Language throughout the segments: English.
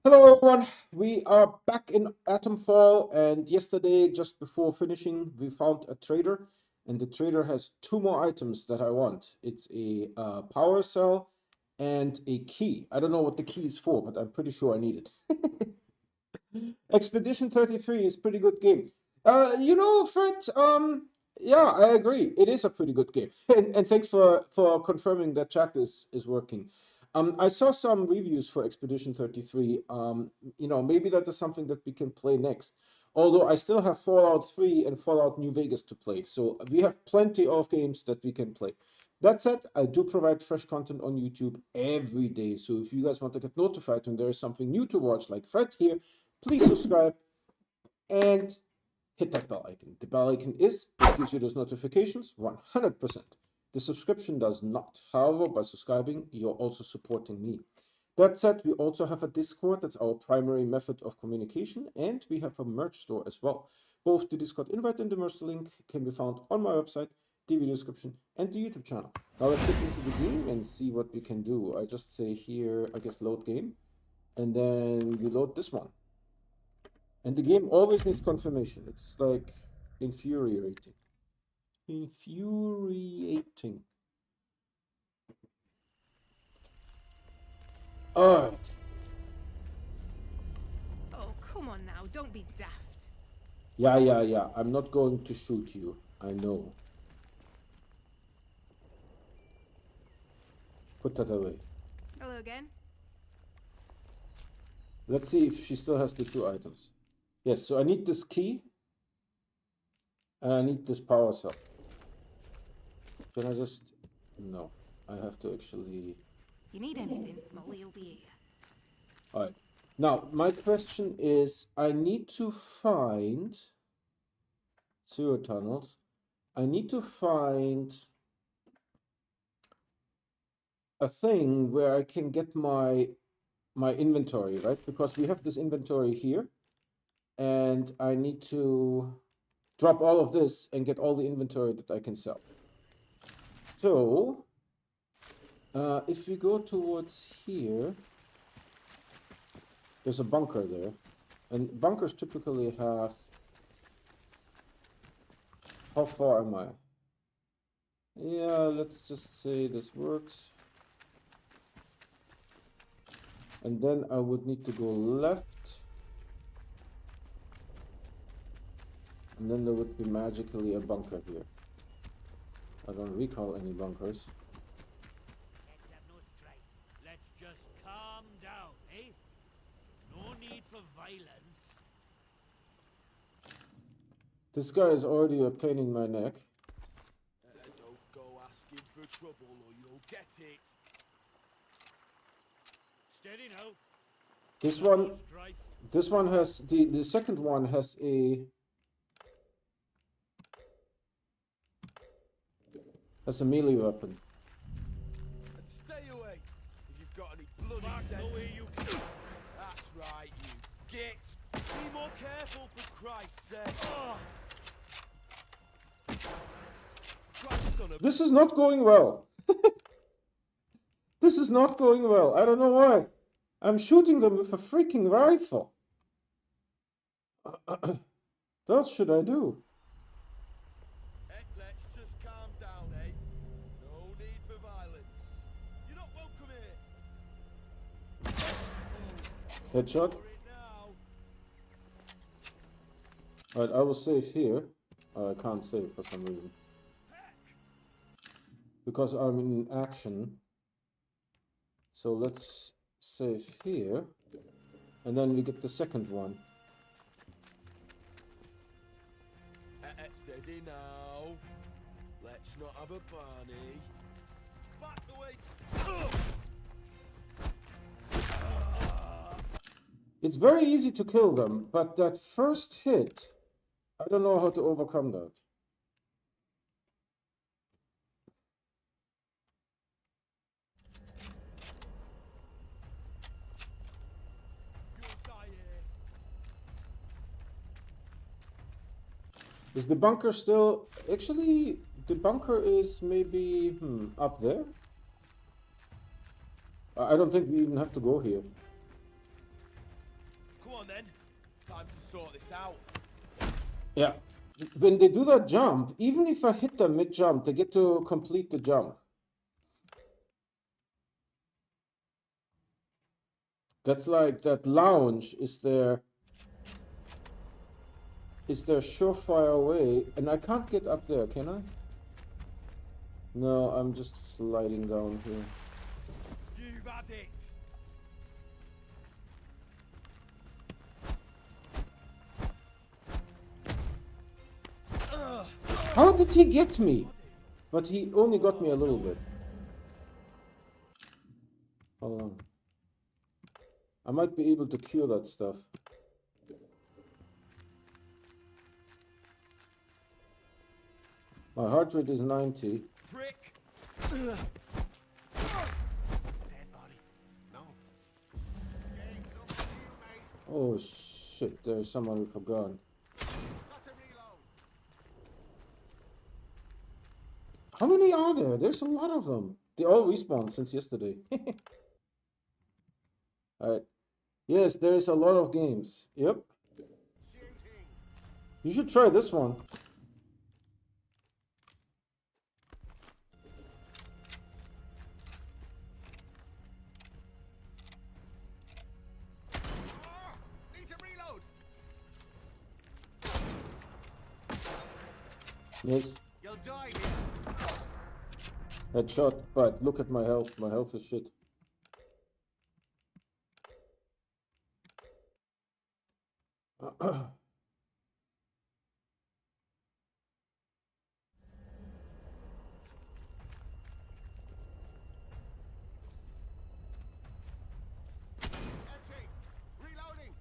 Hello everyone, we are back in Atomfall, and yesterday, just before finishing, we found a trader, and the trader has two more items that I want. It's a power cell and a key. I don't know what the key is for, but I'm pretty sure I need it. Expedition 33 is a pretty good game. Fred, yeah, I agree. It is a pretty good game. And thanks for confirming that chat is working. I saw some reviews for Expedition 33. Maybe that is something that we can play next. Although I still have Fallout 3 and Fallout New Vegas to play. So we have plenty of games that we can play. That said, I do provide fresh content on YouTube every day. So if you guys want to get notified when there is something new to watch, like Fred here, please subscribe and hit that bell icon. The bell icon gives you those notifications 100%. The subscription does not. However, by subscribing, you're also supporting me. That said, we also have a Discord. That's our primary method of communication. And we have a merch store as well. Both the Discord invite and the merch link can be found on my website, the video description, and the YouTube channel. Now let's get into the game and see what we can do. I just say here, I guess, load game. And then we load this one. And the game always needs confirmation. It's like infuriating. Infuriating. Alright. Oh, come on now, don't be daft. Yeah. I'm not going to shoot you. I know. Put that away. Hello again. Let's see if she still has the two items. Yes, so I need this key. And I need this power cell. Can I just... No. I have to actually... You need anything, Molly will be here. Alright. Now, my question is, I need to find sewer tunnels. I need to find a thing where I can get my inventory, right? Because we have this inventory here, and I need to drop all of this and get all the inventory that I can sell. So, if we go towards here, there's a bunker there, and bunkers typically have... How far am I? Yeah, let's just say this works. And then I would need to go left. And then there would be magically a bunker here. I don't recall any bunkers. Let's have no strife. Let's just calm down, eh? No need for violence. This guy is already a pain in my neck. Don't go asking for trouble or you'll get it. Steady now. This No one, strife. this one has, the second one has a melee weapon. And stay away if you've got any bloody Back sense. the way you... That's right, you git. Be more careful, for Christ's sake. Oh. Christ on a... This is not going well. This is not going well. I don't know why. I'm shooting them with a freaking rifle. What else should I do? Let's just calm down, eh? No need for violence. You're not welcome here. Headshot. For it now. Alright, I will save here. I can't save for some reason. Because I'm in action. So let's save here. And then we get the second one. Steady now. Let's not have a Barney. Back the way. It's very easy to kill them, but that first hit, I don't know how to overcome that. You'll die here. Is the bunker still... Actually, the bunker is maybe up there. I don't think we even have to go here. time to sort this out. Yeah. When they do that jump, even if I hit them mid-jump, they get to complete the jump. That's like that lounge is their surefire way, and I can't get up there, can I? No, I'm just sliding down here. You've had it. How did he get me? But he only got me a little bit. Hold on. I might be able to cure that stuff. My heart rate is 90. Prick. Dead body. No. Getting something new, mate. Oh shit, there's someone we forgot. Got to reload. How many are there? There's a lot of them. They all respawned since yesterday. Alright. Yes, there's a lot of games. Yep. Shooting. You should try this one. Need to reload. Yes. You'll die here. Headshot. But look at my health. My health is shit. Empty. Reloading.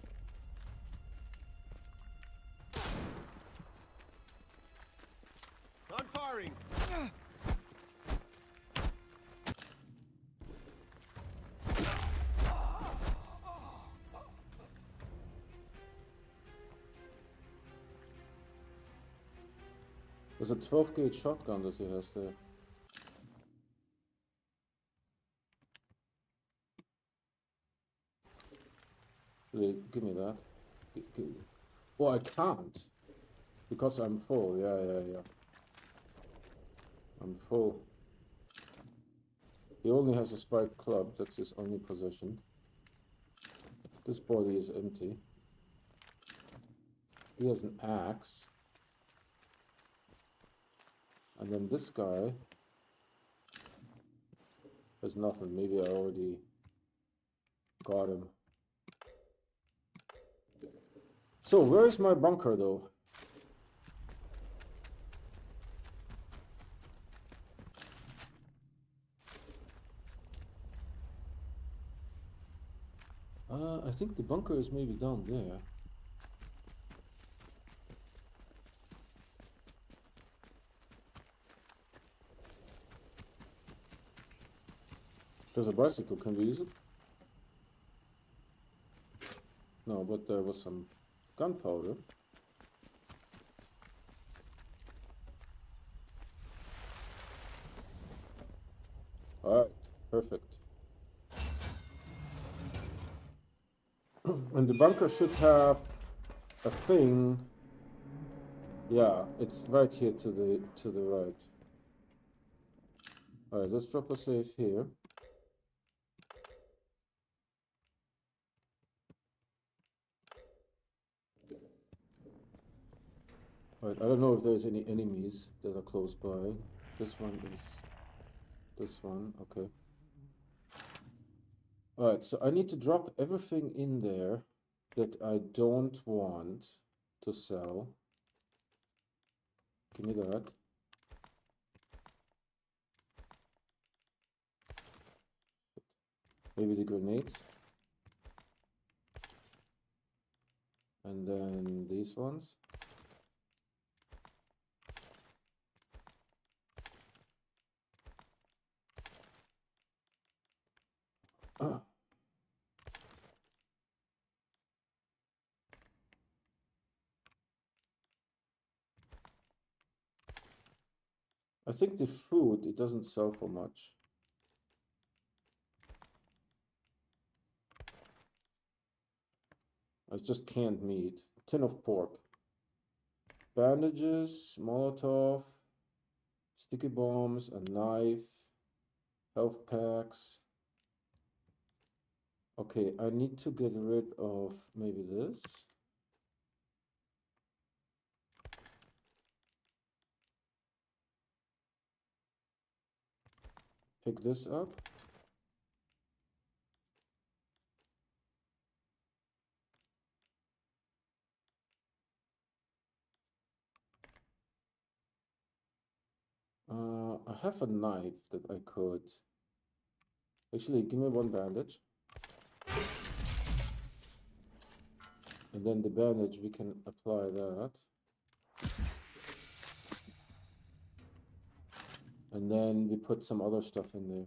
I'm firing. There's a 12 gauge shotgun that he has there. Really, give me that. Oh, I can't. Because I'm full. Yeah. I'm full. He only has a spiked club. That's his only possession. This body is empty. He has an axe. And then this guy has nothing. Maybe I already got him. So, where's my bunker though? I think the bunker is maybe down there. There's a bicycle. Can we use it? No, but there was some gunpowder. Alright, perfect. And the bunker should have a thing. Yeah, it's right here to the right. Alright, let's drop a safe here. Alright, I don't know if there's any enemies that are close by. This one is this one, okay. Alright, so I need to drop everything in there that I don't want to sell. Give me that. Maybe the grenades. And then these ones. Ah. I think the food, it doesn't sell for much. It's just canned meat. tin of pork. Bandages, Molotov, sticky bombs, a knife, health packs. Okay, I need to get rid of maybe this. Pick this up. I have a knife that I could. Actually, give me one bandage. And then the bandage, we can apply that. And then we put some other stuff in there.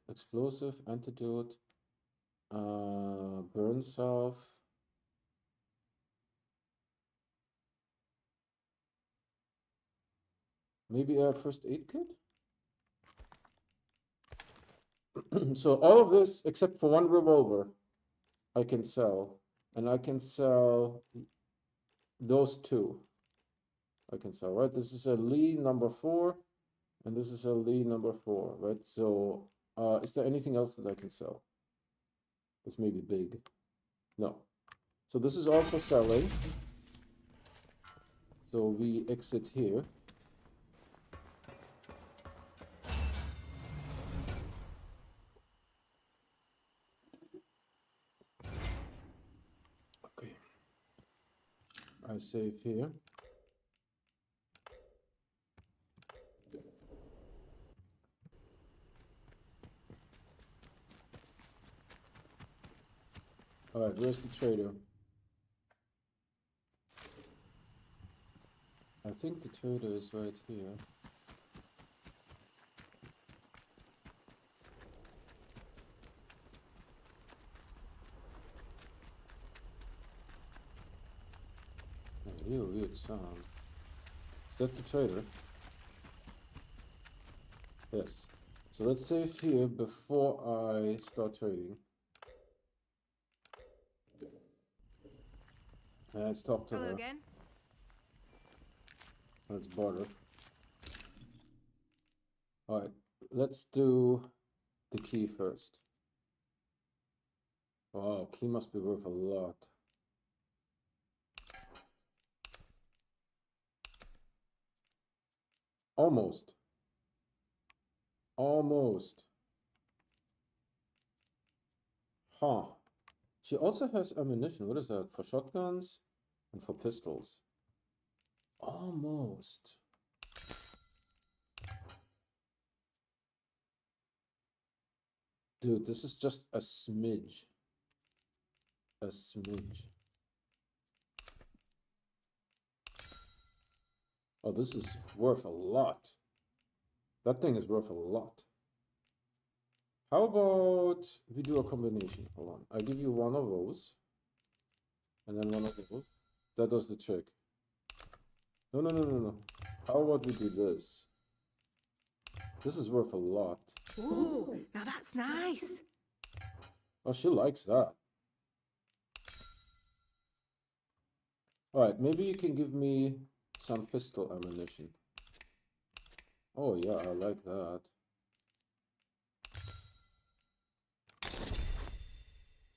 Explosive, antidote, burn salve. Maybe a first aid kit? So all of this, except for one revolver, I can sell. And I can sell those two. I can sell, right? This is a Lee number 4, and this is a Lee number 4, right? So is there anything else that I can sell? This may be big. No. So this is also selling. So we exit here. Okay. I save here. All right, where's the trader? I think the trader is right here. I hear a weird sound. Is that the trader? Yes. So let's save here before I start trading. And let's talk to Hello her. again. Let's barter. Alright, let's do the key first. Wow, key must be worth a lot. Almost. Almost. Huh. She also has ammunition. What is that? For shotguns and for pistols. Almost. Dude, this is just a smidge. A smidge. Oh, this is worth a lot. That thing is worth a lot. How about we do a combination? Hold on. I give you one of those. And then one of those. That does the trick. No, no, no, no, no. How about we do this? This is worth a lot. Ooh, now that's nice. Oh, she likes that. Alright, maybe you can give me some pistol ammunition. Oh yeah, I like that.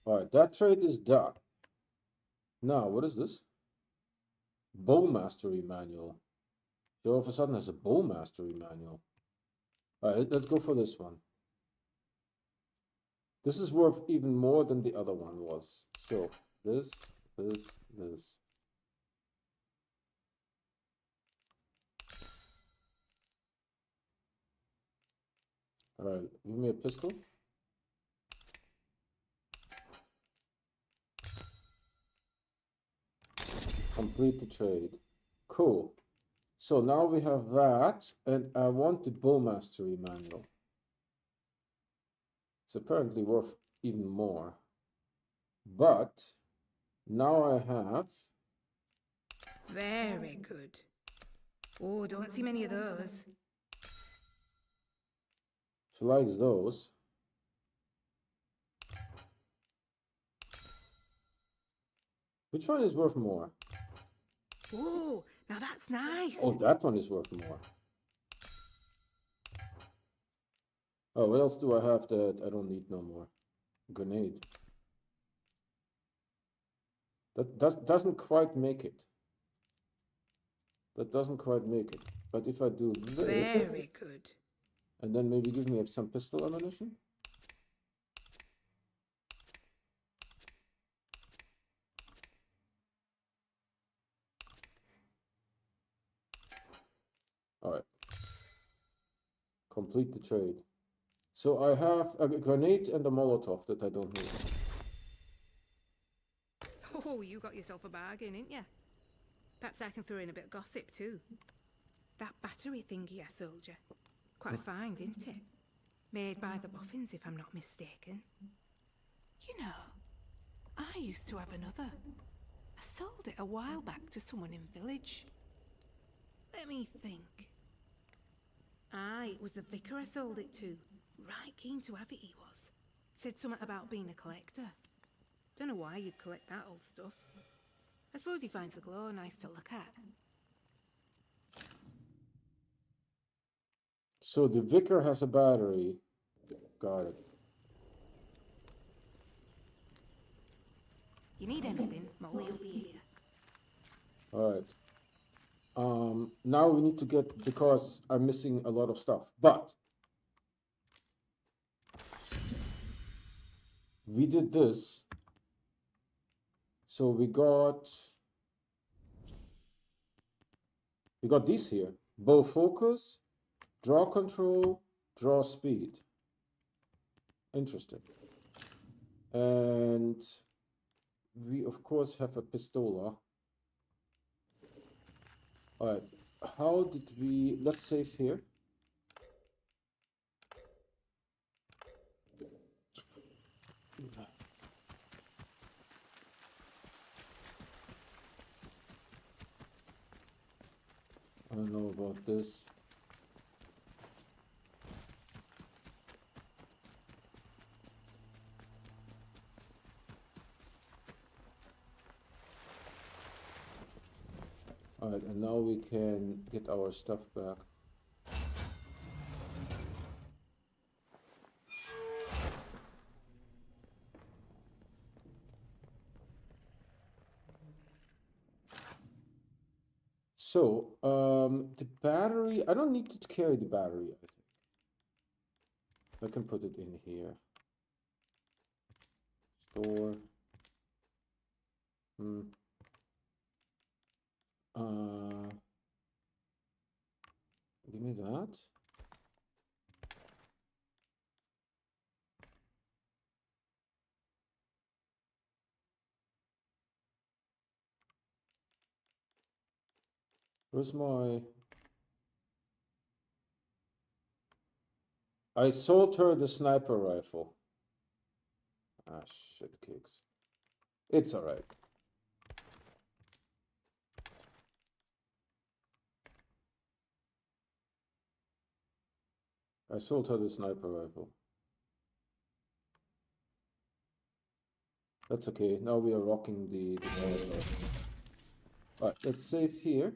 Alright, that trade is done. Now, what is this? Bow Mastery Manual. She all of a sudden has a Bow Mastery Manual. Alright, let's go for this one. This is worth even more than the other one was. So, this. Alright, give me a pistol. Complete the trade. Cool. So now we have that, and I want the Bow Mastery Manual. It's apparently worth even more. But now I have. Very good. Oh, don't see many of those. She likes those. Which one is worth more? Oh, now that's nice. Oh, that one is worth more. Oh, what else do I have that I don't need no more? Grenade. That doesn't quite make it. That doesn't quite make it. But if I do this, Very good. and then maybe give me some pistol ammunition. All right. Complete the trade. So I have a grenade and a Molotov that I don't need. Oh, you got yourself a bargain, didn't you? Perhaps I can throw in a bit of gossip too. That battery thingy I sold you. Quite fine, didn't it? Made by the Boffins, if I'm not mistaken. You know, I used to have another. I sold it a while back to someone in village. Let me think. Aye, it was the vicar I sold it to. Right keen to have it, he was. Said something about being a collector. Don't know why you'd collect that old stuff. I suppose he finds the glow nice to look at. So the vicar has a battery. Got it. You need anything, Molly will be here. All right. Now we need to get, because I'm missing a lot of stuff, but we did this. So we got these here. Bow focus, draw control, draw speed. Interesting. And we of course have a pistola. All right. How did we, let's save here. I don't know about this. All right, and now we can get our stuff back. So, the battery, I don't need to carry the battery, I think. I can put it in here. Store. Give me that. Where's my... I sold her the sniper rifle. Ah, shit kicks. It's all right. I sold her the sniper rifle. That's okay. Now we are rocking the Molotov. All right, let's save here.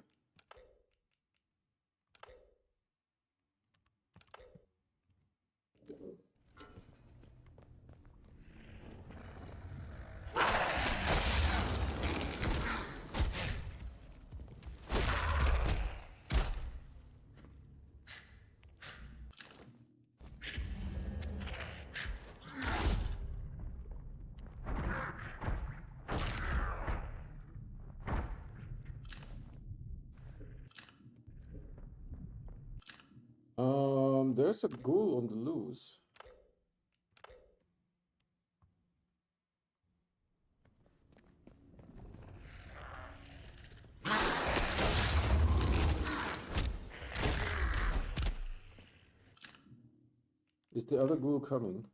There's a ghoul on the loose. Is the other ghoul coming?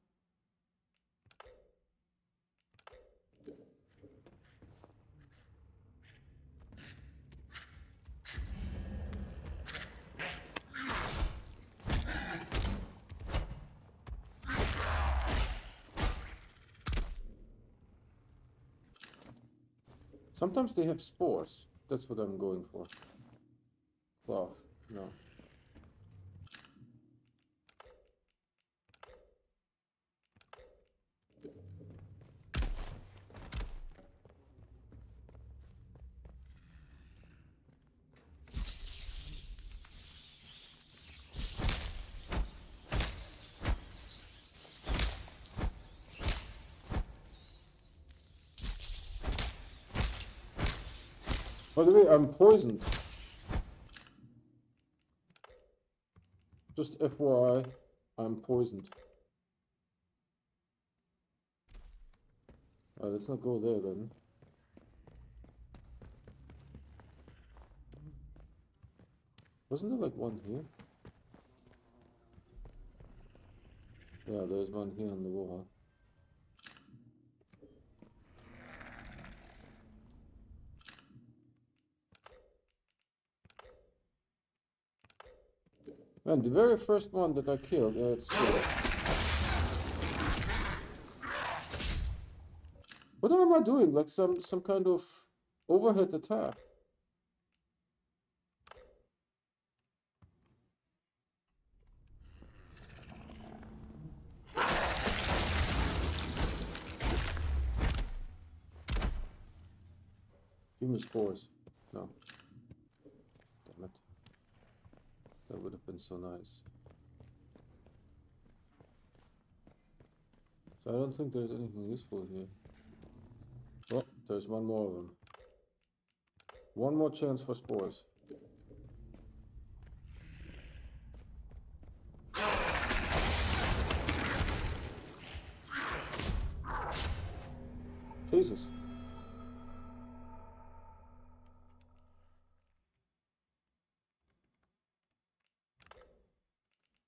Sometimes they have spores. That's what I'm going for. Cloth. No. By the way, I'm poisoned. Just FYI, I'm poisoned. Let's not go there then. Wasn't there like one here? Yeah, there's one here on the wall. Man, the very first one that I killed, it's killed. What am I doing? Like some kind of overhead attack. Give me spores. No. Damn it. That would have been so nice. So I don't think there's anything useful here. Oh, there's one more of them. One more chance for spores. Jesus.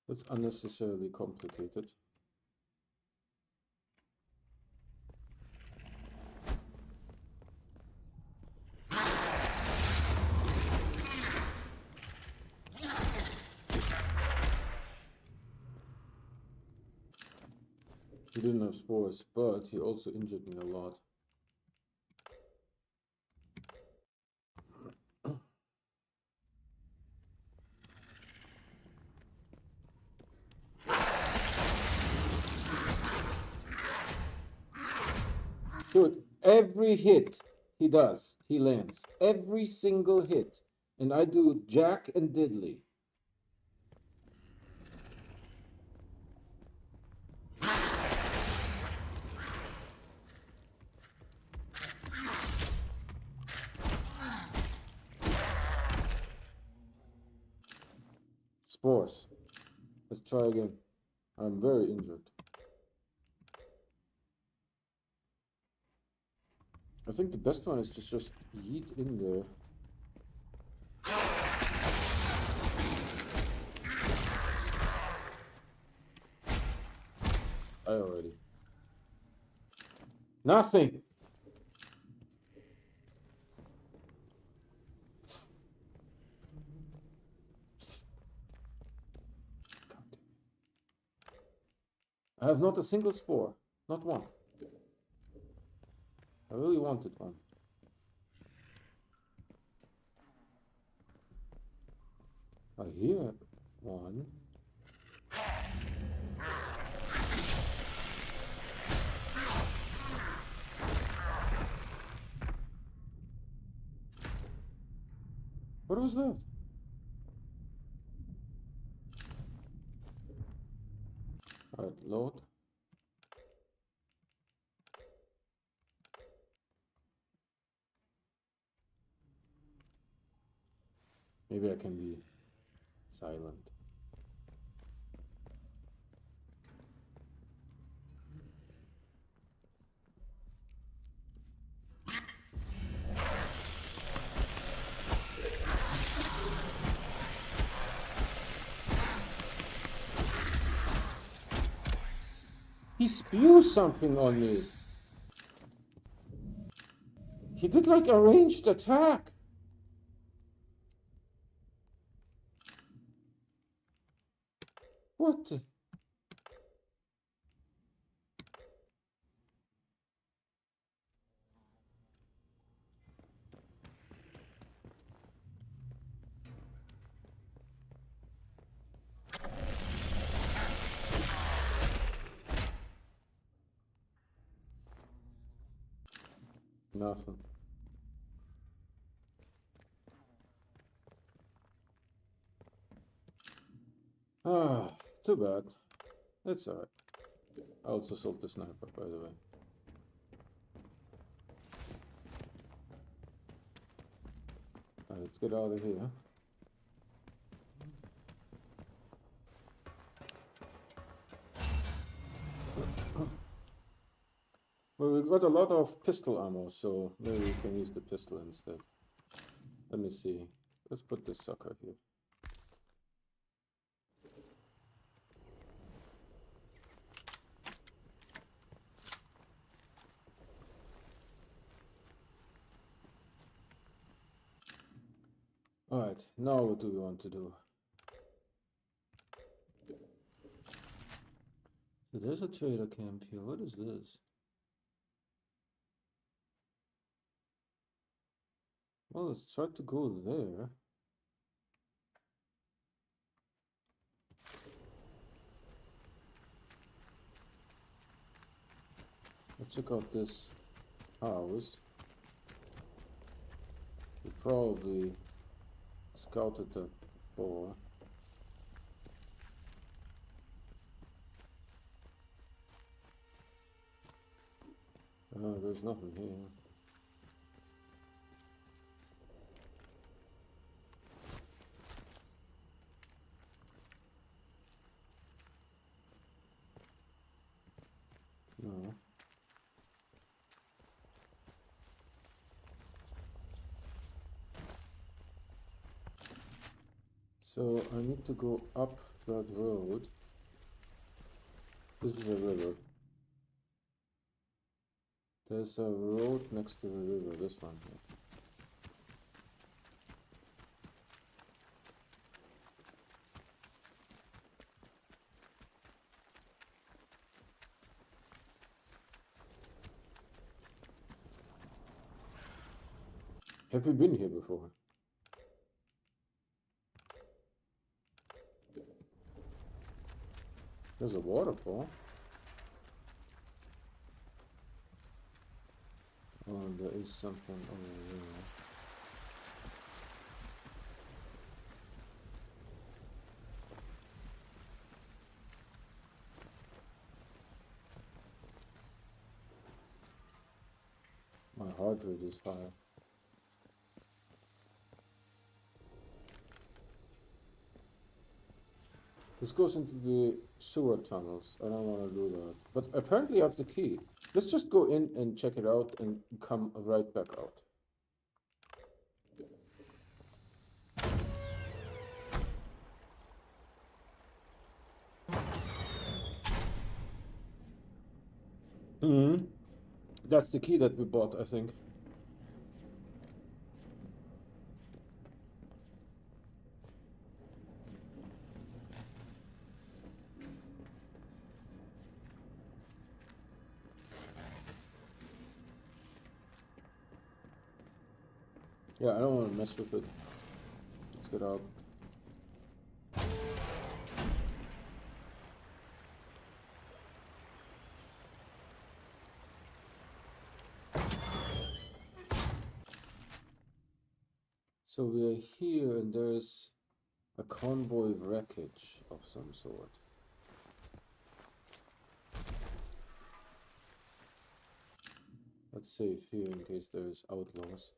That's unnecessarily complicated. He didn't have spores, but he also injured me a lot. Dude, every hit he does, he lands. Every single hit. And I do jack and diddly. Spores. Let's try again. I'm very injured. I think the best one is to just yeet in there. I already. Nothing! I have not a single spore. Not one. I really wanted one. I hear one. What was that? Alright, load. Maybe I can be silent. He spews something on me. He did like a ranged attack. What the? Nothing. Ah, too bad. It's alright. I also sold the sniper, by the way. Let's get out of here. Well, we got a lot of pistol ammo, so maybe we can use the pistol instead. Let me see. Let's put this sucker here. Alright, now what do we want to do? So there's a trader camp here. What is this? Well, let's try to go there. Let's check out this house. We probably scouted that before. There's nothing here. No. So I need to go up that road. This is a river. There's a road next to the river, this one here. Have we been here before? There's a waterfall. Oh, there is something over there. My heart rate is high. This goes into the sewer tunnels. I don't want to do that. But apparently I have the key. Let's just go in and check it out and come right back out. Hmm. That's the key that we bought, I think. Yeah, I don't want to mess with it. Let's get out. So we are here and there's a convoy wreckage of some sort. Let's save here in case there's outlaws.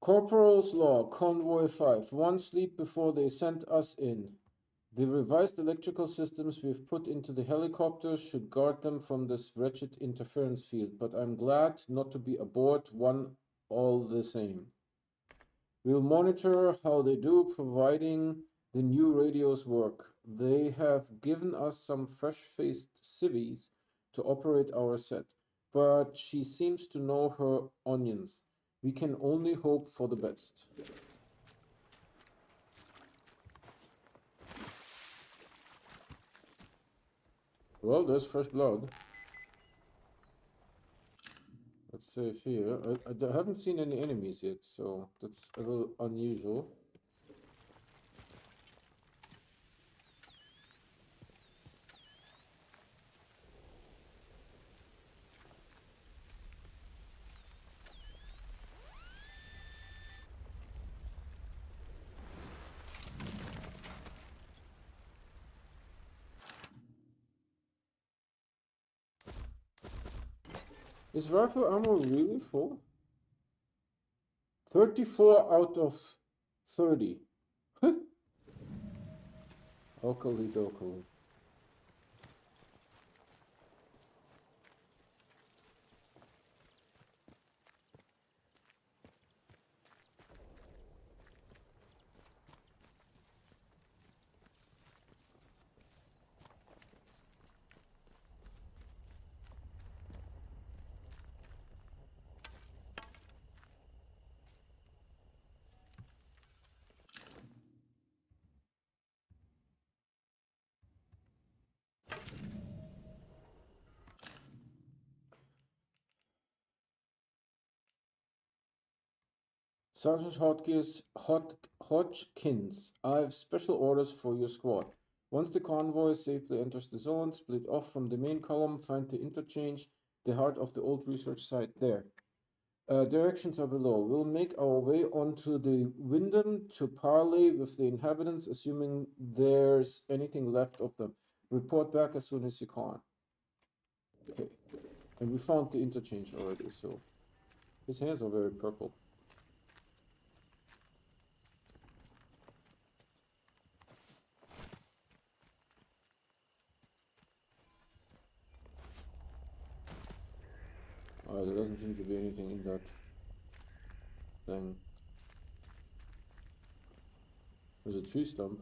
Corporal's Law, Convoy 5. One sleep before they sent us in. The revised electrical systems we've put into the helicopters should guard them from this wretched interference field, but I'm glad not to be aboard one all the same. We'll monitor how they do, providing the new radios work. They have given us some fresh-faced civvies to operate our set, but she seems to know her onions. We can only hope for the best. Well, there's fresh blood. Let's save here. I haven't seen any enemies yet, so that's a little unusual. Is rifle ammo really full? 34 out of 30. Okali dokali. Sergeant Hodgkins, I have special orders for your squad. Once the convoy safely enters the zone, split off from the main column, find the interchange, the heart of the old research site there. Directions are below. We'll make our way onto the Wyndham to parley with the inhabitants, assuming there's anything left of them. Report back as soon as you can. Okay. And we found the interchange already, so his hands are very purple. There doesn't seem to be anything in that thing. There's a tree stump.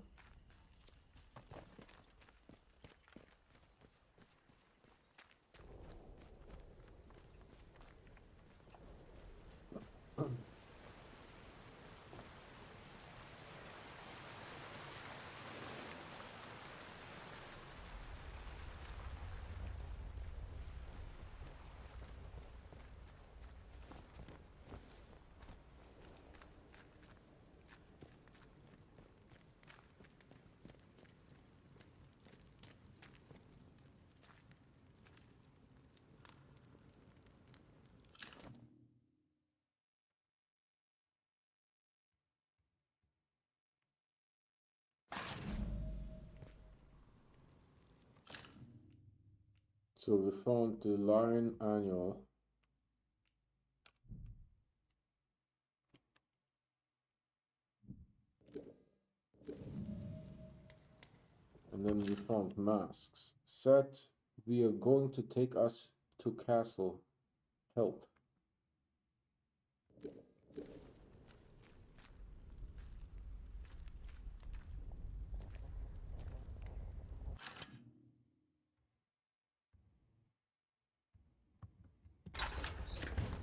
So we found the Lion Annual. And then we found masks. Said we are going to take us to castle. Help.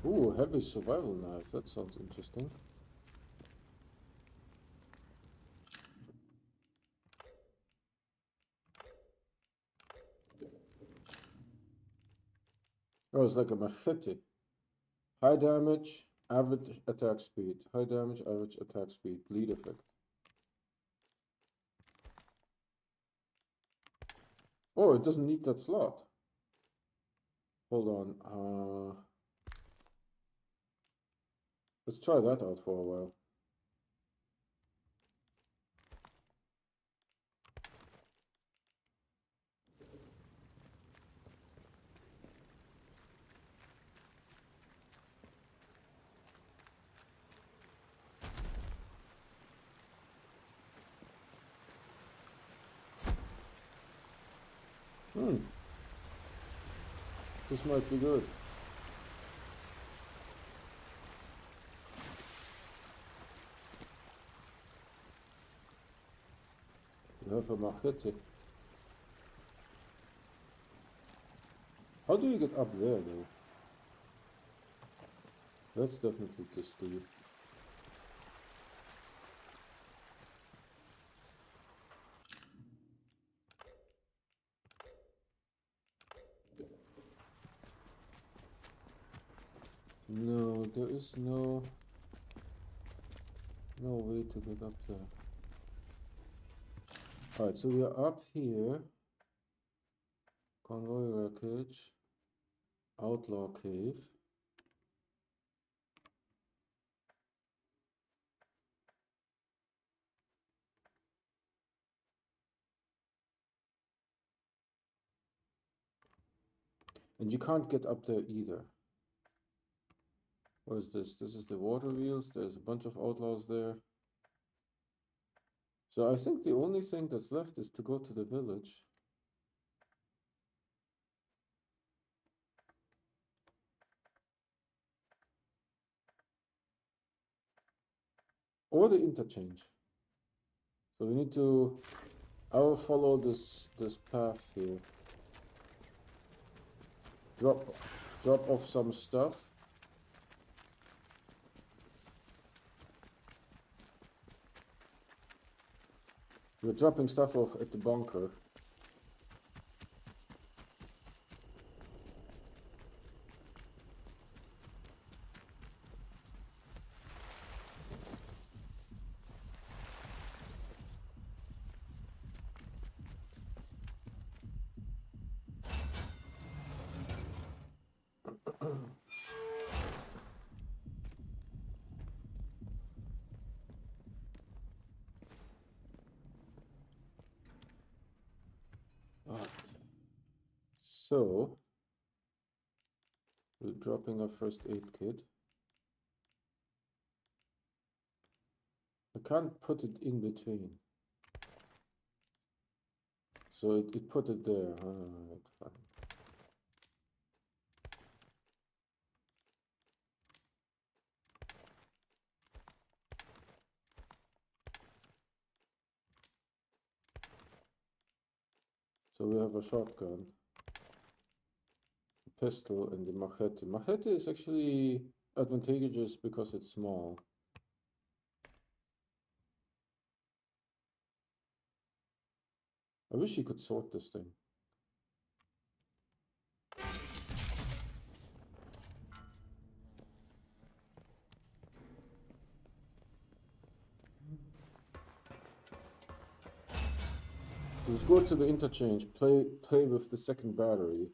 Ooh, heavy survival knife. That sounds interesting. Oh, it's like a machete. High damage, average attack speed. High damage, average attack speed. Bleed effect. Oh, it doesn't need that slot. Hold on. Let's try that out for a while. This might be good. You have a machete. How do you get up there, though? That's definitely the steal. No, there is no way to get up there. Alright, so we are up here. Convoy wreckage. Outlaw cave. And you can't get up there either. What is this? This is the water wheels. There's a bunch of outlaws there. So I think the only thing that's left is to go to the village. Or the interchange. So we need to... I will follow this path here. Drop off some stuff. We're dropping stuff off at the bunker. Alright. So we're dropping a first aid kit. I can't put it in between. So it put it there. Alright, fine. So we have a shotgun, a pistol, and the machete. Machete is actually advantageous because it's small. I wish you could sort this thing. Let's go to the interchange, play with the second battery.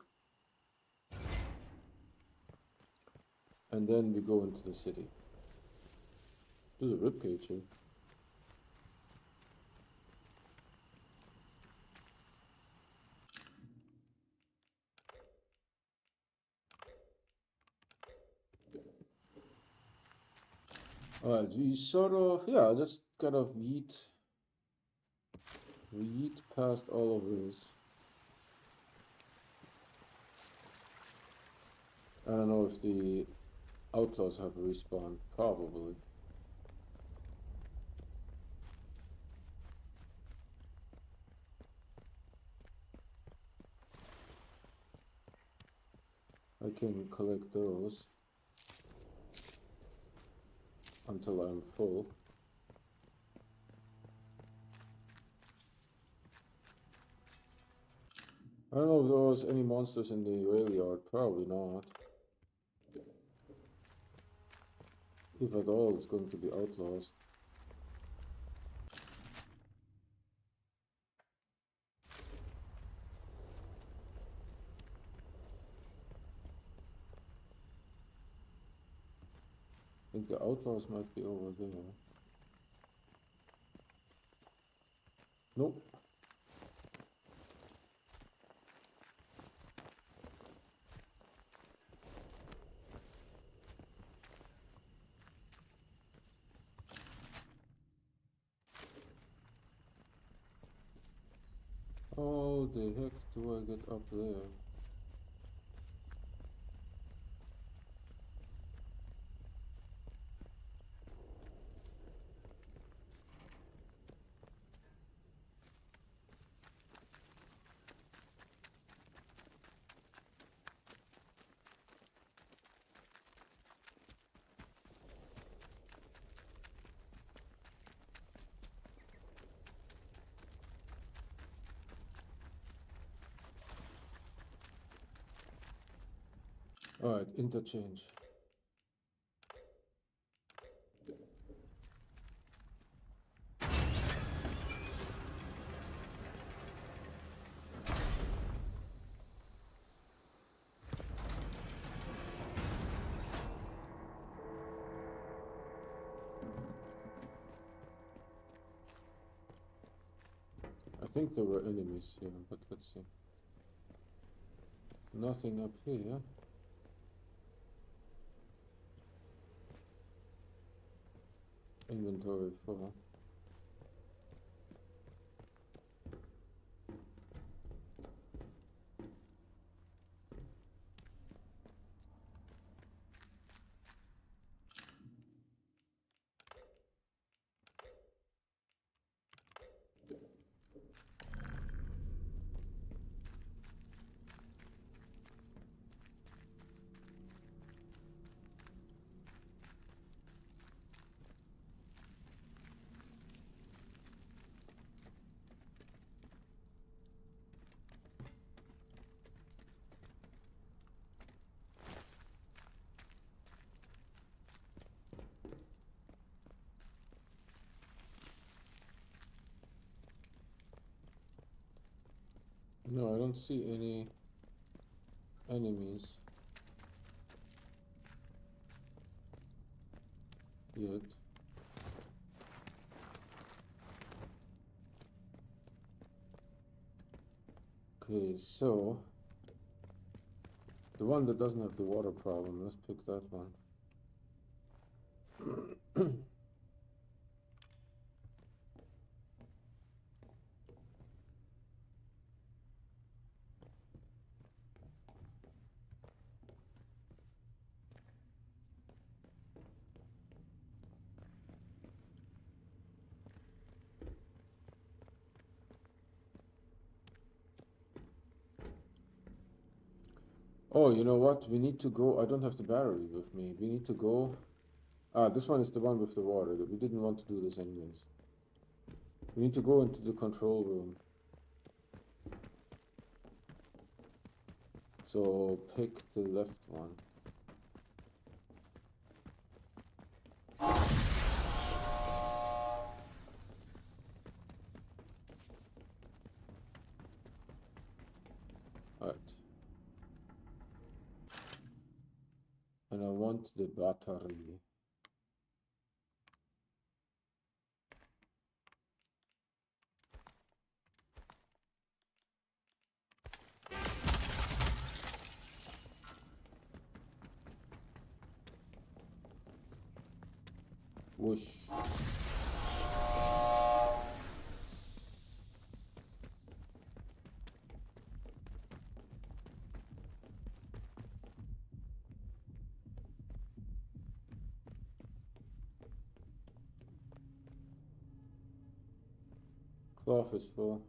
And then we go into the city. There's a ribcage here. Alright, we sort of, yeah, just kind of yeet past all of this. I don't know if the outlaws have respawned, probably. I can collect those until I'm full. I don't know if there was any monsters in the rail yard, probably not. If at all, it's going to be outlaws. I think the outlaws might be over there. Nope. How the heck do I get up there? Alright, interchange. think there were enemies here, but let's see. Nothing up here. Inventory full. No, I don't see any enemies yet. Okay, so the one that doesn't have the water problem, let's pick that one. Oh, you know what? We need to go. I don't have the battery with me. We need to go. Ah, this one is the one with the water. We didn't want to do this anyways. We need to go into the control room. So pick the left one. Alright. And I want the battery. Whoosh. Cloth is full.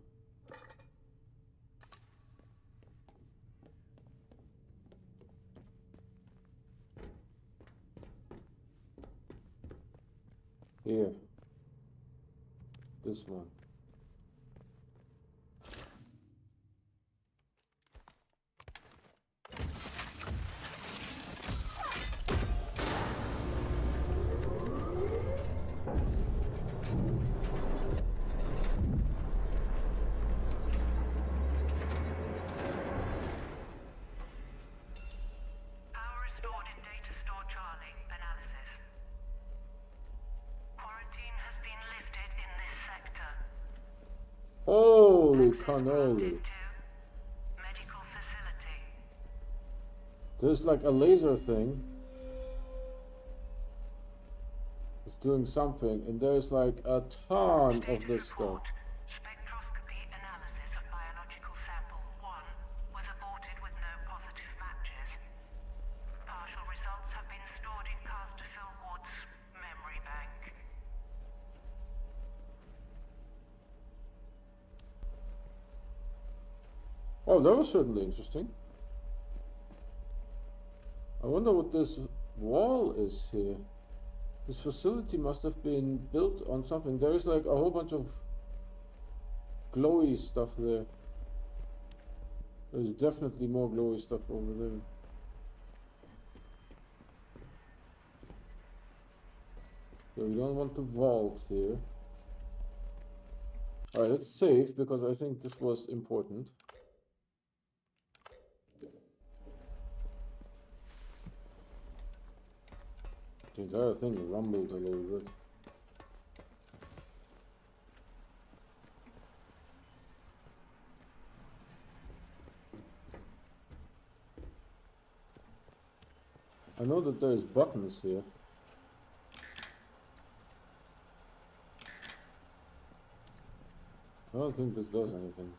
Here. This one. Power restored in data store Charlie. Analysis. Quarantine has been lifted in this sector. Holy Access cannoli. granted to medical facility. There's like a laser thing. It's doing something, and there's like a ton of this stuff. Report. Spectroscopy analysis of biological sample 1 was aborted with no positive matches. Partial results have been stored in Casterfield Ward's memory bank. Oh, that was certainly interesting. I wonder what this wall is here. This facility must have been built on something. There is like a whole bunch of glowy stuff there. There's definitely more glowy stuff over there. So we don't want to vault here. Alright, let's save because I think this was important. The entire thing rumbled a little bit. I know that there's buttons here. I don't think this does anything.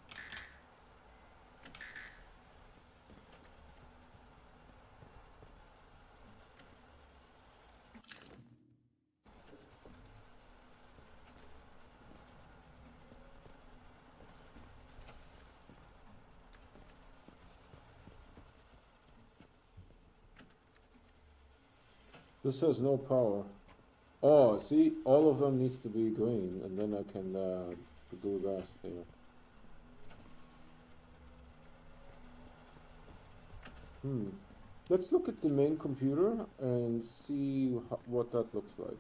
This has no power. Oh, see, all of them needs to be green, and then I can do that here. Let's look at the main computer and see what that looks like.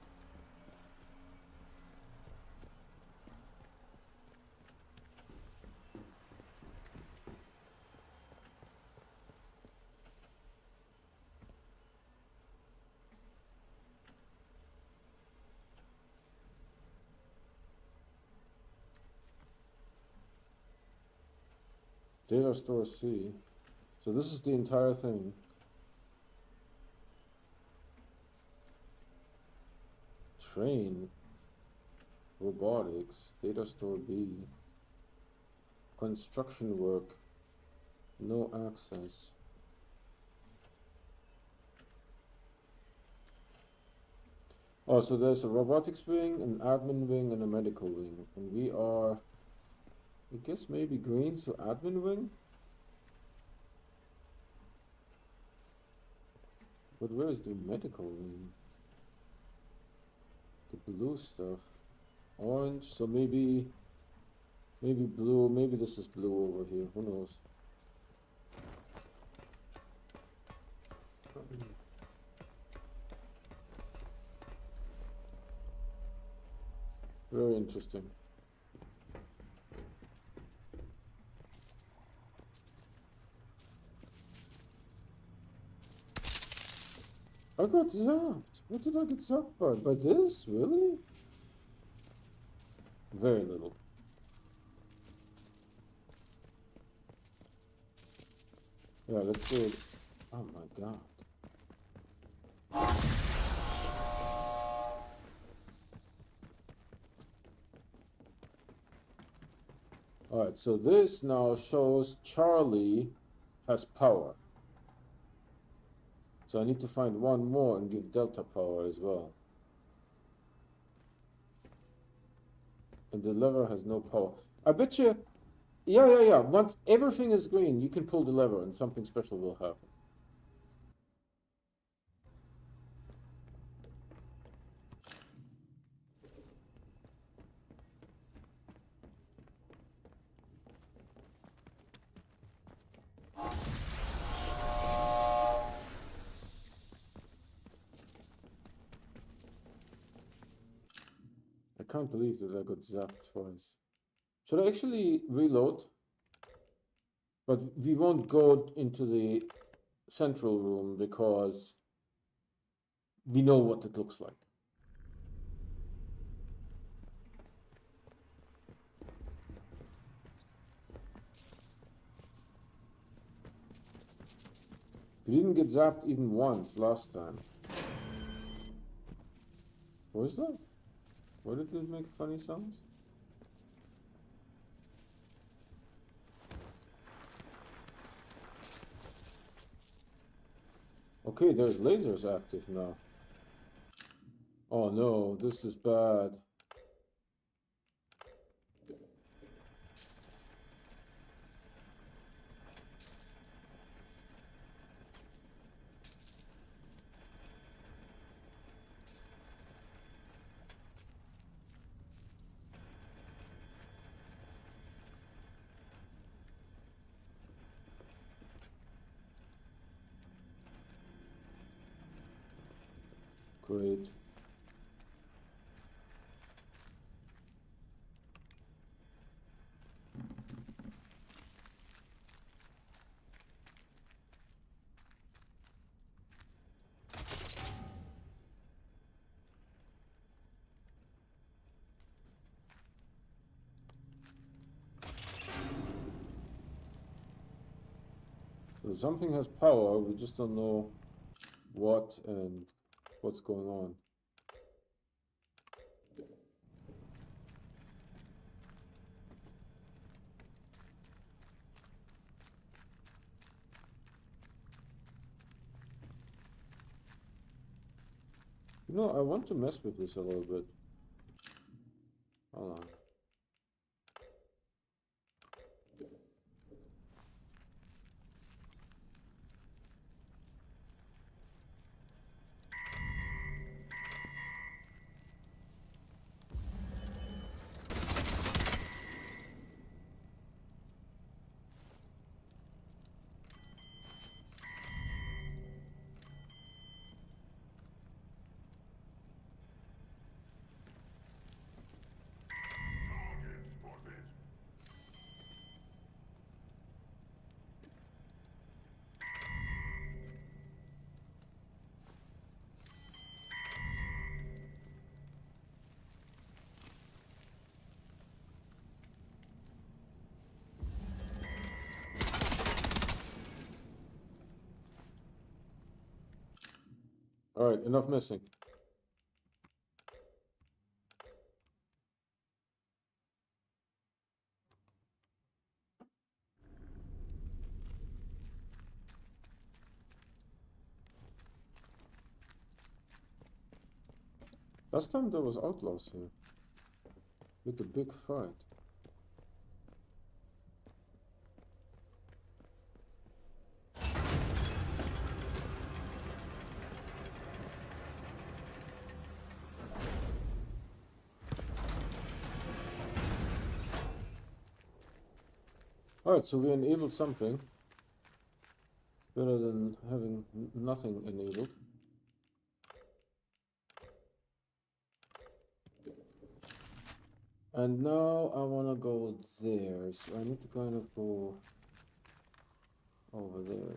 Data store C. So this is the entire thing. Train. Robotics. Data store B. Construction work. No access. Oh, so there's a robotics wing, an admin wing, and a medical wing. And we are, I guess maybe green, so admin wing? But where is the medical wing? The blue stuff. Orange, so maybe blue, maybe this is blue over here, who knows? Very interesting. I got zapped. What did I get zapped by? By this? Really? Very little. Yeah, let's do it. Oh my god. Alright, so this now shows Charlie has power. So I need to find one more and give Delta power as well. And the lever has no power. I bet you, yeah. Once everything is green, you can pull the lever and something special will happen. I can't believe that I got zapped twice. Should I actually reload? But we won't go into the central room because we know what it looks like. We didn't get zapped even once last time. What is that? Why did it make funny sounds? Okay, there's lasers active now. Oh no, this is bad. Great. So something has power, we just don't know what and what's going on. You know, I want to mess with this a little bit. Hold on. Alright, enough messing. Last time there was outlaws here. With the big fight. Alright, so we enabled something. Better than having nothing enabled. And now I want to go there, so I need to kind of go over there.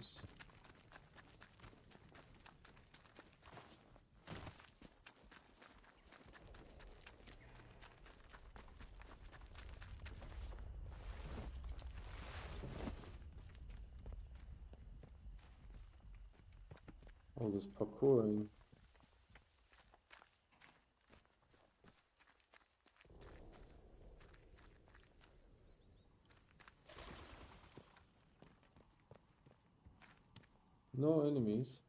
All this parkouring. No enemies.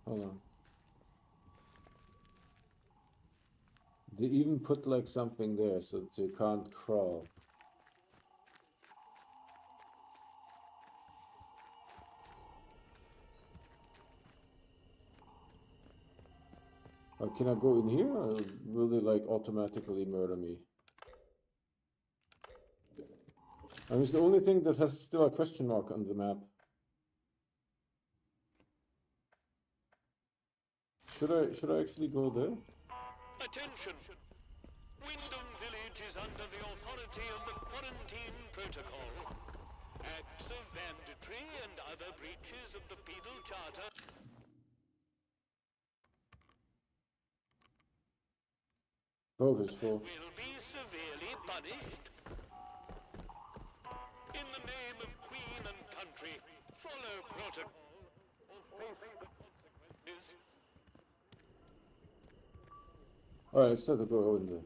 Hold on. They even put like something there so that you can't crawl. Can I go in here, or will they like automatically murder me? I mean, it's the only thing that has still a question mark on the map. Should I actually go there? Attention! Wyndham Village is under the authority of the Quarantine Protocol. Acts of banditry and other breaches of the Penal Charter Both is full. will be severely punished. In the name of Queen and country, follow protocol or face the consequences. Alright, let's start to go in there.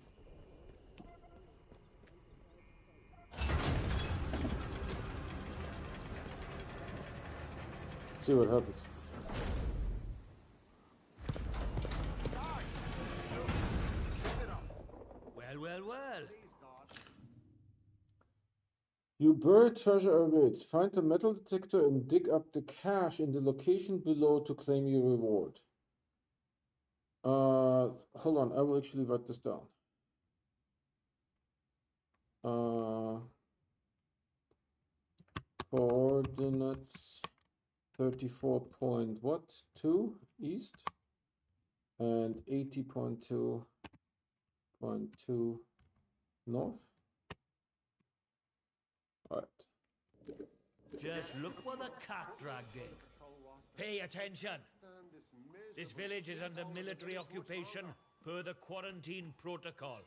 See what happens. Well. You buried treasure awaits. Find the metal detector and dig up the cache in the location below to claim your reward. Hold on, I will actually write this down. Coordinates 34.2 east and 80.2 north. All right. Just look what the cat dragged in. Pay attention. This village is under military occupation per the quarantine protocol.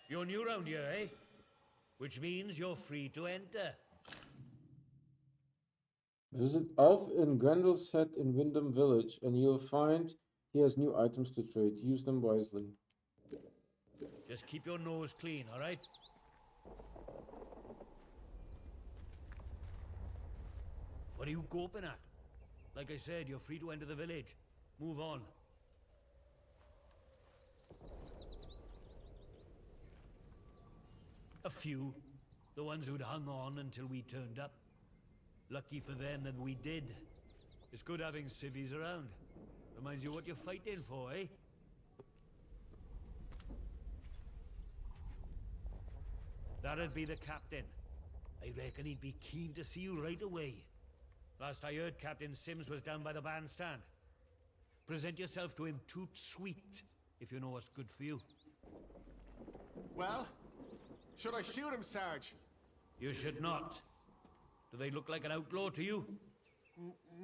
You're new round here, eh? Which means you're free to enter. Visit Alf in Grendel's Head in Windham Village, and you'll find he has new items to trade. Use them wisely. Just keep your nose clean, all right? What are you gawping at? Like I said, you're free to enter the village. Move on. A few. The ones who'd hung on until we turned up. Lucky for them that we did. It's good having civvies around. Reminds you what you're fighting for, eh? That'd be the captain. I reckon he'd be keen to see you right away. Last I heard, Captain Sims was down by the bandstand. Present yourself to him toot sweet, if you know what's good for you. Well, should I shoot him, Sarge? You should not. Do they look like an outlaw to you?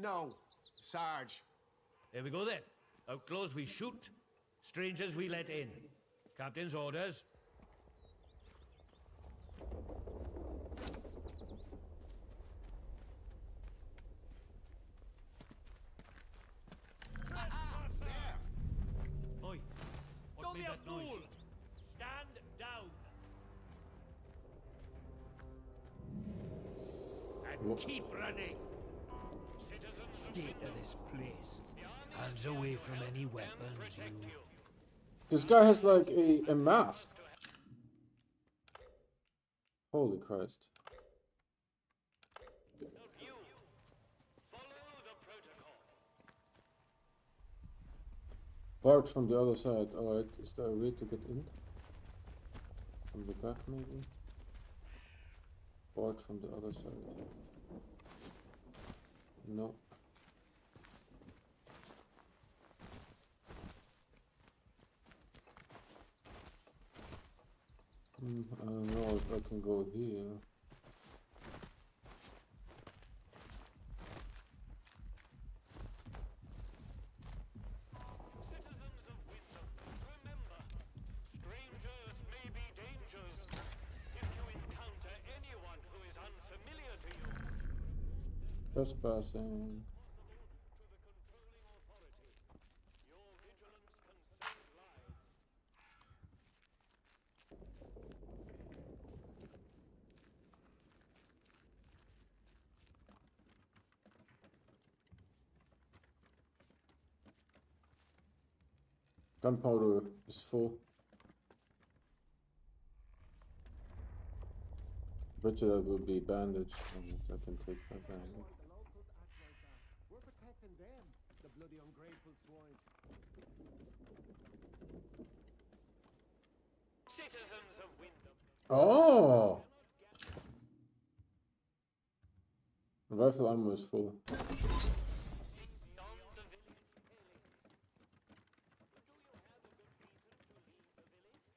No, Sarge. There we go then. Outlaws we shoot, strangers we let in. Captain's orders. Oi, what made that noise? Stand down. And keep running. Stay to this place. Hands away from any weapons, you. This guy has like a mask. Holy Christ. Bark from the other side. Alright, is there a way to get in? From the back maybe? Bark from the other side. No. I don't know if I can go here. Citizens of Windham, remember, strangers may be dangers. If you encounter anyone who is unfamiliar to you, Trespassing. to the controlling authority. Your vigilance can save lives. Gunpowder is full. Bet you that will be bandaged. I can take that bandage. The locals act like that. We're protecting them, the bloody ungrateful swine. Citizens of Windham, Oh! Rifle ammo is full. beyond the village palings. Do you have a good reason to leave the village?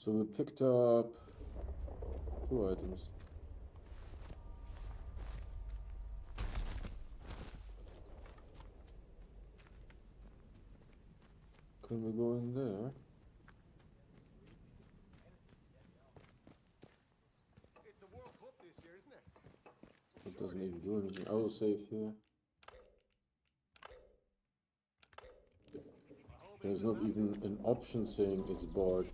So we picked up 2 items. Can we go in there? It's the World Cup this year, isn't it? It doesn't even do anything. I will save here. There's not even an option saying it's barred.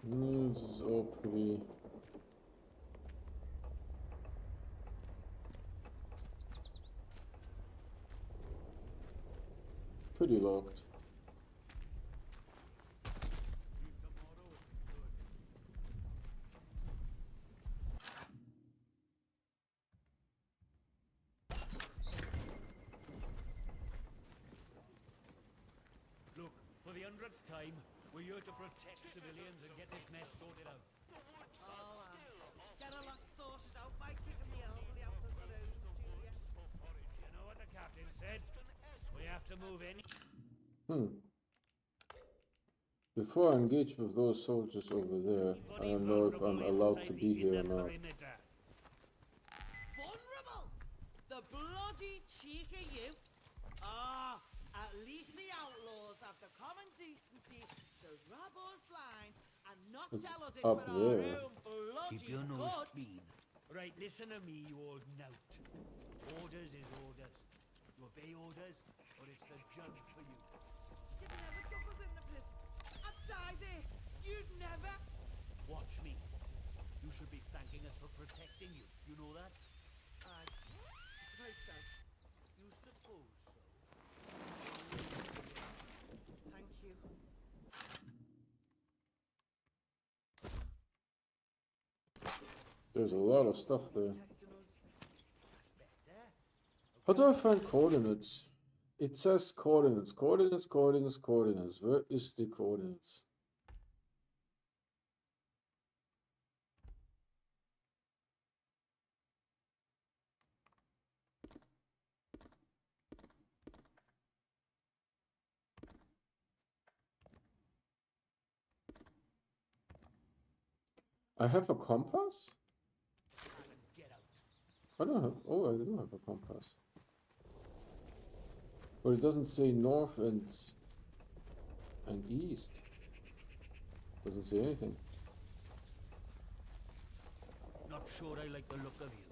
This is all pretty locked. the 100th time, we're here to protect civilians and get this mess sorted out. Get a lot sorted out by kicking the elderly out of the roads, do you? You know what the captain said? We have to move in. Before I engage with those soldiers over there, I don't know if I'm allowed to be here or not. Vulnerable? The bloody cheek of you! Ah, at least the outlaws have the common decency to rob us blind and not It's tell us it up for our there. own bloody Keep your nose good. clean. Right, listen to me, you old knout. Orders is orders. You obey orders, or it's the judge for you. You'd never took us in the prison. I'd die there. You'd never. Watch me. You should be thanking us for protecting you. You know that? Aye. Suppose so. You suppose so. Thank you. There's a lot of stuff there. Protecting us. How do I find coordinates? It says coordinates, coordinates, coordinates, coordinates. Where is the coordinates? I have a compass? Get out. I don't have, oh, I do have a compass. But it doesn't say north and east. Doesn't say anything. Not sure I like the look of you.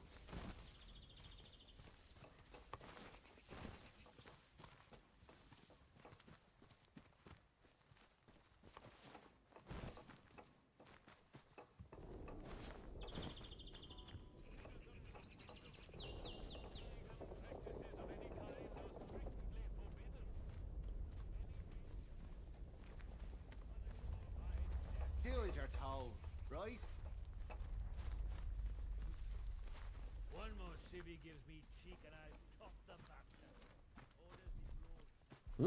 Do as you're told, right? One more civvy gives me cheek and I'll top the bastard. Orders be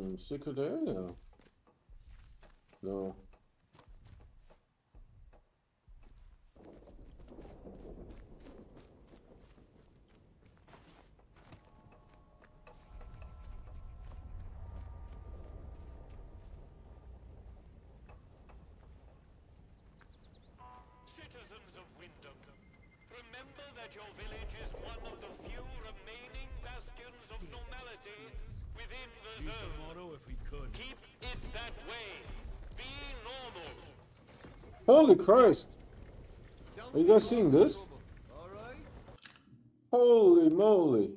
broad. Secret area. No. Citizens of Wyndham, remember that your village is one of the few remaining bastions of normality within the Leave zone. tomorrow if we could. Keep it that way. Be normal. Holy Christ! Are you guys seeing this? All right. Holy moly!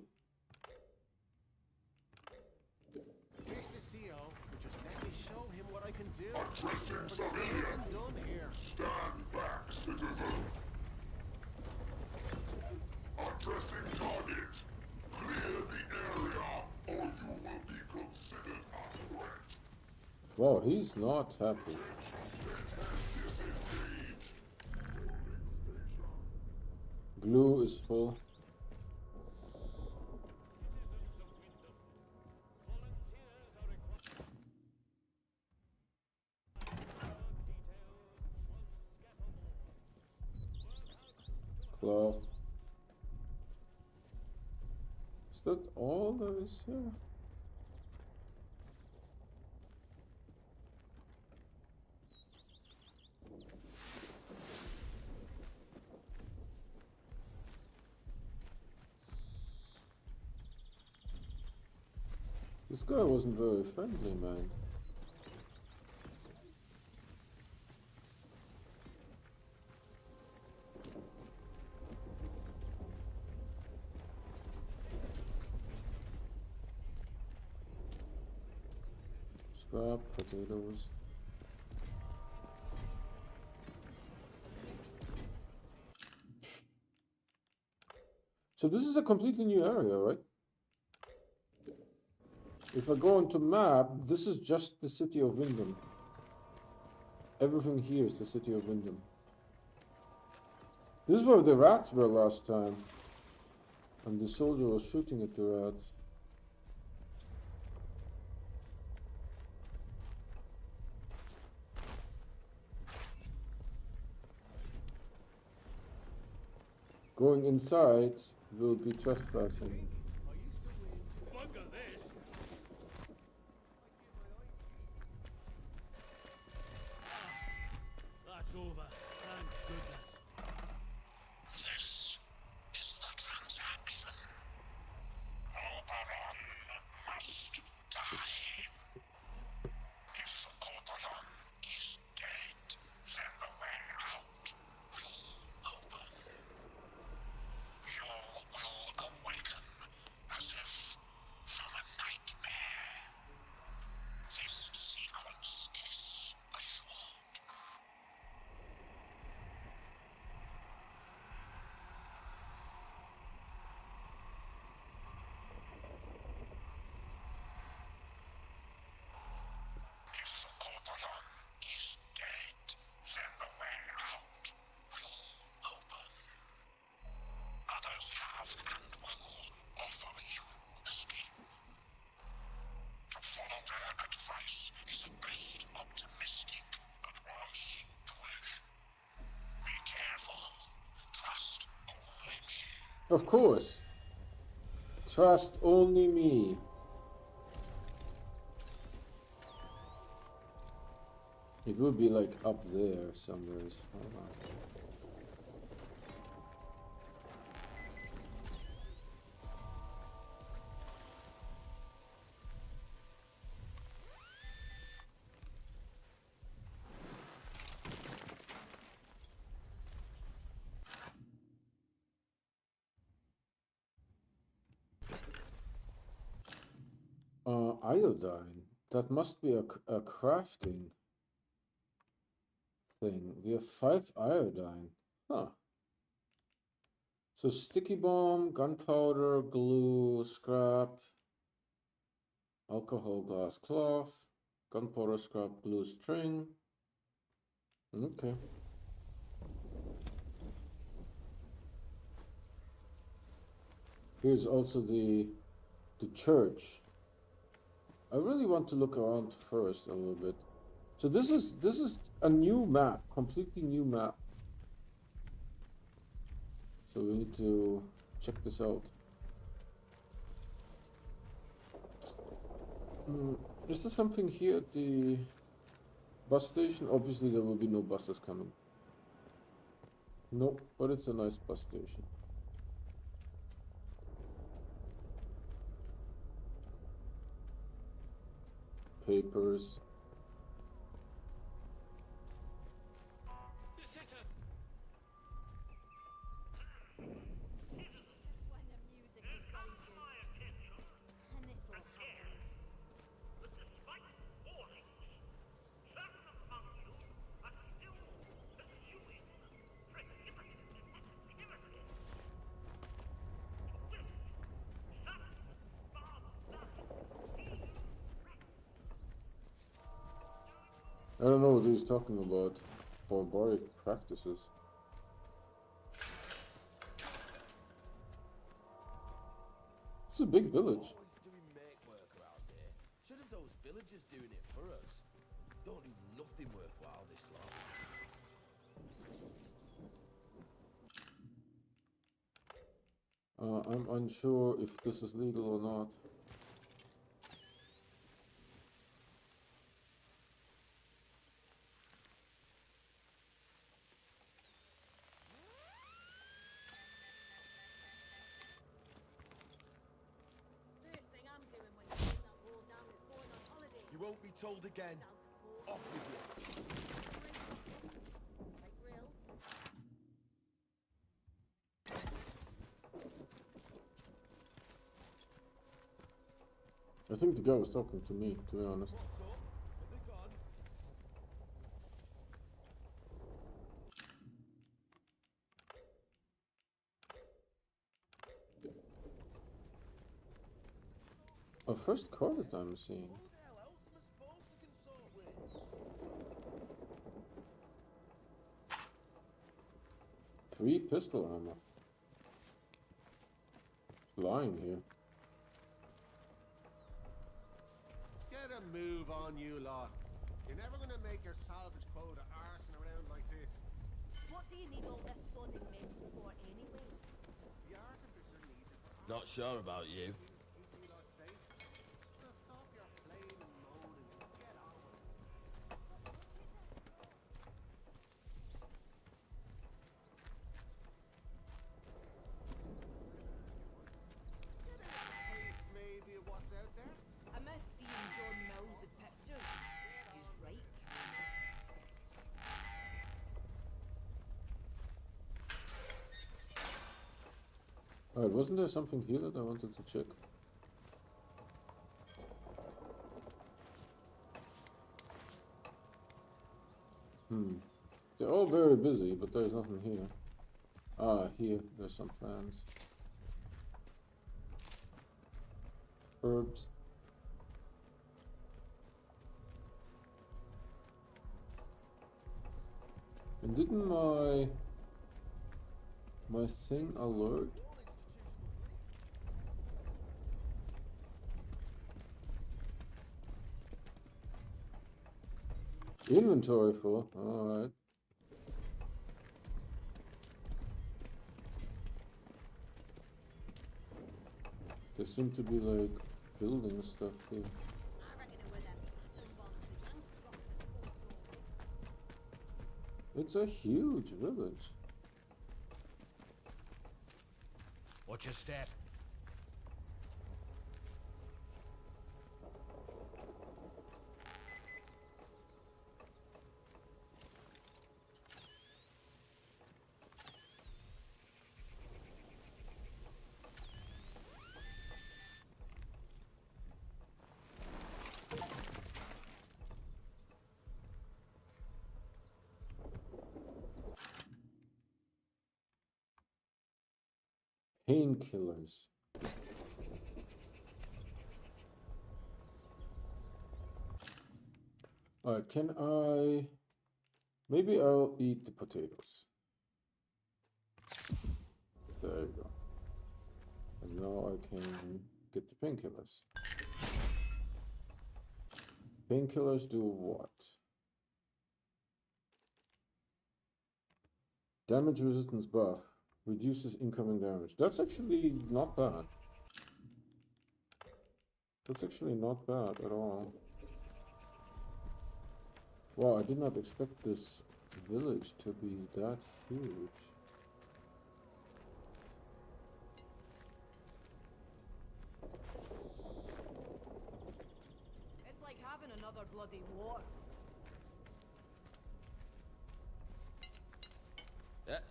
Here's the CO, but just let me show him what I can do. Addressing civilians. Done here. Stand back, citizen. Addressing target. Clear the area, or you will be considered a threat. Wow, he's not happy. Glue is full. Claw. Is that all there is here? This guy wasn't very friendly, man. Scrap, potatoes. So this is a completely new area, right? If I go into map, this is just the city of Wyndham. Everything here is the city of Wyndham. This is where the rats were last time. And the soldier was shooting at the rats. Going inside will be trespassing. I used to win. Bungle this! That's over. Thank goodness. This is the transaction. Oberon must die. If Oberon is dead, then the way out will open. You will awaken as if from a nightmare. This sequence is assured. If Oberon is dead, then the way out will open. Others have and will offer you escape. To follow their advice is at best optimistic, at worst foolish. Be careful. Trust only me. Of course. Trust only me. It would be like up there somewhere. Hold on. Iodine. That must be a crafting thing. We have 5 iodine. Huh. So sticky bomb, gunpowder, glue, scrap, alcohol, glass, cloth, gunpowder, scrap, glue, string. Okay. Here's also the church. I really want to look around first a little bit. So this is a new map, completely new map. So we need to check this out. Is there something here at the bus station? Obviously there will be no buses coming. Nope, but it's a nice bus station. Papers. I don't know what he's talking about. Barbaric practices. It's a big village. Always doing make work around here. Should have those villagers doing it for us. Don't do nothing worthwhile this long. I'm unsure if this is legal or not. You won't be told again. Off with you. I think the guy was talking to me, to be honest. What's up? Have they gone? A first car that I'm seeing. Who the hell else am I supposed to consort with? Three pistol ammo. It's lying here. Get a move on, you lot. You're never gonna make your salvage quota arsing around like this. What do you need all this sodding metal for anyway? Not sure about you. Ain't we lot safe? So stop your playing and moaning and get on with it. Get a taste maybe of what's out there? I must see him John Mills of pictures. He's right true. Alright, wasn't there something here that I wanted to check? They're all very busy, but there's nothing here. Ah, here, there's some plants. Herbs. And didn't my thing alert? Inventory full. Alright. There seem to be like building stuff here. It's a huge village. Watch your step. Painkillers. Alright, can I... Maybe I'll eat the potatoes. There you go. And now I can get the painkillers. Painkillers do what? Damage resistance buff. Reduces incoming damage. That's actually not bad. That's actually not bad at all. Wow, I did not expect this village to be that huge. It's like having another bloody war.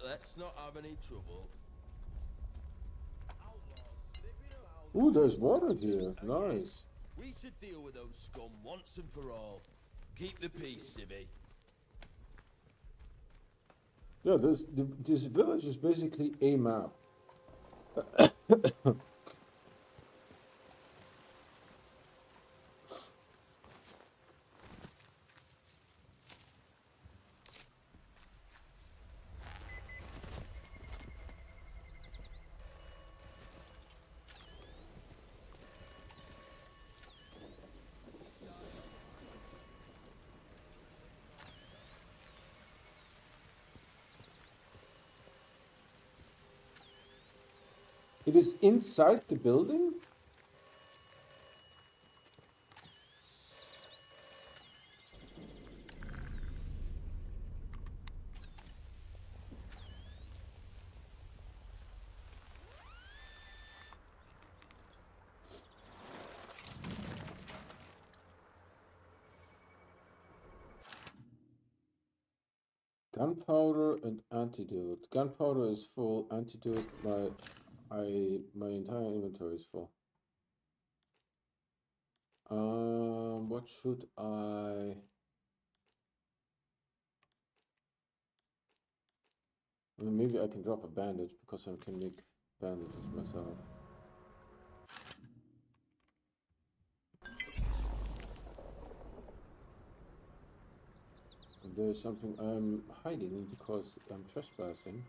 Let's not have any trouble. Ooh, there's water here. Nice. We should deal with those scum once and for all. Keep the peace, Civvy. Yeah, this village is basically a map. It is inside the building? Gunpowder and antidote. Gunpowder is full. Antidote, my entire inventory is full. What should I? I mean, maybe I can drop a bandage because I can make bandages myself. And there's something I'm hiding because I'm trespassing.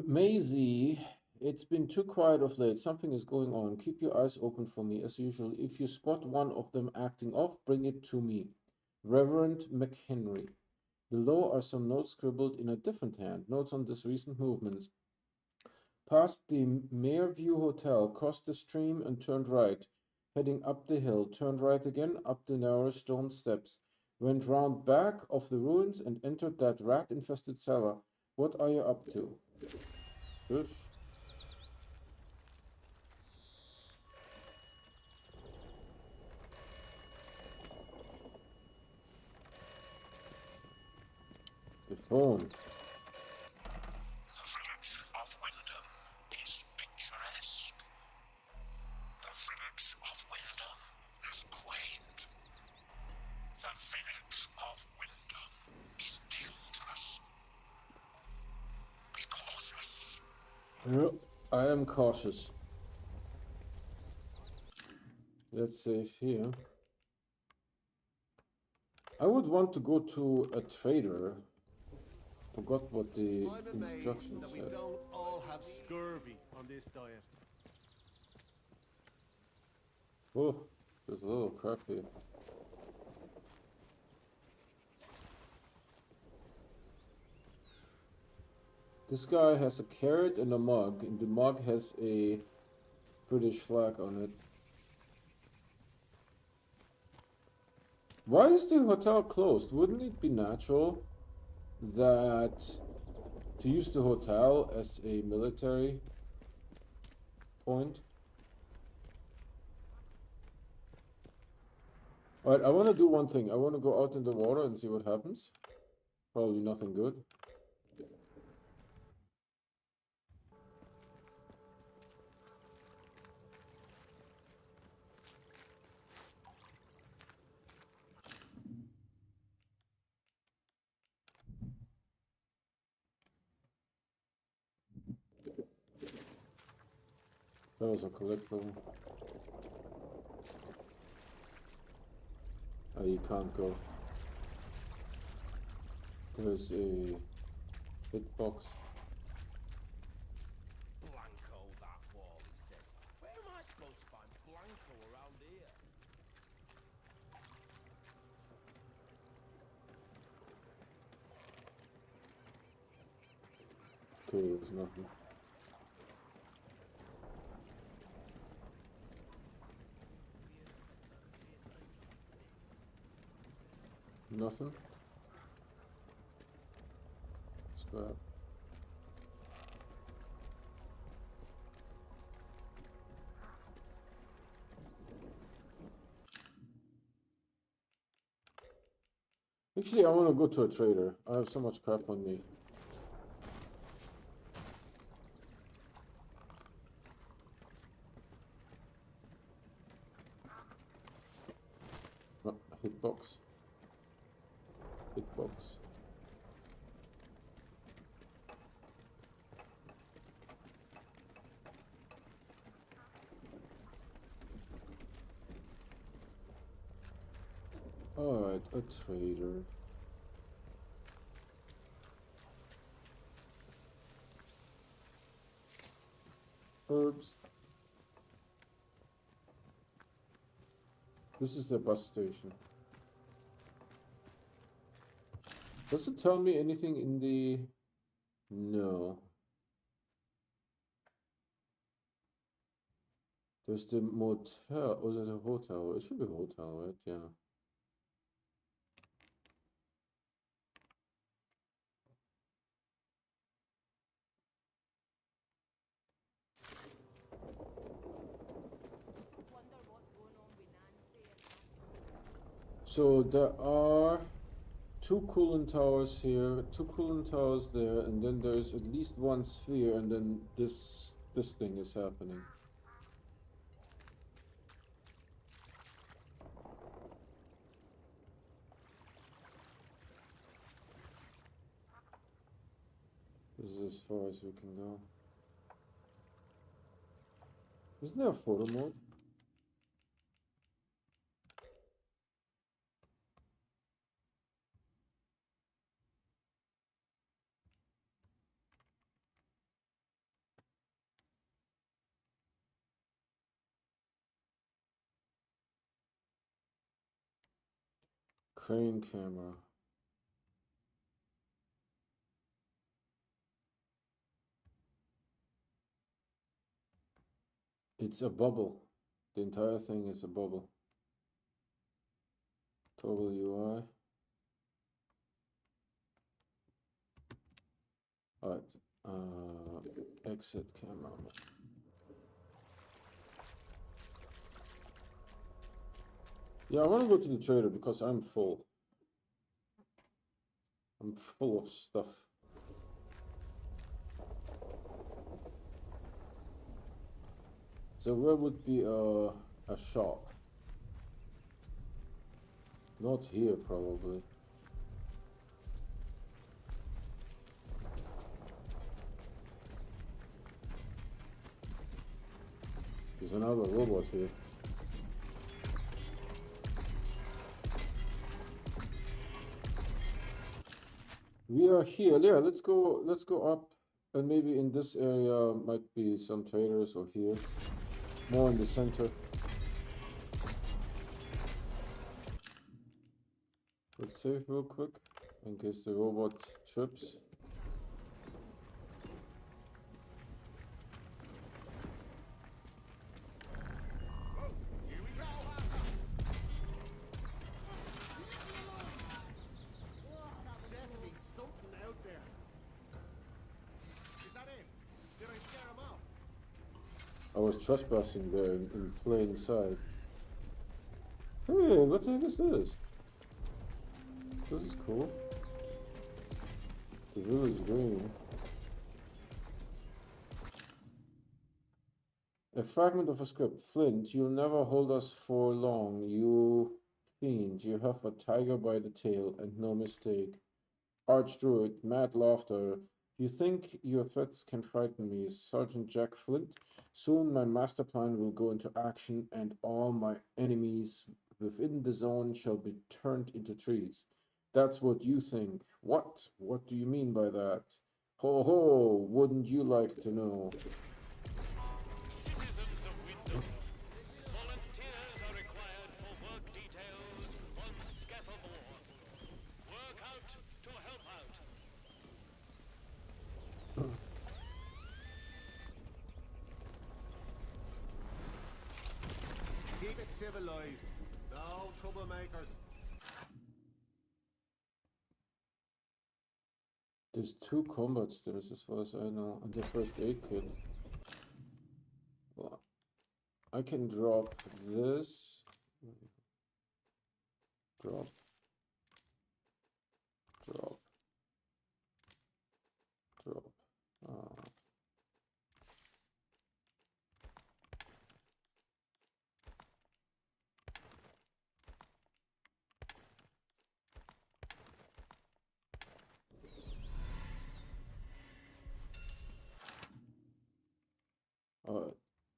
Maisie, it's been too quiet of late. Something is going on. Keep your eyes open for me as usual. If you spot one of them acting off, bring it to me. Reverend McHenry. Below are some notes scribbled in a different hand. Notes on this recent movements. Passed the Mayorview Hotel, crossed the stream and turned right. Heading up the hill, turned right again, up the narrow stone steps. Went round back of the ruins and entered that rat-infested cellar. What are you up to? Fish. The phone. The village of Wyndham is picturesque. The village of Wyndham is quaint. The village of Wyndham is dangerous. Be cautious. I am cautious. Let's save here. I would want to go to a trader. Forgot what the I'm amazed instructions that we said. don't all have scurvy on this diet. Oh, there's a little crap here. This guy has a carrot and a mug, and the mug has a British flag on it. Why is the hotel closed? Wouldn't it be natural that to use the hotel as a military point? Alright, I want to do one thing. I want to go out in the water and see what happens. Probably nothing good. That was a collectible. Oh, you can't go. There's a hitbox. Blanco, that ball, he says. Where am I supposed to find Blanco around here? Okay, there's nothing. Nothing? Scrap. Actually, I want to go to a trader. I have so much crap on me. Oh, hitbox. Hitbox. Alright, a trader. Herbs. This is the bus station. Does it tell me anything in the... No. There's the motel. Oh, there's a hotel. It should be a hotel, right? Yeah. Wonder what's going on with Nancy and So there are two coolant towers here, two coolant towers there, and then there's at least one sphere, and then this thing is happening. This is as far as we can go. Isn't there a photo mode? Crane camera. It's a bubble. The entire thing is a bubble. Toggle UI. Alright. Exit camera. Yeah, I want to go to the trader because I'm full. I'm full of stuff. So where would be a shop? Not here, probably. There's another robot here. We are here. Yeah, let's go up, and maybe in this area might be some traders, or here. More in the center. Let's save real quick in case the robot trips. Definitely something out there. Is that it? Did I scare him off? I was trespassing there in plain sight. Hey, what the heck is this? This is cool. The village green. A fragment of a script. Flint, you'll never hold us for long, you fiend. You have a tiger by the tail, and no mistake. Archdruid, mad laughter. You think your threats can frighten me, Sergeant Jack Flint? Soon my master plan will go into action, and all my enemies within the zone shall be turned into trees. That's what you think. What? What do you mean by that? Ho ho! Wouldn't you like to know? Citizens of Wyndham, volunteers are required for work details on Scaffoldboard. Work out to help out. Keep it civilized. No troublemakers. There's 2 combat stims as far as I know, and the first aid kit. Well, I can drop this. Drop. Drop. Drop.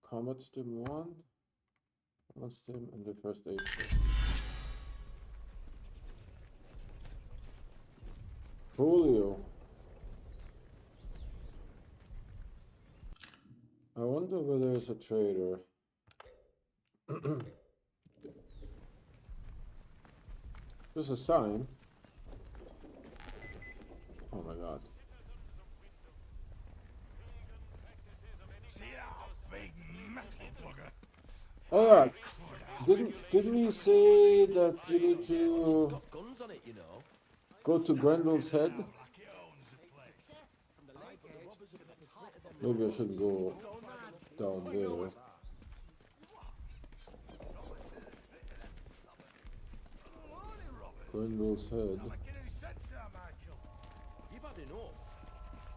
Combat stim 1. Combat stim and the first aid kit. Folio. I wonder whether there's a trader. There's a sign. Oh my god. See that big metal bugger? Oh yeah. Didn't we say that you need to Got guns on it, you know. go to Grendel's head? Like it owns the place. Maybe I shouldn't go down there. Grendel's head. You've had enough.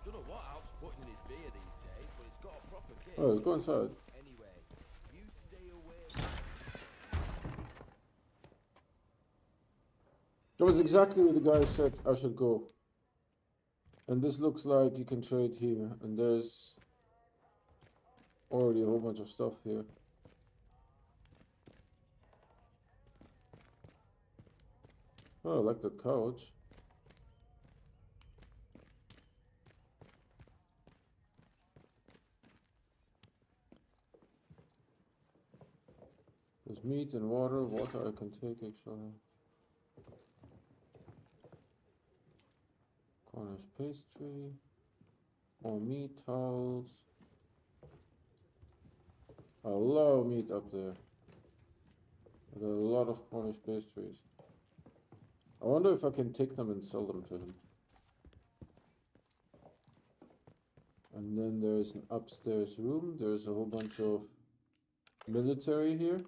Don't know what Alp's putting in his beer these days, but it's got a proper kick. Oh, let's go inside. Anyway, you stay away. That was exactly where the guy said I should go. And this looks like you can trade here, and there's already a whole bunch of stuff here. Oh, I like the couch. There's meat and water. Water I can take actually. Cornish pastry. More meat towels. A lot of meat up there. I got a lot of Cornish pastries. I wonder if I can take them and sell them to him. And then there's an upstairs room. There's a whole bunch of military here.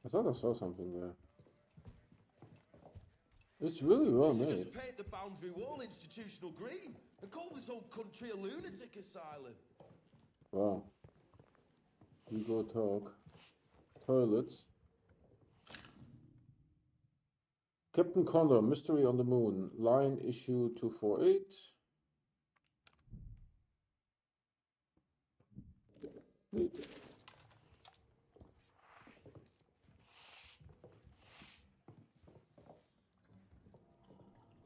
I thought I saw something there. It's really well They should made. just paint the boundary wall institutional green and call this whole country a lunatic asylum. Wow. You go talk. Toilets. Captain Condor, Mystery on the Moon. Line issue 248. Neat.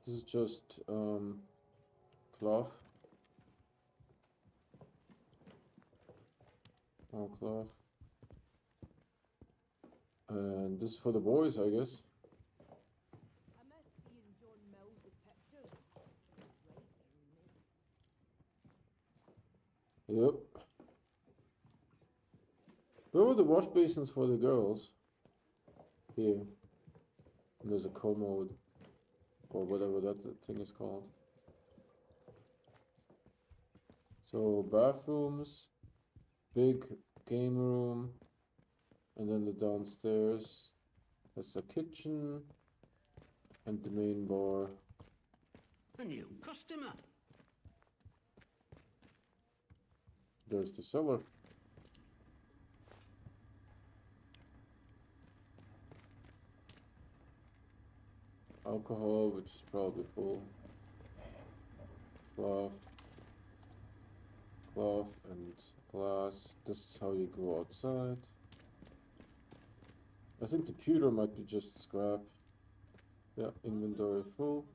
This is just cloth. All cloth. And this is for the boys, I guess. I must see in John Mills' pictures. Right dreamy. Yep. Where were the wash basins for the girls? Here. And there's a commode. Or whatever that thing is called. So bathrooms, big game room, and then the downstairs. That's a kitchen and the main bar. A new customer. There's the cellar. Alcohol, which is probably full. Cloth. Cloth and glass. This is how you go outside. I think the pewter might be just scrap. Yeah, inventory full.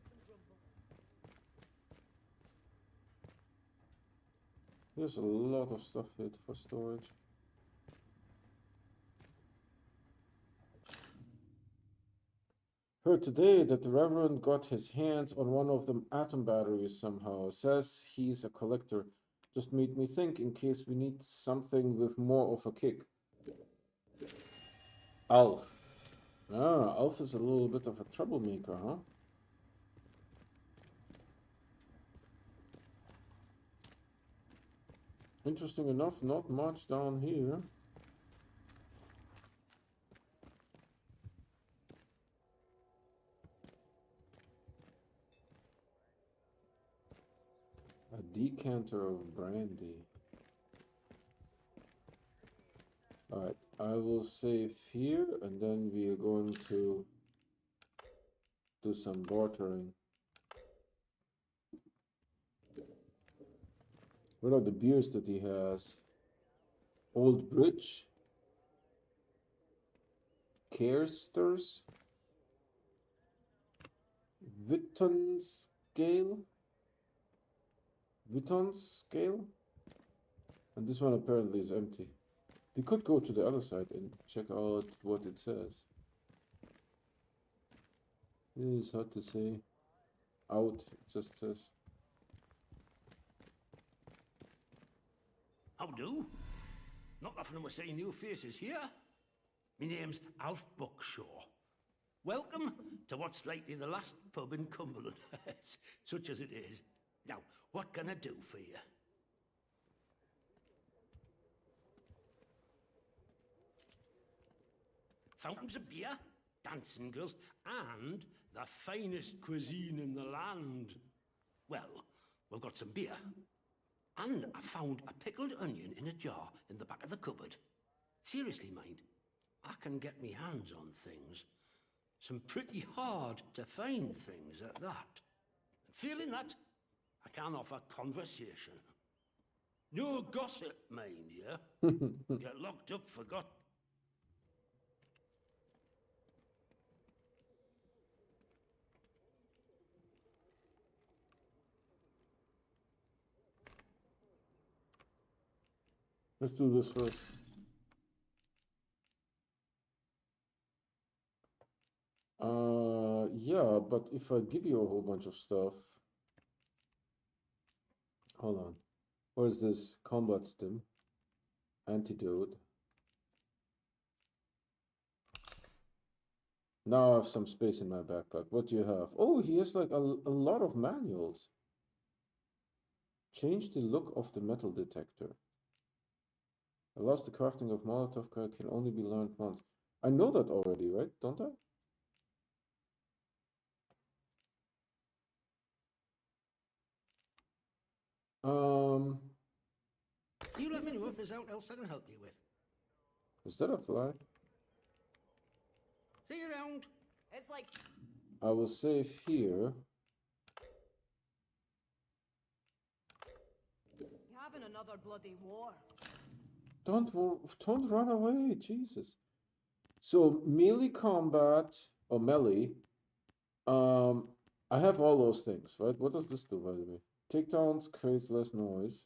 There's a lot of stuff here for storage. Heard today that the Reverend got his hands on one of the atom batteries somehow. Says he's a collector. Just made me think in case we need something with more of a kick. Alf. Ah, Alf is a little bit of a troublemaker, huh? Interesting enough, not much down here. A decanter of brandy. Alright, I will save here and then we are going to do some bartering. What are the beers that he has? Old Bridge, Carsters, Witton Scale, and this one apparently is empty. We could go to the other side and check out what it says. It is hard to say. Out, it just says. How do? Not often we're seeing new faces here. My name's Alf Buckshaw. Welcome to what's likely the last pub in Cumberland, such as it is. Now, what can I do for you? Fountains of beer, dancing girls, and the finest cuisine in the land. Well, we've got some beer. And I found a pickled onion in a jar in the back of the cupboard. Seriously, mind, I can get me hands on things. Some pretty hard to find things at that. And feeling that, I can offer conversation. No gossip, mind you. Get locked up, forgot. Let's do this first. Yeah, but if I give you a whole bunch of stuff, hold on. What is this? Combat stim, antidote. Now I have some space in my backpack. What do you have? Oh, he has like a lot of manuals. Change the look of the metal detector. Allows the crafting of Molotov cocktail can only be learned once. I know that already, right? Don't I? You let me know if there's anything else I can help you with. Is that a fly? See you around. It's like I will save here. having another bloody war. Don't run away, Jesus. So melee combat or melee. I have all those things, right? What does this do, by the way? Takedowns creates less noise.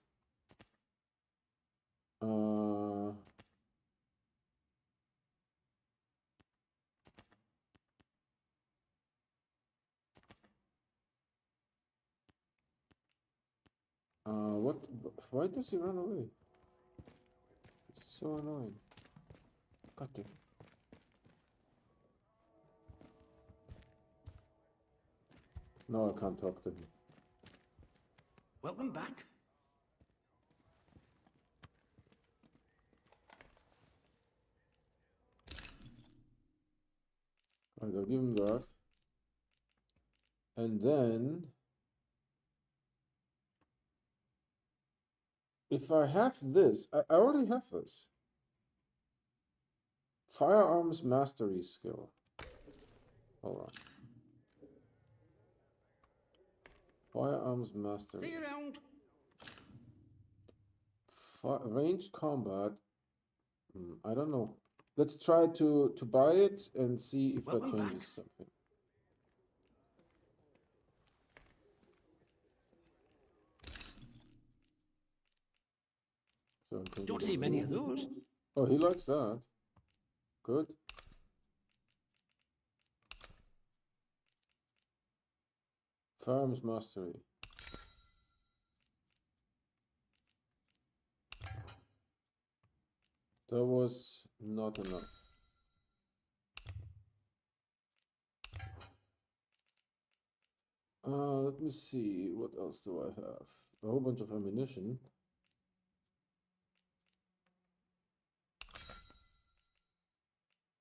What? Why does he run away? It's so annoying. God damn. No, I can't talk to him. Welcome back. Alright, I'll give him that. And then, if I have this, I already have this. Firearms mastery skill. Hold on. Firearms mastery. See you around. Ranged combat. I don't know. Let's try to buy it and see if that Welcome changes back. something. So I can Don't give see him many this. of those. Oh, he likes that. Good. Firearms mastery. That was not enough. Let me see. What else do I have? A whole bunch of ammunition.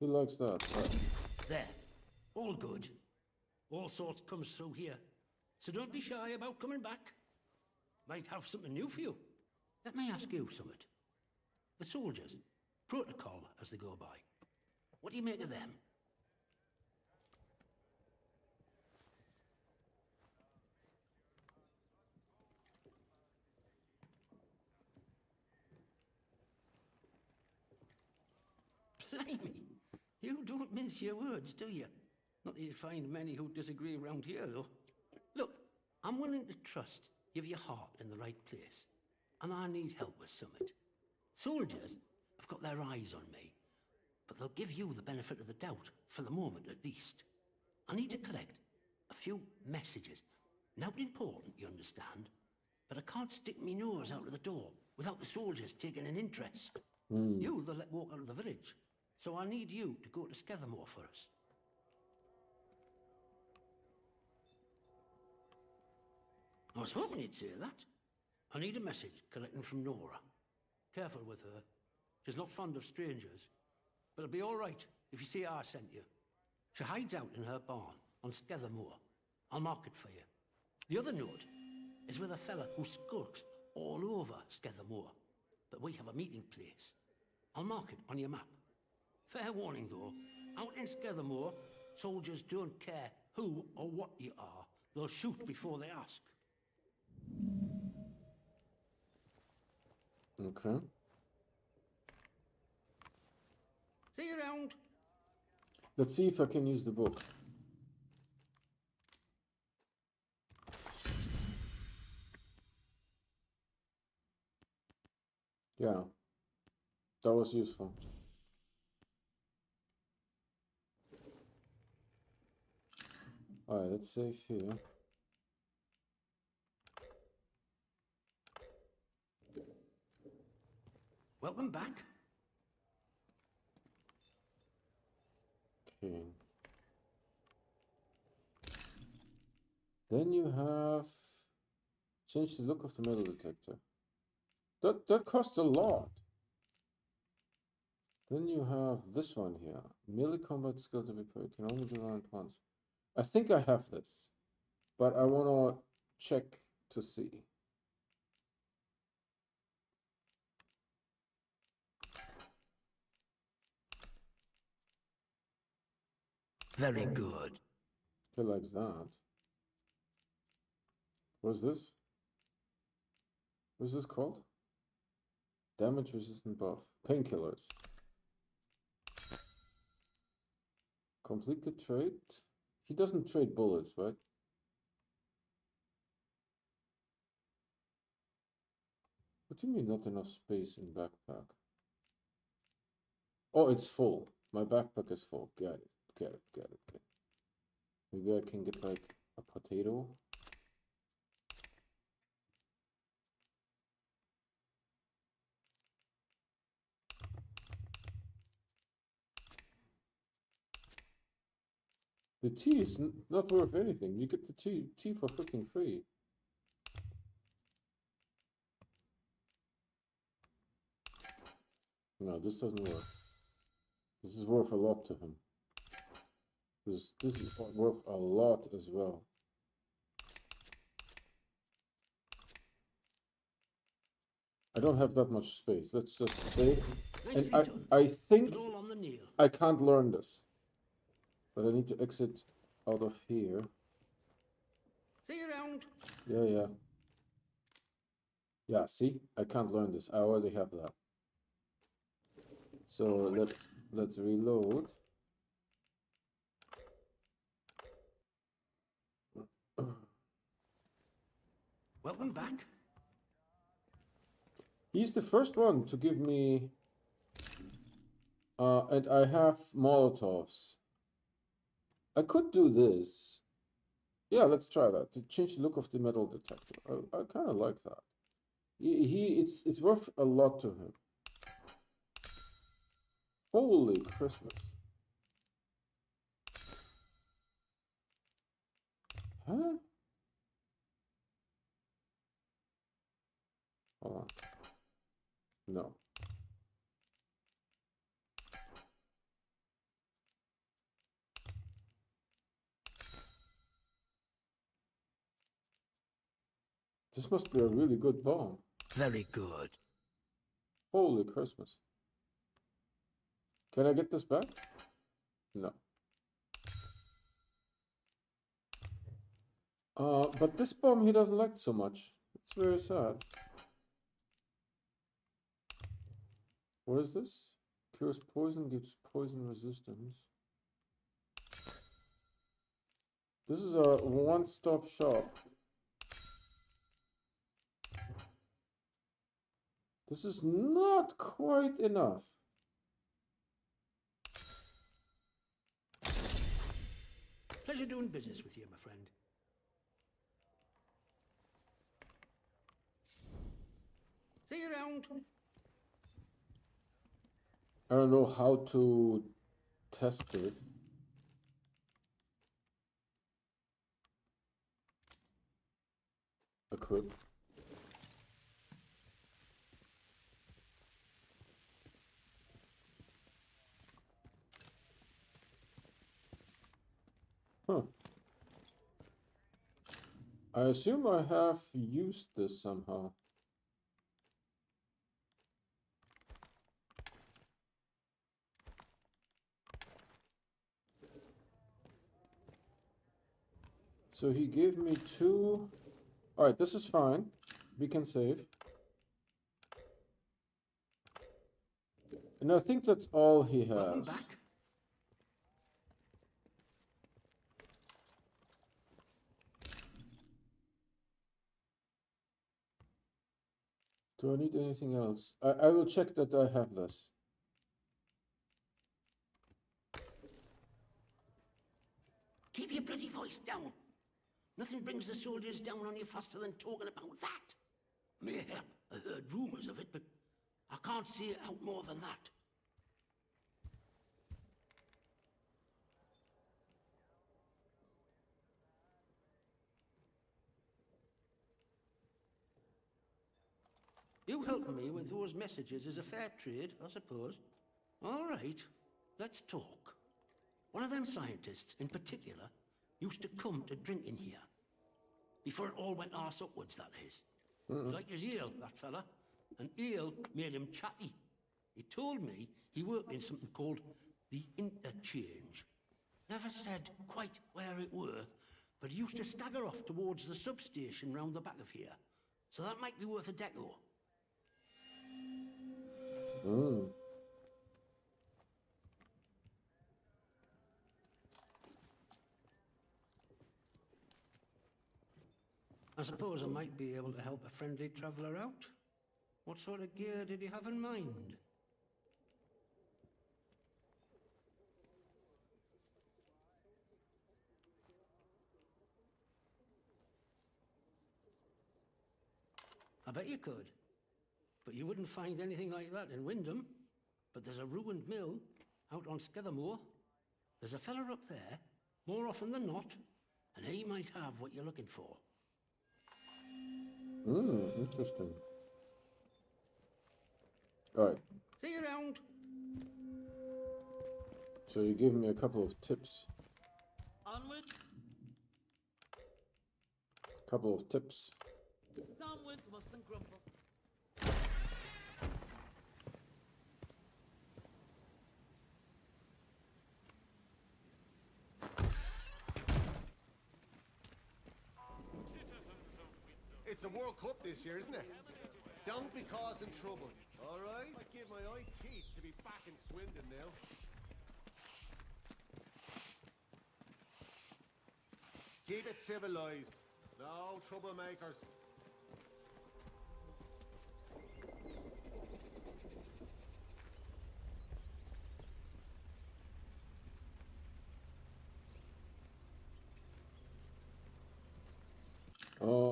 He likes that. Right. There. All good. All sorts comes through here. So don't be shy about coming back. Might have something new for you. Let me ask you something. The soldiers, protocol as they go by. What do you make of them? Blimey, you don't mince your words, do you? Not that you'd find many who disagree around here, though. Look, I'm willing to trust you've your heart in the right place, and I need help with something. Soldiers have got their eyes on me, but they'll give you the benefit of the doubt, for the moment at least. I need to collect a few messages. Not important, you understand, but I can't stick me nose out of the door without the soldiers taking an interest. You, they'll let walk out of the village. So I need you to go to Skethermore for us. I was hoping you'd say that. I need a message collecting from Nora. Careful with her. She's not fond of strangers. But it'll be all right if you see I sent you. She hides out in her barn on Skethermore. I'll mark it for you. The other note is with a fella who skulks all over Skethermore. But we have a meeting place. I'll mark it on your map. Fair warning, though. Out in Skethermore, soldiers don't care who or what you are. They'll shoot before they ask. Okay. See you around. Let's see if I can use the book. Yeah. That was useful. Alright, let's save here. Welcome back. Okay. Then you have change the look of the metal detector. That costs a lot. Then you have this one here. Melee combat skill to be put can only be learned once. I think I have this, but I want to check to see. Very good. Okay, like that. What's this? What's this called? Damage resistant buff. Painkillers. Complete the trade. He doesn't trade bullets, right? What do you mean not enough space in backpack? Oh, it's full. My backpack is full. Got it. Got it. Got it. Got it. Maybe I can get like a potato. The tea is not worth anything. You get the tea for freaking free. No, this doesn't work. This is worth a lot to him. This is worth a lot as well. I don't have that much space. Let's just save. And I think I can't learn this. But I need to exit out of here. See you around. Yeah, yeah. Yeah, see? I can't learn this. I already have that. So let's reload. Welcome back. He's the first one to give me and I have Molotovs. I could do this. Yeah, let's try that. To change the look of the metal detector. I kind of like that. It's worth a lot to him. Holy Christmas. Huh? Hold on. No. This must be a really good bomb. Very good. Holy Christmas. Can I get this back? No. But this bomb he doesn't like so much. It's very sad. What is this? Cures poison, gives poison resistance. This is a one-stop shop. This is not quite enough. Pleasure doing business with you, my friend. See you around. I don't know how to test it. Equip. Huh. I assume I have used this somehow. So he gave me 2. Alright, this is fine. We can save. And I think that's all he has. Welcome back. Do I need anything else? I will check that I have this. Keep your bloody voice down. Nothing brings the soldiers down on you faster than talking about that. Mayhap I heard rumours of it, but I can't see it out more than that. You helping me with those messages is a fair trade, I suppose. All right, let's talk. One of them scientists, in particular, used to come to drinking here. Before it all went arse upwards, that is. He liked his ale, that fella. And ale made him chatty. He told me he worked in something called the Interchange. Never said quite where it were, but he used to stagger off towards the substation round the back of here. So that might be worth a deco. I suppose I might be able to help a friendly traveller out. What sort of gear did he have in mind? I bet you could. But you wouldn't find anything like that in Wyndham. But there's a ruined mill out on Skethermore. There's a fella up there, more often than not, and he might have what you're looking for. Interesting. Alright. See you around. So you gave me a couple of tips. Onward, Couple of tips. downwards, mustn't grumble. It's a World Cup this year, isn't it? Don't be causing trouble, all right? I'd give my eye teeth to be back in Swindon now. Keep it civilized. No troublemakers.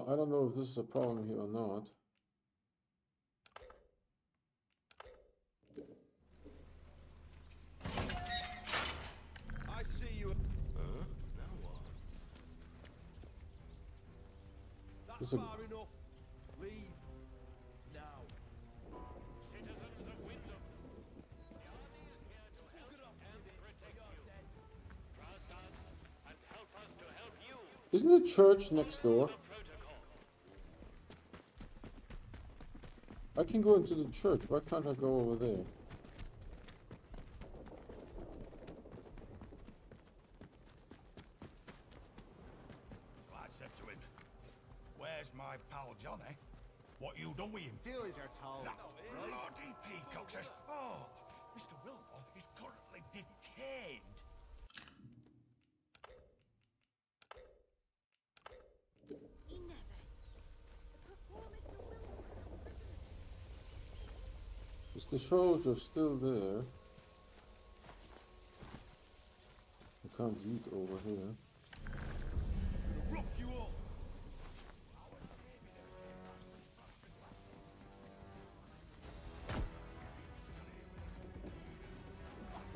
I don't know if this is a problem here or not. I see you. Now what? That's There's a- far enough. Leave. Now. Citizens of Wyndham, the army is here to help and protect you. Trust us and help us to help you. Isn't the church next door? The protocol. I can go into the church. Why can't I go over there? So I said to him, "Where's my pal Johnny? What you done with him?" Do as you're told. Bloody peacock says, "Oh, Mr. Wilmore is currently detained." He never. The poor Mr. Wilmore held prisoner. Is the soldier still there? I can't eat over here. Rough you up.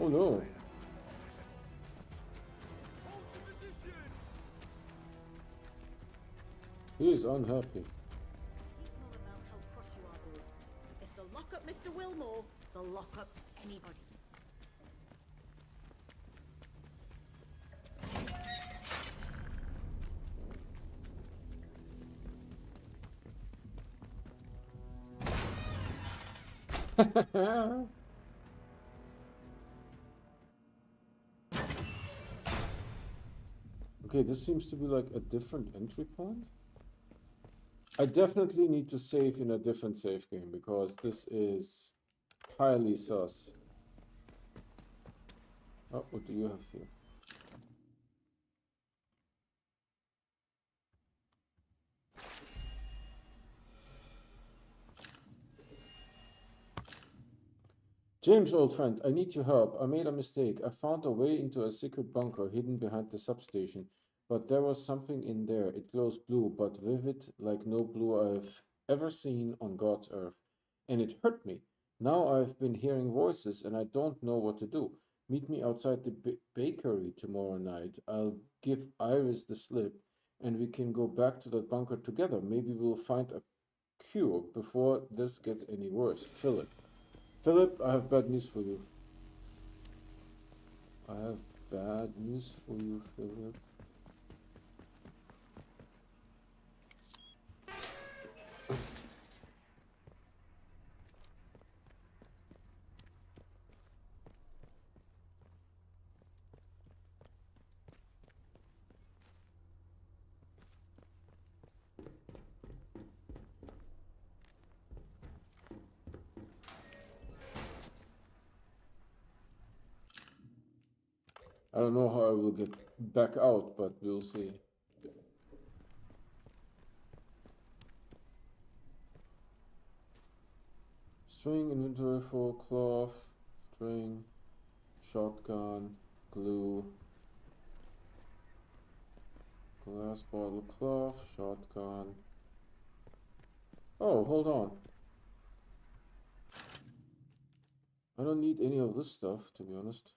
Oh no! Hold your positions. He is unhappy. He's not about how cross you are, boy. If they'll lock up Mr. Wilmore, they'll lock up anybody. Okay, this seems to be like a different entry point. I definitely need to save in a different save game because this is highly sus. Oh, what do you have here? James, old friend, I need your help. I made a mistake. I found a way into a secret bunker hidden behind the substation. But there was something in there. It glows blue, but vivid like no blue I've ever seen on God's earth. And it hurt me. Now I've been hearing voices and I don't know what to do. Meet me outside the bakery tomorrow night. I'll give Iris the slip and we can go back to that bunker together. Maybe we'll find a cure before this gets any worse. Philip. Philip, I have bad news for you. I have bad news for you, Philip. I don't know how I will get back out, but we'll see. String, inventory full, cloth, string, shotgun, glue, glass bottle, cloth, shotgun. Oh, hold on. I don't need any of this stuff, to be honest.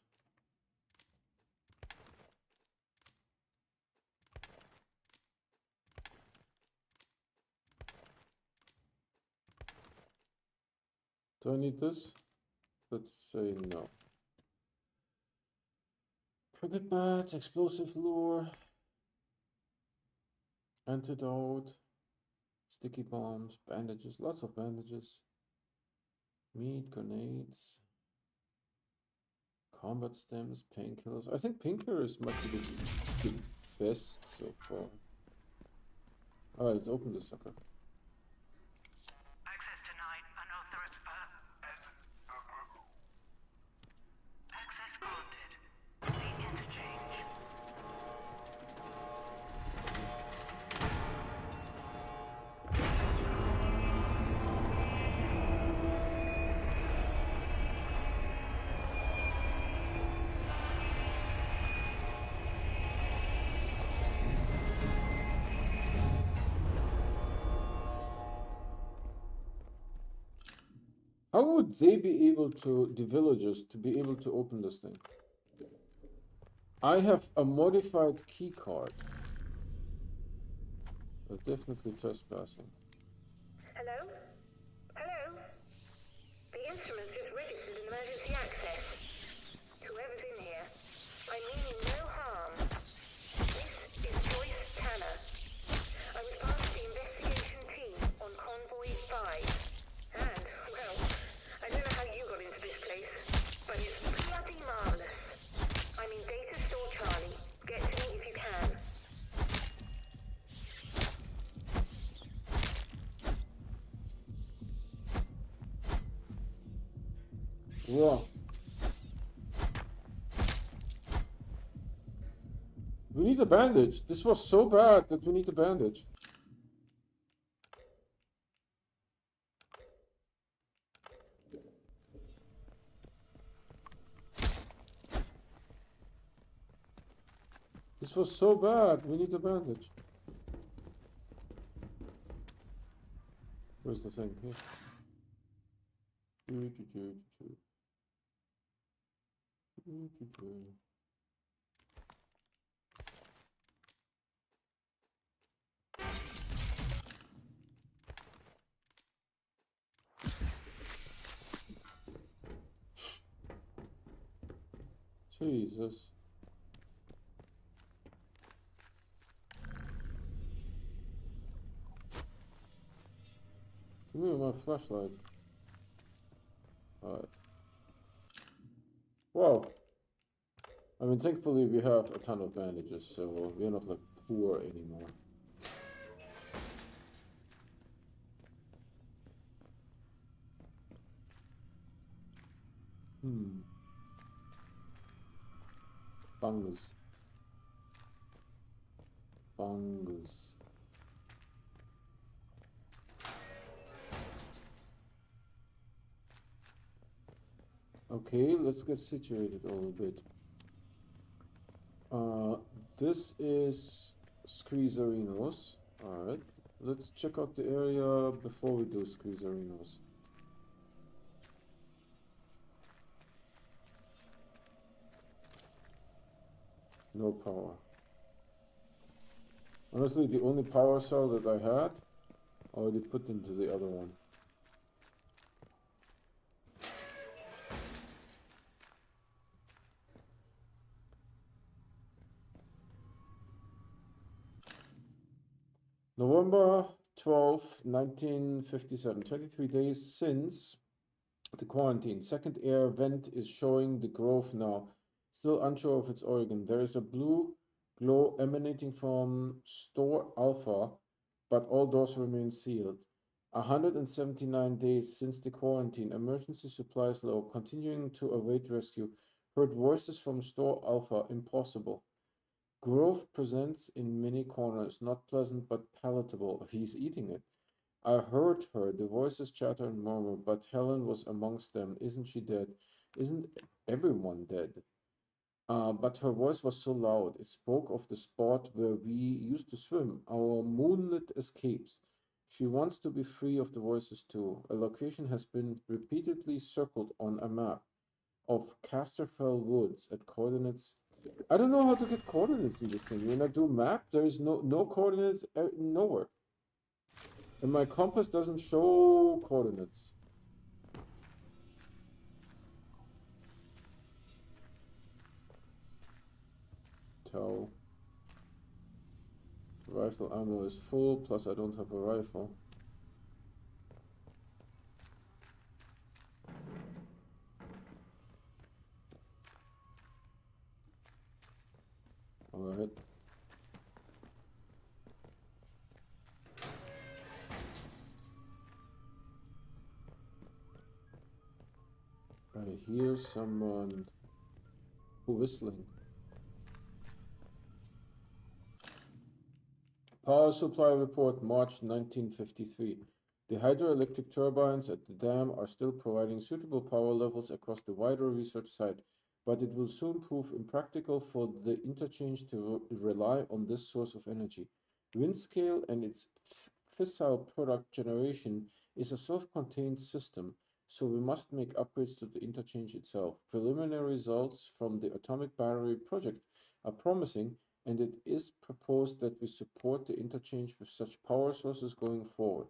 Do I need this? Let's say no. Cricket bat, explosive lure, antidote, sticky bombs, bandages, lots of bandages, meat, grenades, combat stems, painkillers. I think painkillers might be the best so far. Alright, let's open this sucker. Access denied. Unauthorized. Access granted. Complete interchange. How would they be able to, the villagers, to be able to open this thing? I have a modified key card. Definitely trespassing. Hello? Hello? The instrument's just registered an emergency access. Whoever's in here, I mean you no harm. This is Joyce Tanner. I was part of the investigation team on Convoy 5. And, well, I don't know how you got into this place, but it's bloody marvelous. I'm in Data Store Charlie. Get to me if you can. Yeah. We need a bandage. This was so bad that we need a bandage. This was so bad. We need a bandage. Where's the thing? Here. Jesus. Give me my flashlight. Alright. Wow. I mean, thankfully we have a ton of bandages, so we're not like poor anymore. Fungus. Fungus. Okay, let's get situated a little bit. This is Skrizarinos. Alright. Let's check out the area before we do Skrizarinos. No power. Honestly, the only power cell that I had, I already put into the other one. November 12th, 1957. 23 days since the quarantine. Second air vent is showing the growth now. Still unsure of its origin. There is a blue glow emanating from store Alpha, but all doors remain sealed. 179 days since the quarantine. Emergency supplies low. Continuing to await rescue. Heard voices from store Alpha. Impossible. Growth presents in many corners. Not pleasant, but palatable. He's eating it. I heard her, the voices chatter and murmur, but Helen was amongst them. Isn't she dead? Isn't everyone dead? But her voice was so loud, it spoke of the spot where we used to swim, our moonlit escapes. She wants to be free of the voices too. A location has been repeatedly circled on a map of Casterfell Woods at coordinates. I don't know how to get coordinates in this thing. When I do map, there is no coordinates nowhere. And my compass doesn't show coordinates. Tau. Rifle ammo is full, plus I don't have a rifle. Alright. I hear someone whistling. Power supply report, March 1953. The hydroelectric turbines at the dam are still providing suitable power levels across the wider research site, but it will soon prove impractical for the interchange to rely on this source of energy. Windscale and its fissile product generation is a self-contained system, so we must make upgrades to the interchange itself. Preliminary results from the atomic battery project are promising, and it is proposed that we support the interchange with such power sources going forward.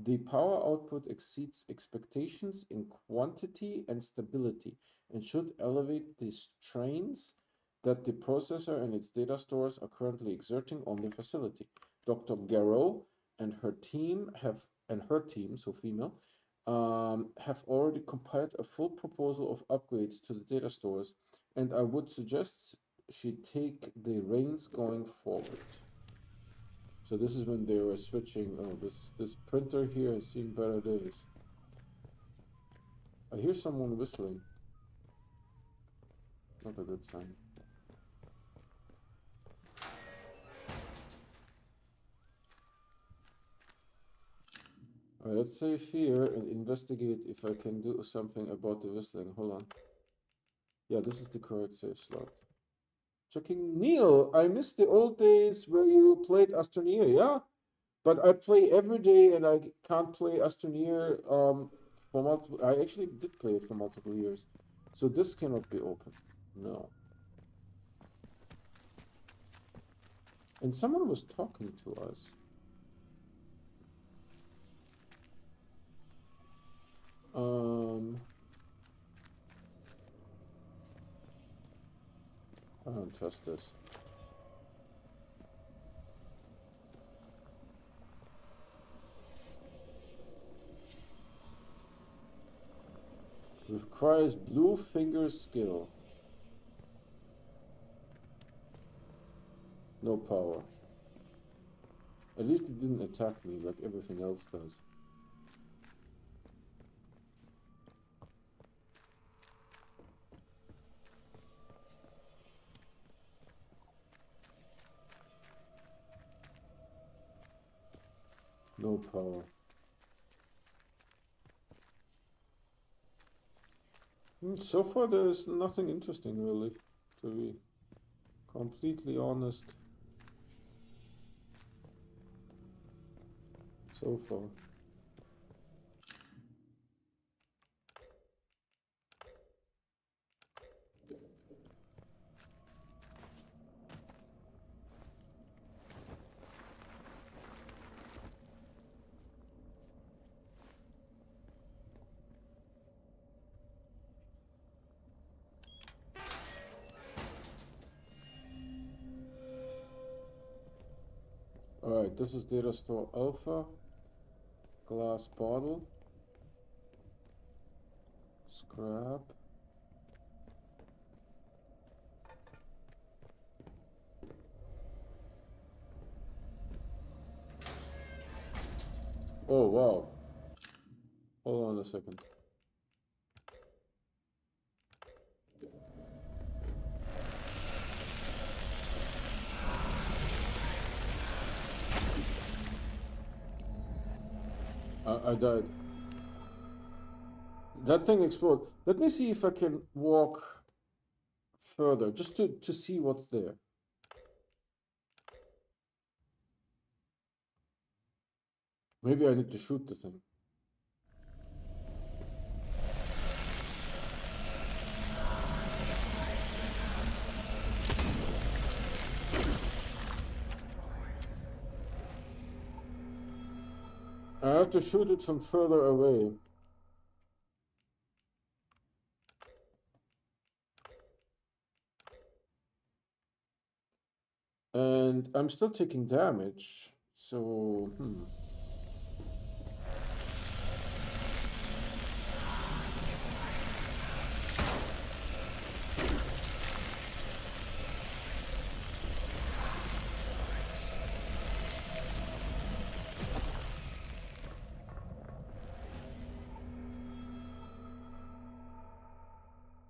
The power output exceeds expectations in quantity and stability and should elevate the strains that the processor and its data stores are currently exerting on the facility. Dr. Garrow and her team, so female, have already compiled a full proposal of upgrades to the data stores, and I would suggest she take the reins going forward. So this is when they were switching. Oh, this printer here has seen better days. I hear someone whistling. Not a good sign. Alright, let's save here and investigate if I can do something about the whistling. Hold on. Yeah, this is the correct save slot. Checking Neil. I miss the old days where you played Astroneer, yeah? But I play every day and I can't play Astroneer for multiple. I actually did play it for multiple years. So this cannot be open. No. And someone was talking to us. I don't trust this. Requires blue finger skill. No power. At least it didn't attack me like everything else does. No power. So far, there's nothing interesting really, to be completely honest. So far. Alright, this is data store alpha, glass bottle, scrap. Oh wow, hold on a second. I died. That thing exploded. Let me see if I can walk further, just to see what's there. Maybe I need to shoot the thing. I have to shoot it from further away. And I'm still taking damage, so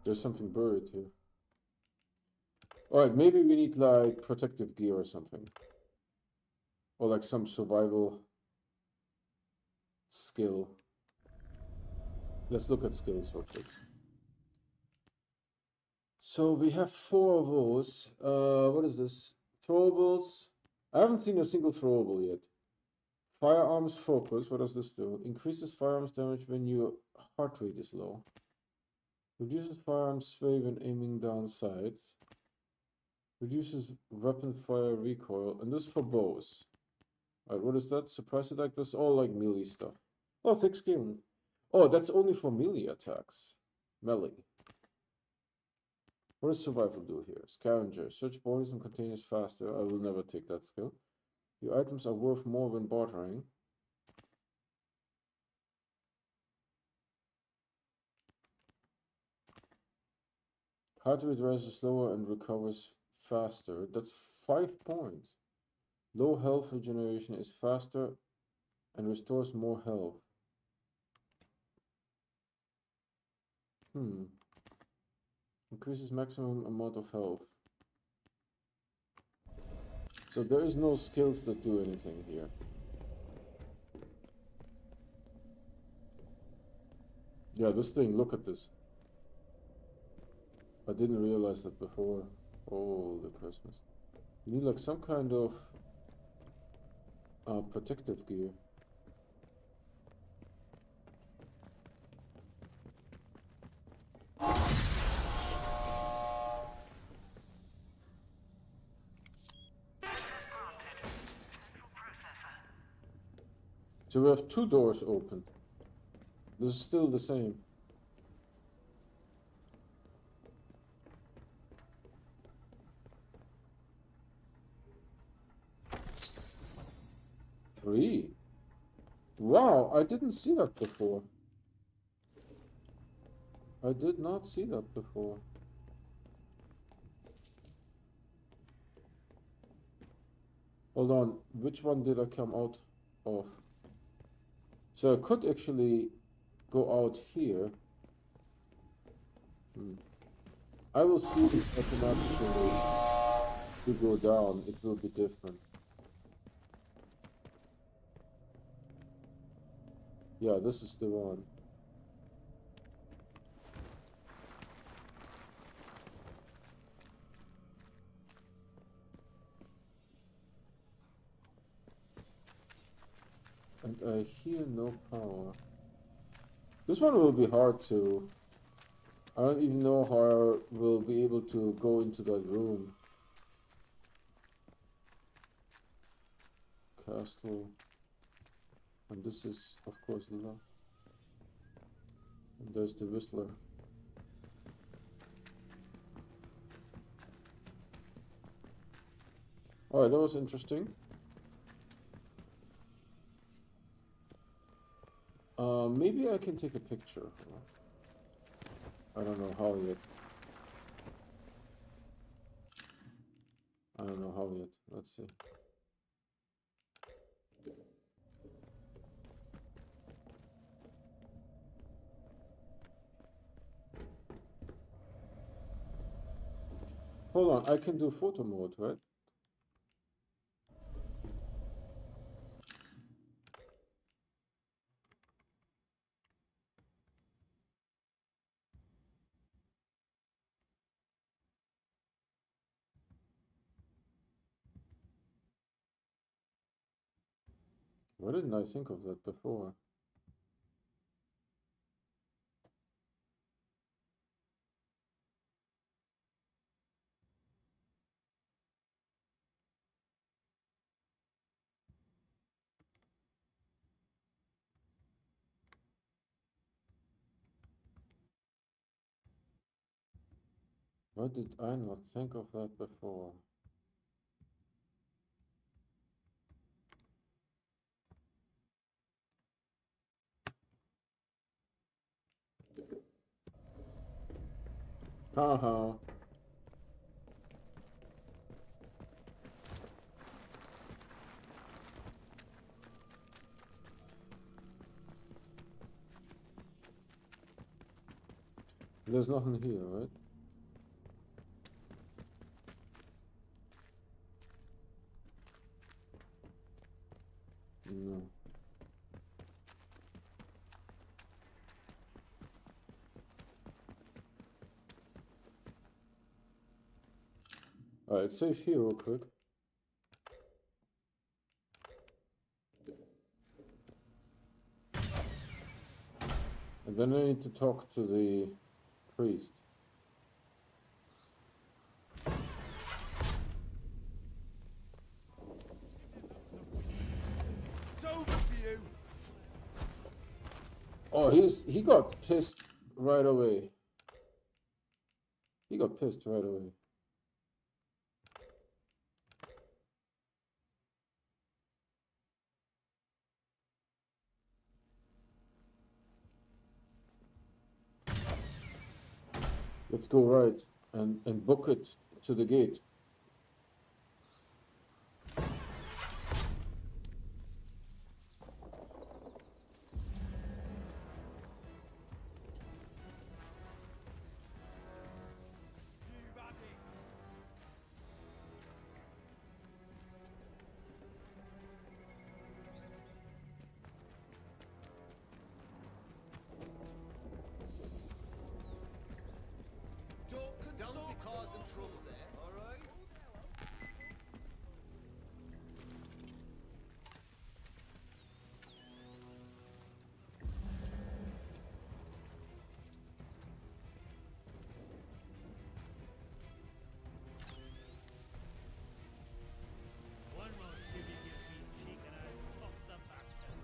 there's something buried here. Alright, maybe we need like protective gear or something. Or like some survival skill. Let's look at skills real quick. So we have 4 of those. What is this? Throwables. I haven't seen a single throwable yet. Firearms focus. What does this do? Increases firearms damage when your heart rate is low. Reduces firearms sway when aiming down sights. Reduces weapon fire recoil. And this is for bows. Alright, what is that? Surprise attack. This is all like melee stuff. Oh, thick skin. Oh, that's only for melee attacks. Melee. What does survival do here? Scavenger. Search bodies and containers faster. I will never take that skill. Your items are worth more when bartering. Heart rate rises slower and recovers faster. That's 5 points. Low health regeneration is faster and restores more health. Increases maximum amount of health. So there is no skills that do anything here. Yeah, this thing, look at this. I didn't realize that before. Holy Christmas. You need like some kind of protective gear. So we have 2 doors open. This is still the same. Three. Wow, I didn't see that before. I did not see that before. Hold on, which one did I come out of? So I could actually go out here. I will see this automatically to go down. It will be different. Yeah, this is the one. And I hear no power. This one will be hard to... I don't even know how I will be able to go into that room. Castle. And this is, of course, locked. And there's the Whistler. Alright, that was interesting. Maybe I can take a picture. I don't know how yet. I don't know how yet. Let's see. Hold on, I can do photo mode, right? Why didn't I think of that before? Why did I not think of that before? Haha. There's nothing here, right? No. Alright, save here real quick. And then I need to talk to the priest. It's over for you. Oh, he got pissed right away. He got pissed right away. Let's go right and book it to the gate. You've had it. Don't be causing trouble there, alright? One more civvy gives me cheek and I'll top the bastard.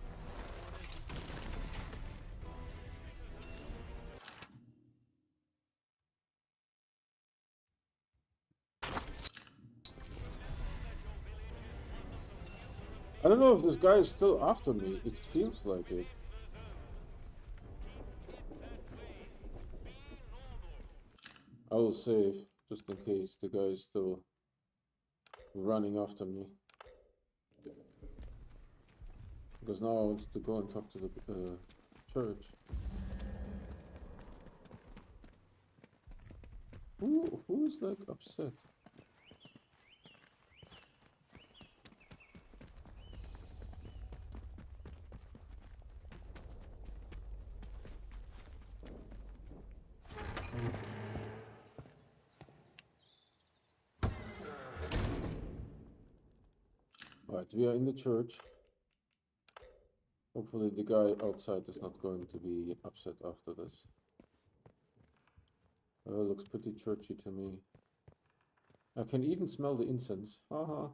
I don't know if this guy is still after me. It feels like it. I will save just in case the guy is still running after me. Because now I wanted to go and talk to the church. Who's like upset? Alright, we are in the church. Hopefully the guy outside is not going to be upset after this. Looks pretty churchy to me. I can even smell the incense. Haha.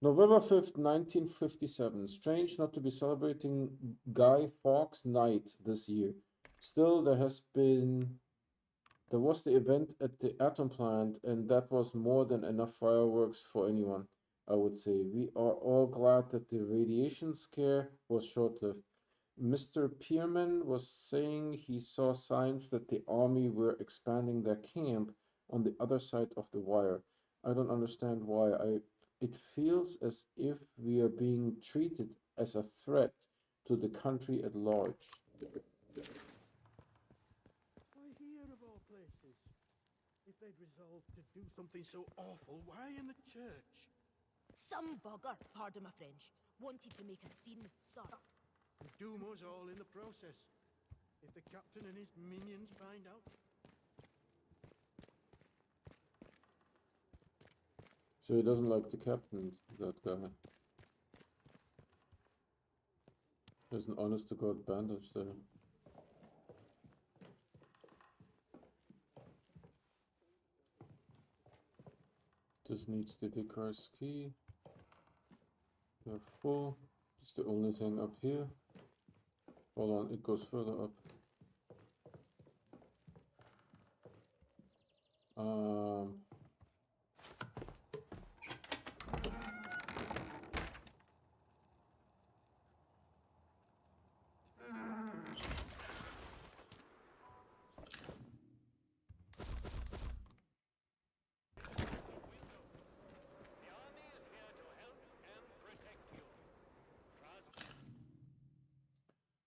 November 5th, 1957. Strange not to be celebrating Guy Fawkes Night this year. Still, there was the event at the atom plant, and that was more than enough fireworks for anyone, I would say. We are all glad that the radiation scare was short-lived. Mr. Pierman was saying he saw signs that the army were expanding their camp on the other side of the wire. I don't understand why. It feels as if we are being treated as a threat to the country at large. Why here of all places? If they'd resolved to do something so awful, why in the church? Some bugger, pardon my French, wanted to make a scene, sir. And doom us all in the process. If the captain and his minions find out. So he doesn't like the captain, that guy. There's an honest to God bandage there. This needs the vicar's key. They're full. It's the only thing up here. Hold on, it goes further up.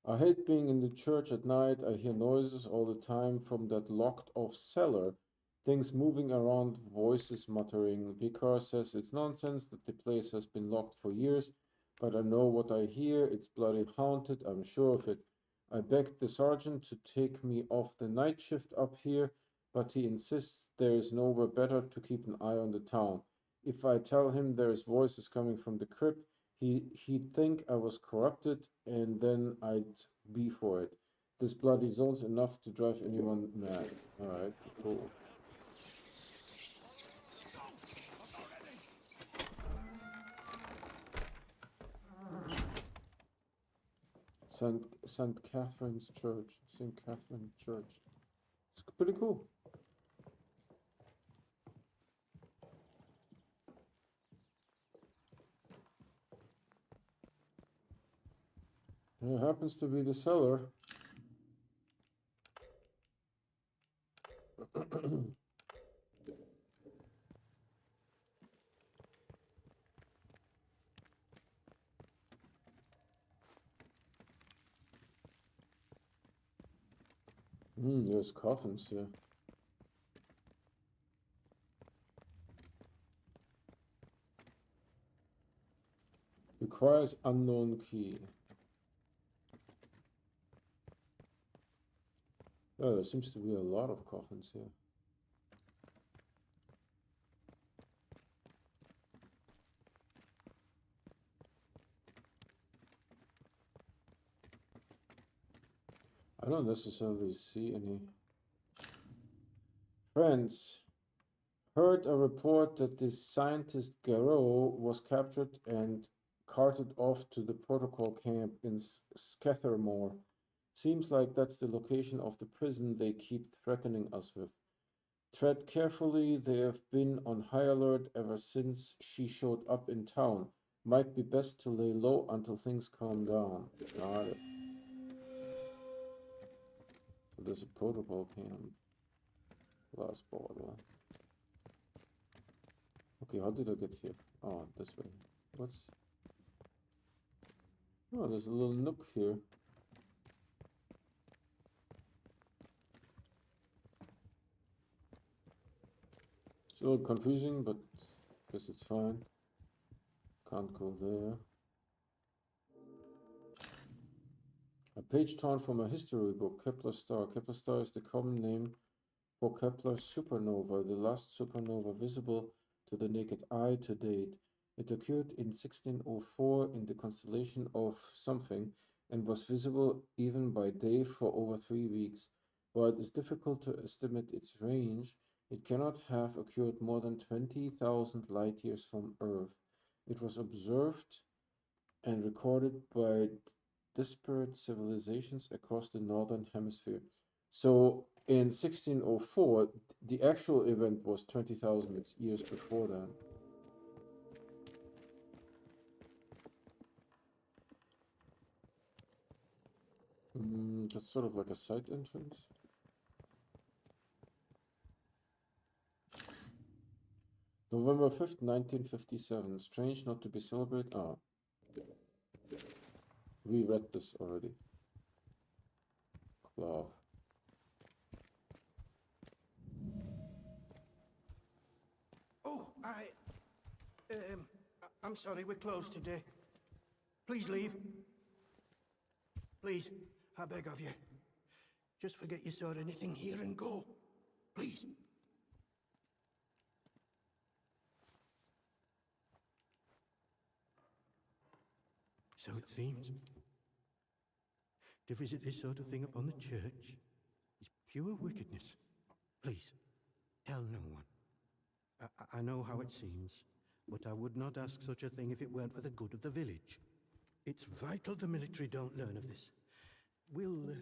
I hate being in the church at night. I hear noises all the time from that locked off cellar. Things moving around, voices muttering. Vicar says it's nonsense that the place has been locked for years, but I know what I hear. It's bloody haunted, I'm sure of it. I begged the sergeant to take me off the night shift up here, but he insists there is nowhere better to keep an eye on the town. If I tell him there's voices coming from the crypt, he'd think I was corrupted, and then I'd be for it. This bloody zone's enough to drive anyone mad. Alright, cool. St. Catherine's Church. St. Catherine Church. It's pretty cool. It happens to be the cellar. There's coffins here. Requires unknown key. Oh, there seems to be a lot of coffins here. I don't necessarily see any. Friends, heard a report that this scientist Garreau was captured and carted off to the protocol camp in Scathermore. Seems like that's the location of the prison they keep threatening us with. Tread carefully, they have been on high alert ever since she showed up in town. Might be best to lay low until things calm down. Got it. So there's a protocol camp. Last border. Okay, how did I get here? Oh, this way. What's... Oh, there's a little nook here. It's a little confusing, but I guess it's fine. Can't go there. A page torn from a history book, Kepler star. Kepler star is the common name for Kepler supernova, the last supernova visible to the naked eye to date. It occurred in 1604 in the constellation of something and was visible even by day for over 3 weeks. While it is difficult to estimate its range, it cannot have occurred more than 20,000 light years from Earth. It was observed and recorded by disparate civilizations across the northern hemisphere. So in 1604, the actual event was 20,000 years before that. That's sort of like a side entrance. November 5th, 1957. Strange not to be celebrated. Ah, we read this already. Claw. Oh, I'm sorry, we're closed today. Please leave. Please, I beg of you. Just forget you saw anything here and go. Please. So it seems. To visit this sort of thing upon the church is pure wickedness. Please, tell no one. I know how it seems, but I would not ask such a thing if it weren't for the good of the village. It's vital the military don't learn of this. We'll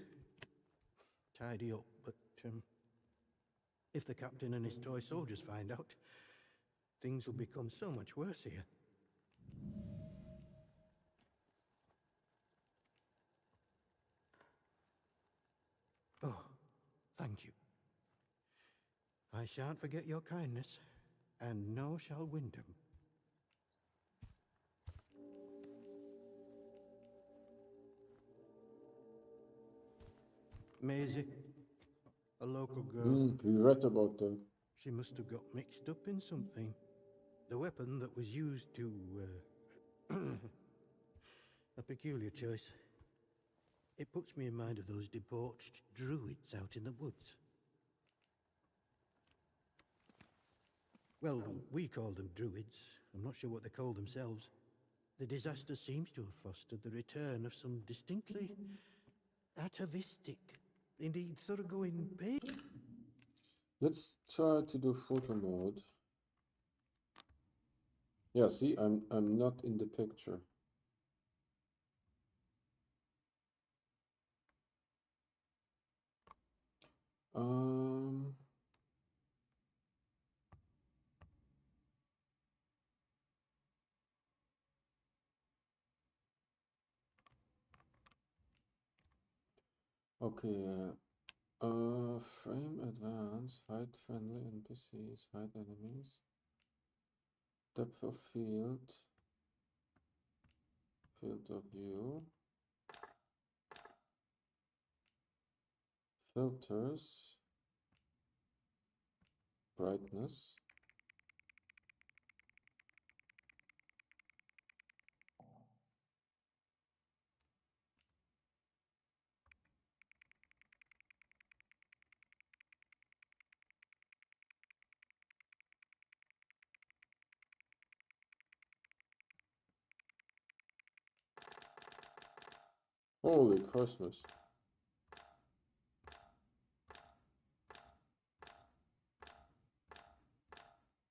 tidy up, but if the captain and his toy soldiers find out, things will become so much worse here. Oh, thank you. I shan't forget your kindness, and nor shall Wyndham. Maisie, a local girl. We read about them. She must have got mixed up in something. The weapon that was used to, a peculiar choice. It puts me in mind of those debauched druids out in the woods. Well, we call them druids. I'm not sure what they call themselves. The disaster seems to have fostered the return of some distinctly atavistic, indeed thoroughgoing pagan. Let's try to do photo mode. Yeah, see, I'm not in the picture. Um okay, frame advance, hide friendly NPCs, hide enemies, depth of field, field of view, filters, brightness. Holy Christmas.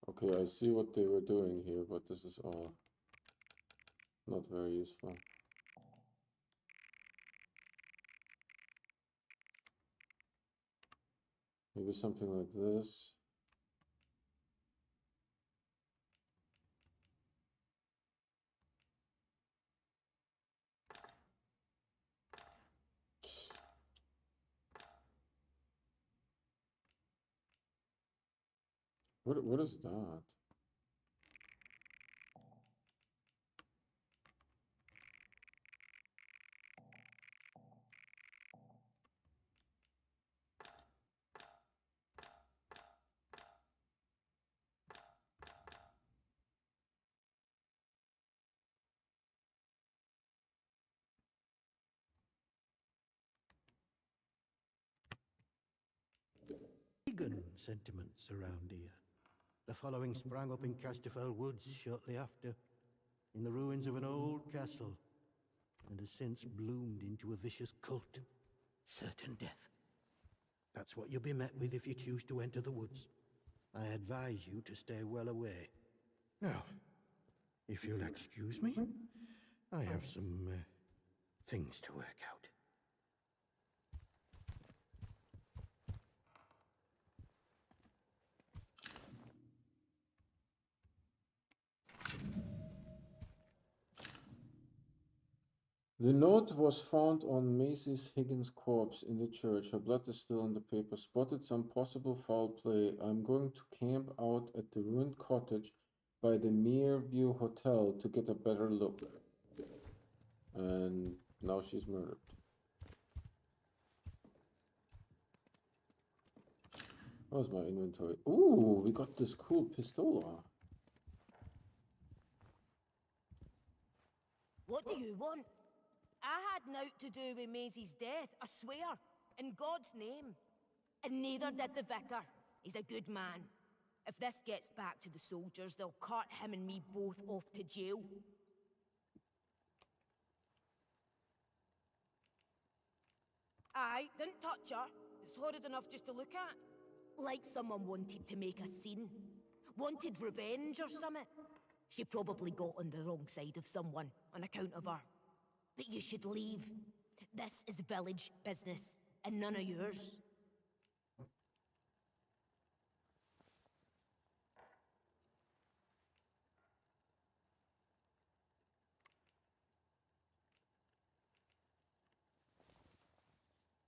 Okay, I see what they were doing here, but this is all not very useful. Maybe something like this. What is that? Pagan sentiments around here. The following sprang up in Casterfell Woods shortly after, in the ruins of an old castle, and has since bloomed into a vicious cult. Certain death. That's what you'll be met with if you choose to enter the woods. I advise you to stay well away. Now, if you'll excuse me, I have some things to work out. The note was found on Macy's Higgins' corpse in the church. Her blood is still on the paper. Spotted some possible foul play. I'm going to camp out at the ruined cottage by the Meerview Hotel to get a better look. And now she's murdered. How's my inventory? Ooh, we got this cool pistola. What do you want? I had naught to do with Maisie's death, I swear, in God's name. And neither did the vicar. He's a good man. If this gets back to the soldiers, they'll cart him and me both off to jail. Aye, didn't touch her. It's horrid enough just to look at. Like someone wanted to make a scene. Wanted revenge or something. She probably got on the wrong side of someone on account of her. But you should leave. This is village business, and none of yours.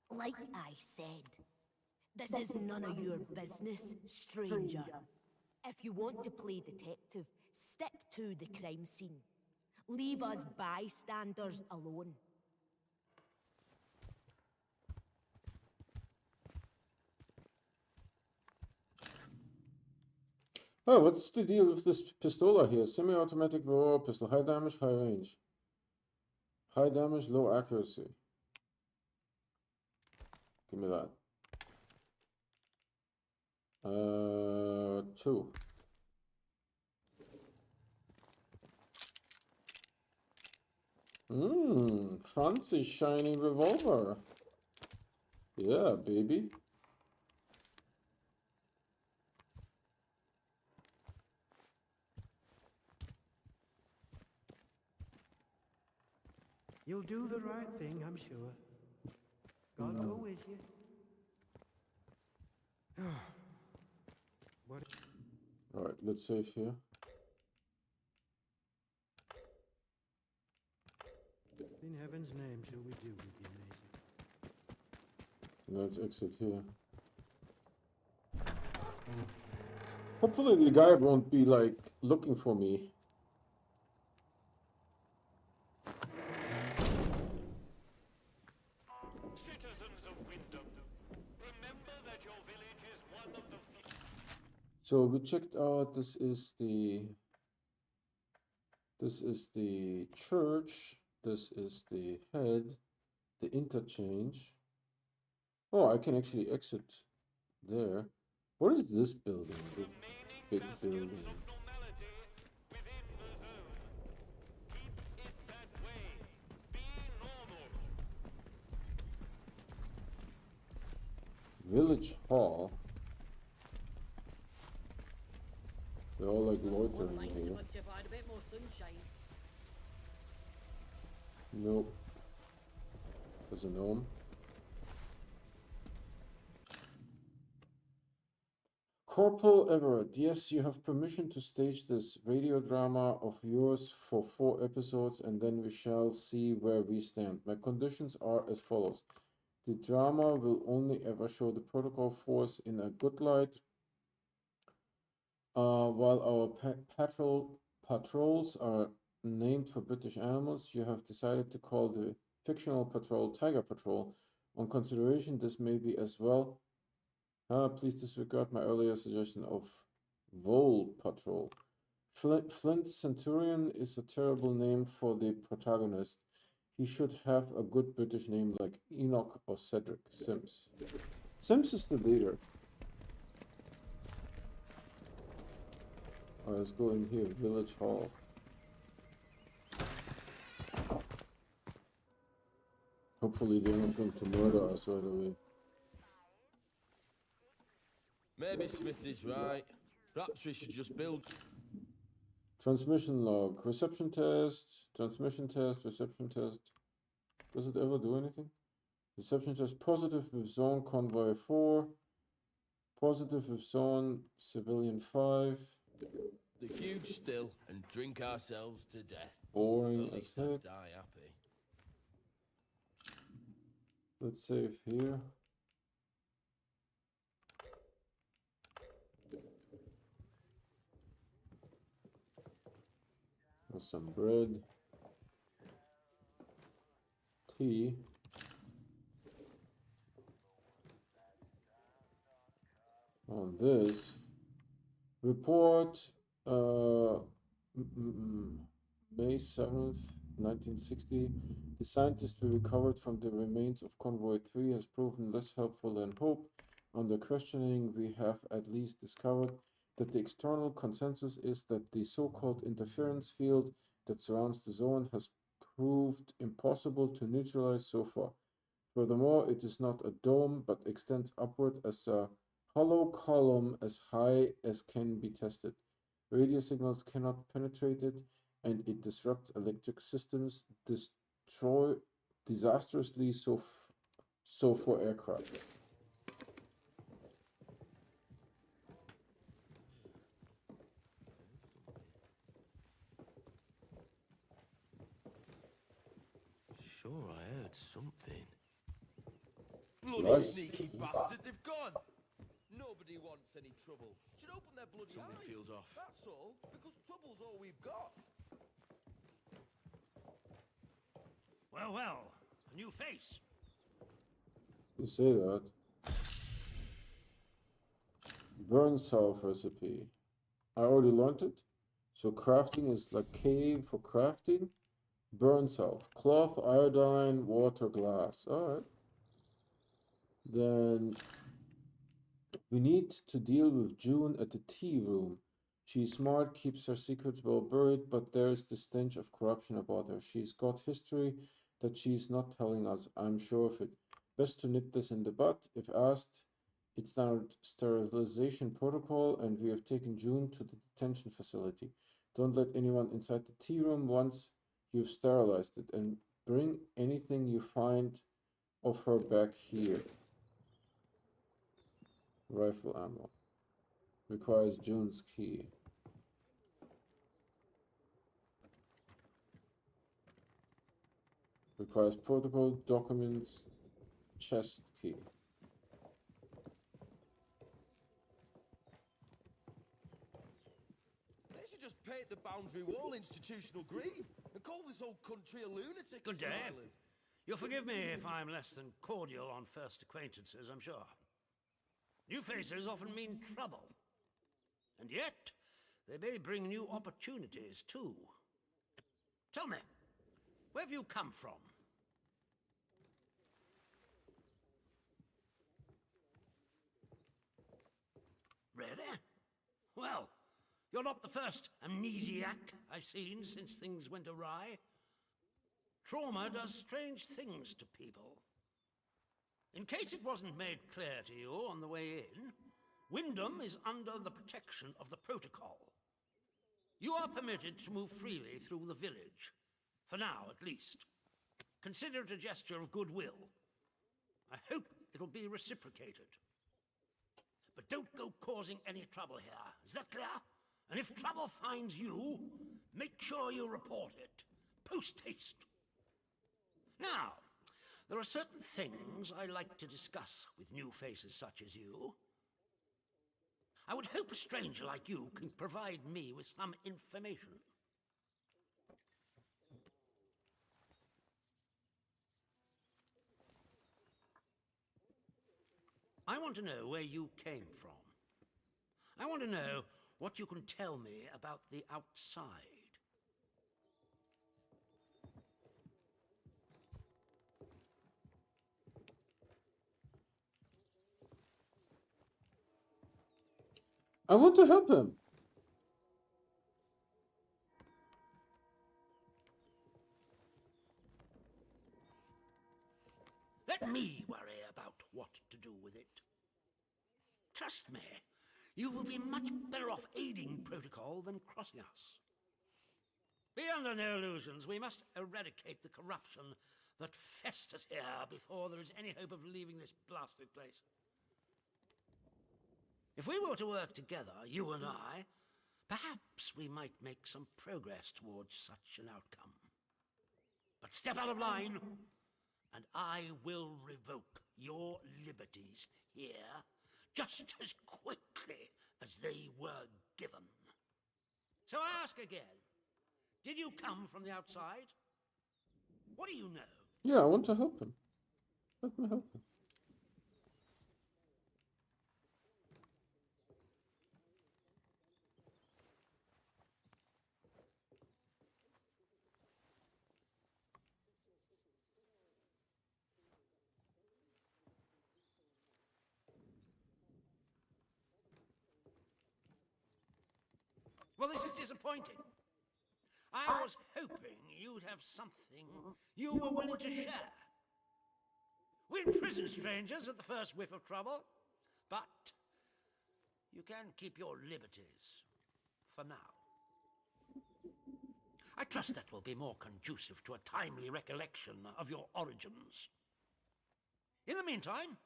Like I said, this is none of your business, stranger. If you want to play detective, stick to the crime scene. Leave us bystanders alone. Oh, what's the deal with this pistola here? Semi-automatic roar pistol. High damage, high range. High damage, low accuracy. Give me that. 2. Fancy shiny revolver. Yeah, baby. You'll do the right thing, I'm sure. God go with you. What? Alright, let's save here. In heaven's name shall we do with you, Maisie? Let's exit here. Hopefully the guy won't be like looking for me. Citizens of Wyndham, remember that your village is one of the few. So we checked out, this is the church, this is the head, the interchange. Oh, I can actually exit there. What is this building? This big building. Village Hall. They're all like loitering here. Nope. There's a gnome. Corporal Everett, yes, you have permission to stage this radio drama of yours for 4 episodes, and then we shall see where we stand. My conditions are as follows. The drama will only ever show the protocol force in a good light, while our patrols are named for British animals. You have decided to call the fictional patrol Tiger Patrol. On consideration, this may be as well. Please disregard my earlier suggestion of Vole Patrol. Flint Centurion is a terrible name for the protagonist. He should have a good British name like Enoch or Cedric Sims. Sims is the leader. let's go in here, village hall. Hopefully they're not going to murder us right away. Maybe Smith is right. Perhaps we should just build. Transmission log, reception test, transmission test, reception test. Does it ever do anything? Reception test positive with zone convoy 4, positive with zone civilian 5. The huge still and drink ourselves to death. Boring At as least I'd heck. die happy. Let's save here. There's some bread. Tea. On this. Report May 7th, 1960. The scientist we recovered from the remains of Convoy 3 has proven less helpful than hoped. Under questioning, we have at least discovered that the external consensus is that the so-called interference field that surrounds the zone has proved impossible to neutralize so far. Furthermore, it is not a dome but extends upward as a hollow column as high as can be tested. Radio signals cannot penetrate it, and it disrupts electric systems, disastrously so for aircraft. Sure, I heard something. Bloody Nice. sneaky bastard, they've gone! Nobody wants any trouble. Should open their bloody Something eyes. feels off. That's all, because trouble's all we've got. Well, well, a new face. You say that. Burn salve recipe. I already learned it. So crafting is like K for crafting. Burn salve. Cloth, iodine, water, glass. Alright. Then we need to deal with June at the tea room. She's smart, keeps her secrets well buried, but there's the stench of corruption about her. She's got history that she's not telling us. I'm sure of it. Best to nip this in the bud. If asked, it's our sterilization protocol, and we have taken June to the detention facility. Don't let anyone inside the tea room once you've sterilized it, and bring anything you find of her back here. Rifle ammo. Requires June's key. Requires protocol, documents, chest key. They should just paint the boundary wall institutional green and call this whole country a lunatic Good day. asylum. You'll forgive me if I'm less than cordial on first acquaintances, I'm sure. New faces often mean trouble. And yet, they may bring new opportunities, too. Tell me, where have you come from? Really? Well, you're not the first amnesiac I've seen since things went awry. Trauma does strange things to people. In case it wasn't made clear to you on the way in, Wyndham is under the protection of the protocol. You are permitted to move freely through the village. For now, at least. Consider it a gesture of goodwill. I hope it'll be reciprocated. But don't go causing any trouble here. Is that clear? And if trouble finds you, make sure you report it. Post haste. Now, there are certain things I like to discuss with new faces such as you. I would hope a stranger like you can provide me with some information. I want to know where you came from. I want to know what you can tell me about the outside. I want to help him. me worry about what to do with it. Trust me, you will be much better off aiding protocol than crossing us. Be under no illusions. We must eradicate the corruption that festers here before there is any hope of leaving this blasted place. If we were to work together, you and I, perhaps we might make some progress towards such an outcome. But step out of line, and I will revoke your liberties here just as quickly as they were given. So I ask again, did you come from the outside? What do you know? Yeah, I want to help him. Let me help him. Well, this is disappointing. I was hoping you'd have something you were willing to share. We imprison strangers at the first whiff of trouble, but you can keep your liberties for now. I trust that will be more conducive to a timely recollection of your origins. In the meantime,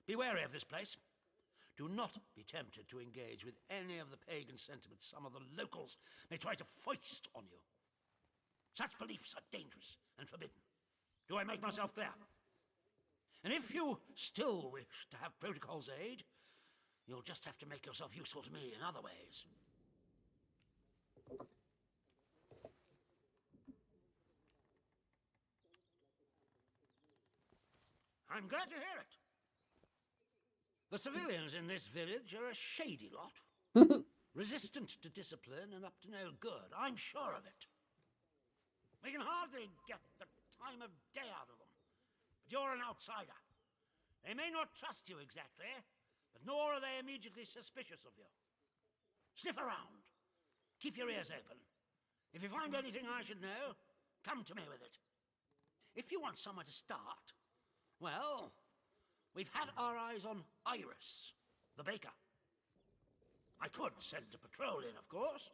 be wary of this place. Do not be tempted to engage with any of the pagan sentiments some of the locals may try to foist on you. Such beliefs are dangerous and forbidden. Do I make myself clear? And if you still wish to have protocol's aid, you'll just have to make yourself useful to me in other ways. I'm glad to hear it. The civilians in this village are a shady lot. Resistant to discipline and up to no good, I'm sure of it. We can hardly get the time of day out of them. But you're an outsider. They may not trust you exactly, but nor are they immediately suspicious of you. Sniff around. Keep your ears open. If you find anything I should know, come to me with it. If you want somewhere to start, well, we've had our eyes on Iris, the baker. I could send a patrol in, of course,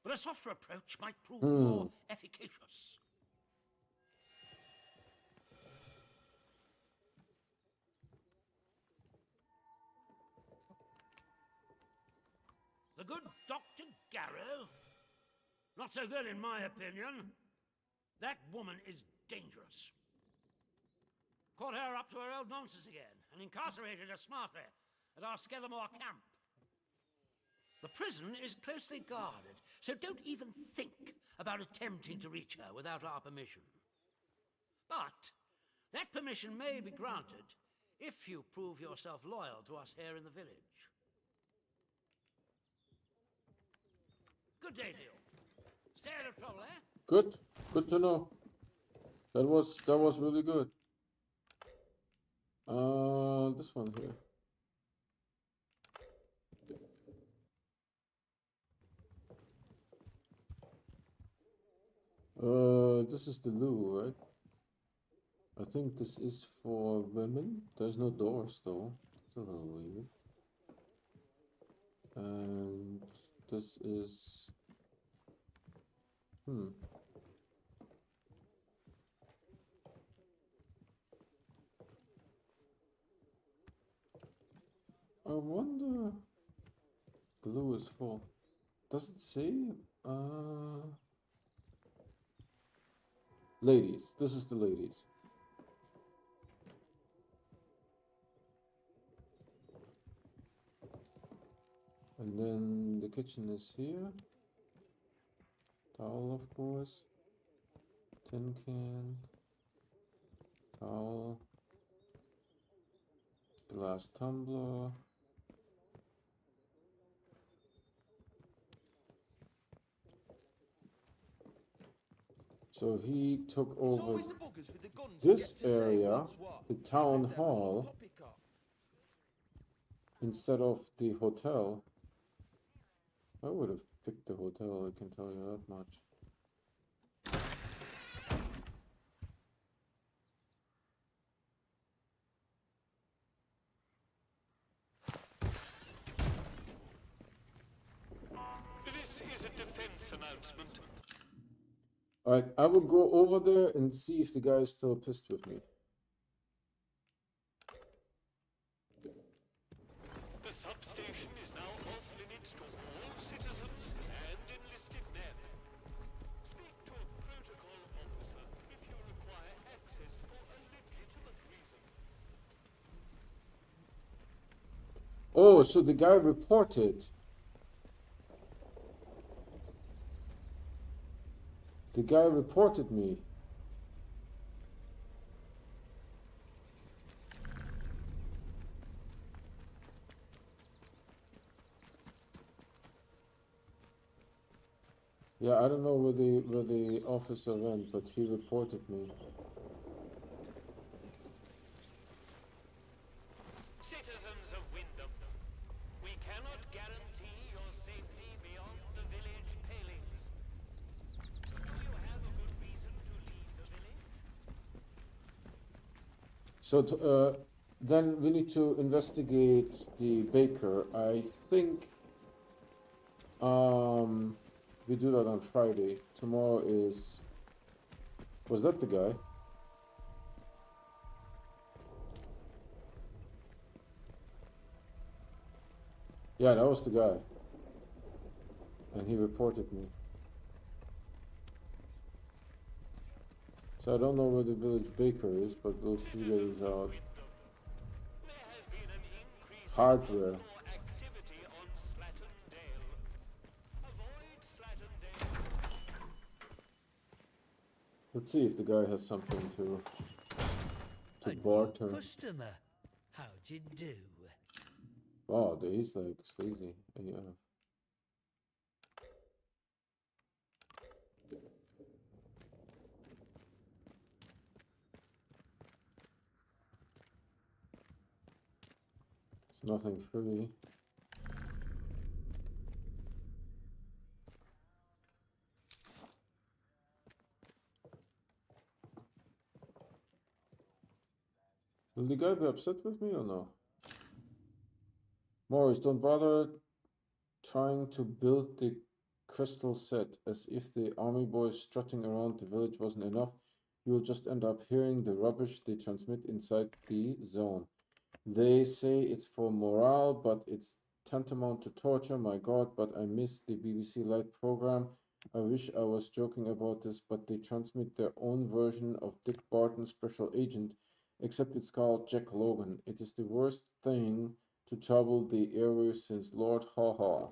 but a softer approach might prove more efficacious. The good Dr. Garrow? Not so good in my opinion. That woman is dangerous. Caught her up to her old nonsense again and incarcerated her smartly at our Skethermore camp. The prison is closely guarded, so don't even think about attempting to reach her without our permission. But that permission may be granted if you prove yourself loyal to us here in the village. Good day to you. Stay out of trouble, eh? Good. Good to know. That was really good. This one here. This is the loo, right? I think this is for women. There's no doors though. It's a little weird. And this is I wonder glue is full. Does it say ladies? This is the ladies. And then the kitchen is here. Towel, of course. Tin can. Towel. Glass tumbler. So he took over this area, the town hall, instead of the hotel. I would have picked the hotel, I can tell you that much. defense announcement. Alright, I will go over there and see if the guy is still pissed with me. The substation is now off limits to all citizens and enlisted men. Speak to a protocol officer if you require access for a legitimate reason. Oh, so the guy reported. The guy reported me. Yeah, I don't know where the officer went, but he reported me. Citizens of Wyndham, we cannot guarantee your safety beyond the village palings. Do you have a good reason to leave the village? So then we need to investigate the baker. I think we do that on Friday. Tomorrow is... Was that the guy? Yeah, that was the guy. And he reported me. So I don't know where the village baker is, but we'll figure this out. There has been an increase Hardware. in activity on Slattern Dale. Avoid Slattern Dale. Let's see if the guy has something to barter. Customer, how'd you do? Wow, he's like sleazy AF. It's nothing free. Will the guy be upset with me or no? Morris, don't bother trying to build the crystal set, as if the army boys strutting around the village wasn't enough. You will just end up hearing the rubbish they transmit inside the zone. They say it's for morale, but it's tantamount to torture. My God, but I miss the BBC Light program. I wish I was joking about this, but they transmit their own version of Dick Barton's Special Agent, except it's called Jack Logan. It is the worst thing to trouble the airwaves since Lord Haw Haw.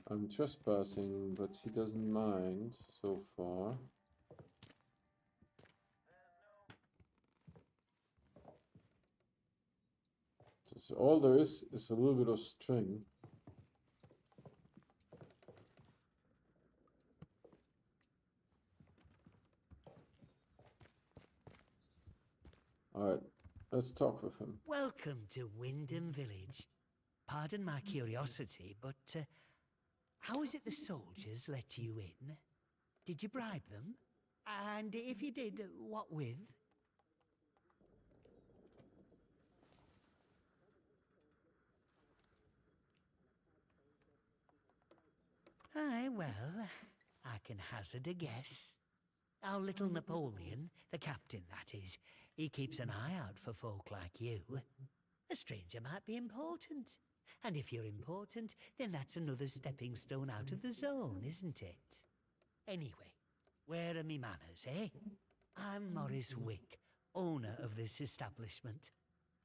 I'm trespassing, but he doesn't mind so far. So all there is a little bit of string. Alright, let's talk with him. Welcome to Wyndham Village. Pardon my curiosity, but how is it the soldiers let you in? Did you bribe them? And if you did, what with? Aye, well, I can hazard a guess. Our little Napoleon, the captain that is, he keeps an eye out for folk like you. A stranger might be important. And if you're important, then that's another stepping stone out of the zone, isn't it? Anyway, where are me manners, eh? I'm Morris Wick, owner of this establishment.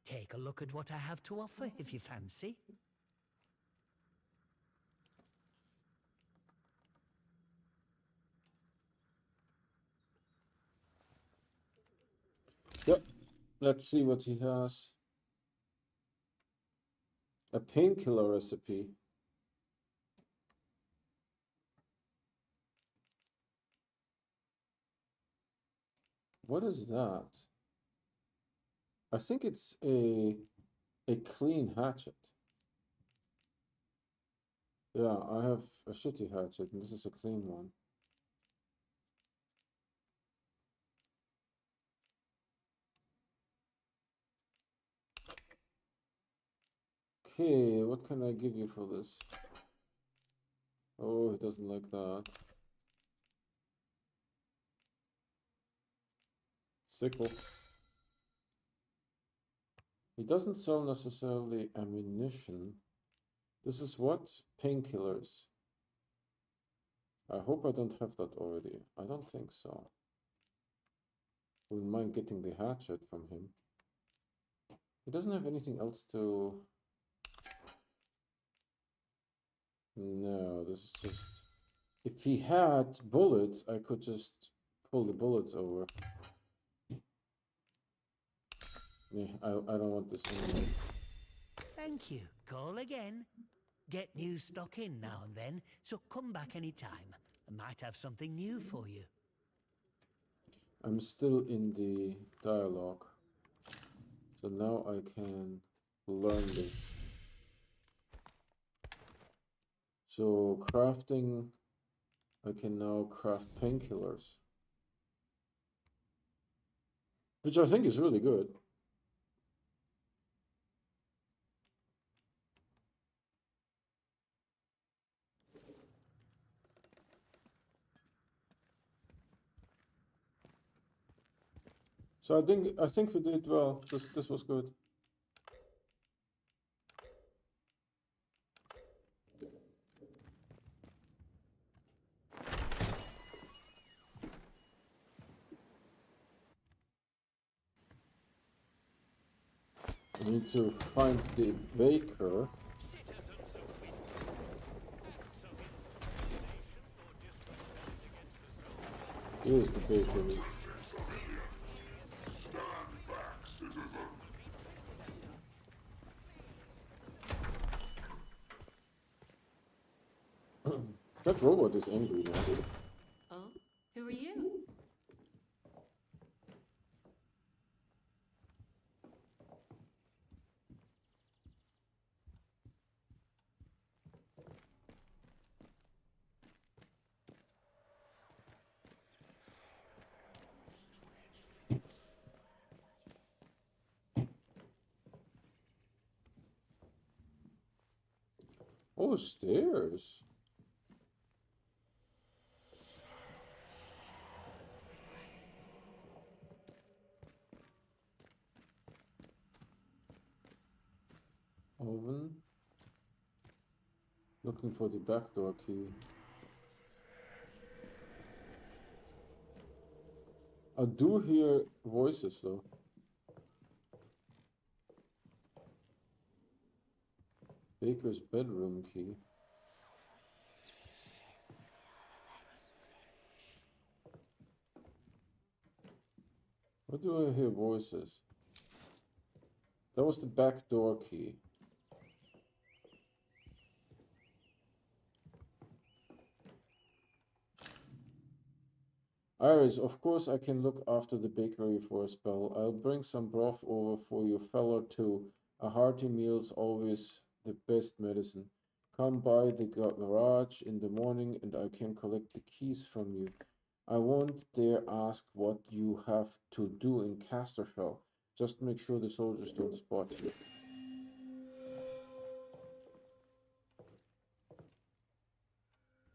Take a look at what I have to offer if you fancy. Yep, let's see what he has. A painkiller recipe. What is that? I think it's a clean hatchet. Yeah, I have a shitty hatchet, and this is a clean one. Okay, what can I give you for this? Oh, he doesn't like that. Sickle. He doesn't sell necessarily ammunition. This is what? Painkillers. I hope I don't have that already. I don't think so. Wouldn't mind getting the hatchet from him. He doesn't have anything else to... No, this is just... If he had bullets, I could just pull the bullets over. Yeah, I don't want this anymore. Thank you. Call again. Get new stock in now and then, so come back any time. I might have something new for you. I'm still in the dialogue. So now I can learn this. So crafting, I can now craft painkillers. Which I think is really good. So I think we did well. This was good. I need to find the baker. Here's the bakery. That robot is angry now. Oh, who are you? Oh, stairs. Oven. Looking for the backdoor key. I do hear voices though. Baker's bedroom key. Where do I hear voices? That was the backdoor key. Iris, of course I can look after the bakery for a spell. I'll bring some broth over for your fellow too. A hearty meal's always the best medicine. Come by the garage in the morning and I can collect the keys from you. I won't dare ask what you have to do in Casterfell. Just make sure the soldiers don't spot you.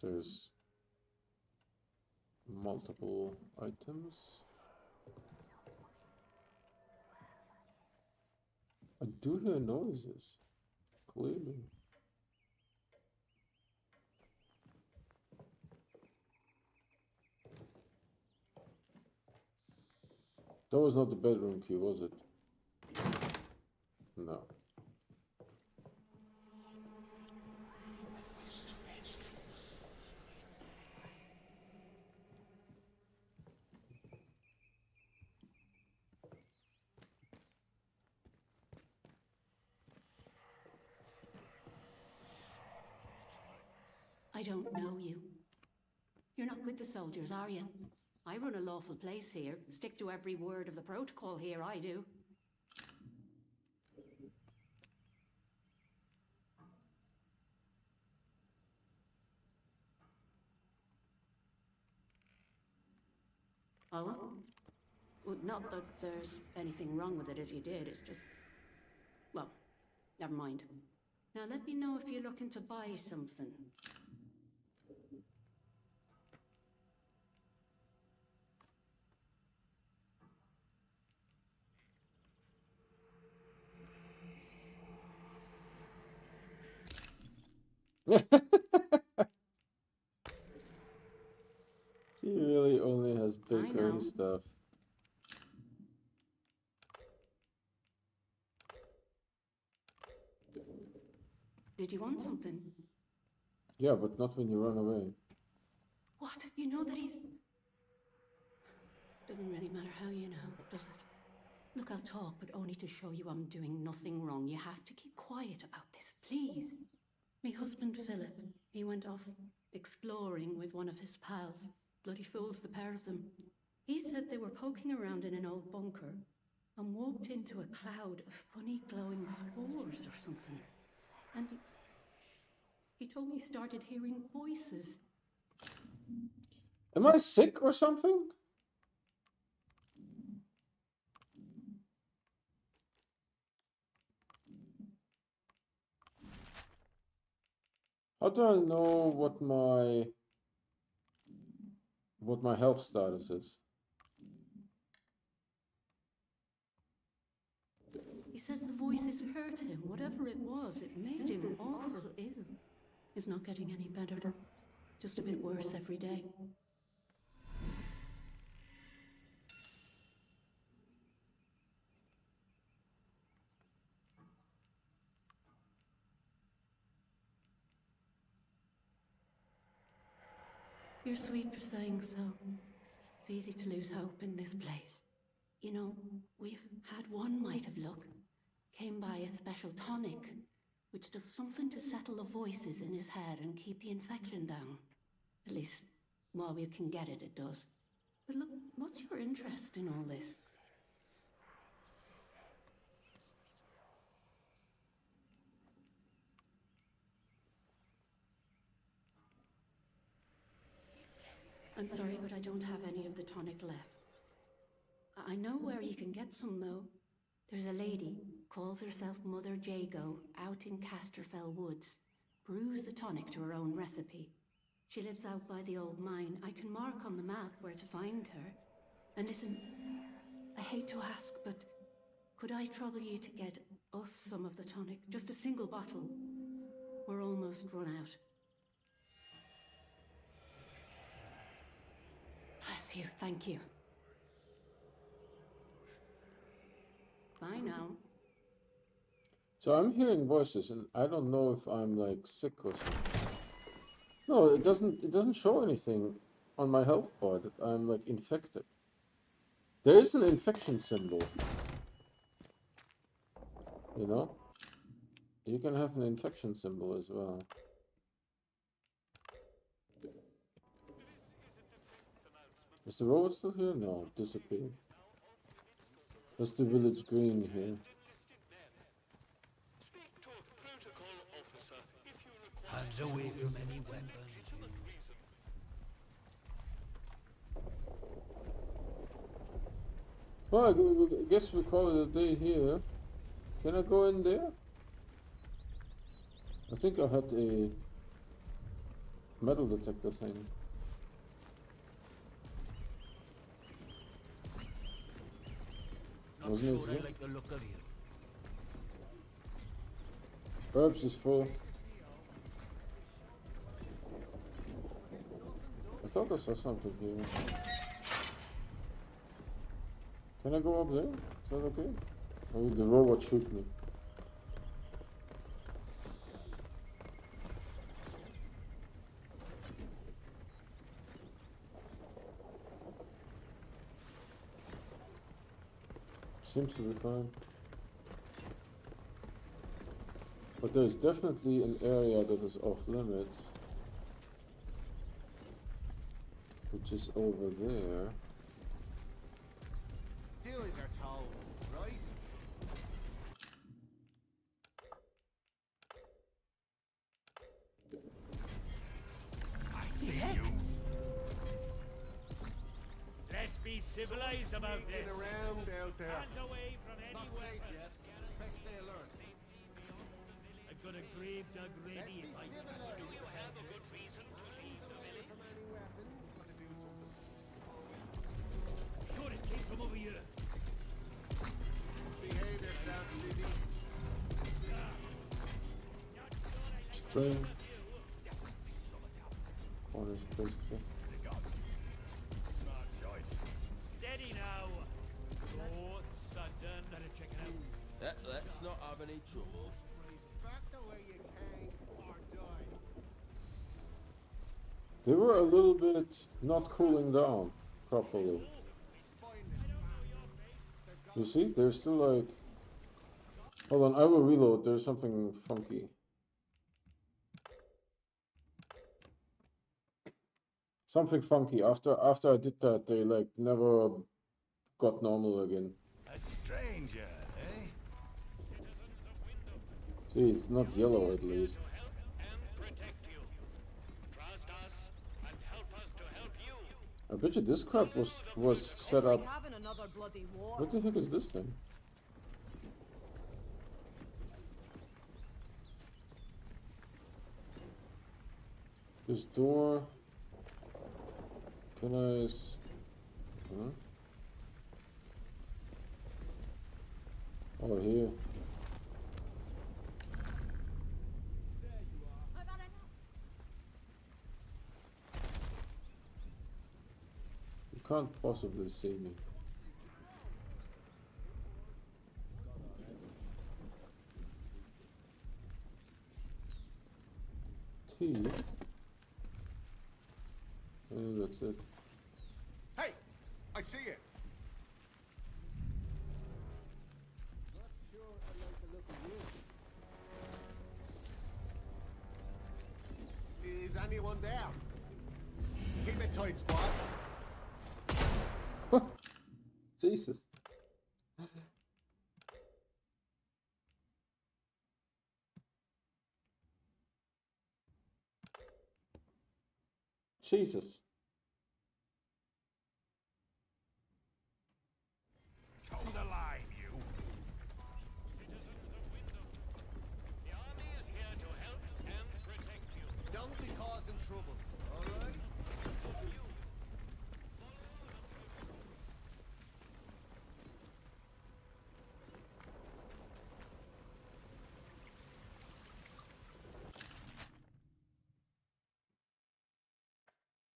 There's multiple items. I do hear noises, clearly. That was not the bedroom key, was it? No. I don't know you. You're not with the soldiers, are you? I run a lawful place here. Stick to every word of the protocol here, I do. Oh? Well, not that there's anything wrong with it if you did, it's just... Well, never mind. Now let me know if you're looking to buy something. She really only has I bakery know. stuff. Did you want something? Yeah, but not when you run away. What? You know that he's... Doesn't really matter how you know, does it? Look, I'll talk, but only to show you I'm doing nothing wrong. You have to keep quiet about this, please. Me husband, Philip, he went off exploring with one of his pals. Bloody fools, the pair of them. He said they were poking around in an old bunker and walked into a cloud of funny glowing spores or something. And he told me he started hearing voices. Am I sick or something? How do I know what my health status is? He says the voices hurt him. Whatever it was, it made him awful ill. He's not getting any better. Just a bit worse every day. You're sweet for saying so. It's easy to lose hope in this place. You know, we've had one mite of luck. Came by a special tonic, which does something to settle the voices in his head and keep the infection down. At least, while we can get it, it does. But look, what's your interest in all this? I'm sorry, but I don't have any of the tonic left. I know where you can get some, though. There's a lady, calls herself Mother Jago, out in Casterfell Woods. Brews the tonic to her own recipe. She lives out by the old mine. I can mark on the map where to find her. And listen, I hate to ask, but could I trouble you to get us some of the tonic? Just a single bottle. We're almost run out. Bless you, thank you. Bye now. So I'm hearing voices and I don't know if I'm like sick or something. No, it doesn't show anything on my health bar that I'm like infected. There is an infection symbol. You know? You can have an infection symbol as well. Is the robot still here? No, it disappeared. That's the village green here. Hands away from any weapons. Well, I guess we call it a day here. Can I go in there? I think I had a metal detector thing. Not Wasn't sure it? I like the look of you. Herbs is full. I thought I saw something here. Can I go up there? Is that okay? Or will the robot shoot me? Seems to be fine. But there's definitely an area that is off limits. Which is over there. Do as you're told, right? I see you. Let's be civilized about Sneaking this. around out there. Hands away from any Not safe weapons. yet. Best stay alert. A Got a grave dug ready if I can. Do you have a good reason to leave the village? Sure, it came from over here. Behave yourself, Sidney. Strange. Corners, basically. Smart choice. Steady now. Oh, sudden. Better check it out. Let's not have any trouble. Back the way you came or die. They were a little bit not cooling down properly. You see, they're still like... Hold on, I will reload. There's something funky. Something funky. After I did that, they like never got normal again. A stranger, eh? See, it's not yellow at least. I bet you this crap was set up. Having another bloody war. What the heck is this thing? This door. Can I? Huh? Oh, here. You can't possibly see me. T. That's it. Hey! I see it! Not sure I like the look of you. Is anyone there? Keep it tight, squad. Jesus. Jesus. Toe the line, you. The army is here to help and protect you. Don't be causing trouble, alright?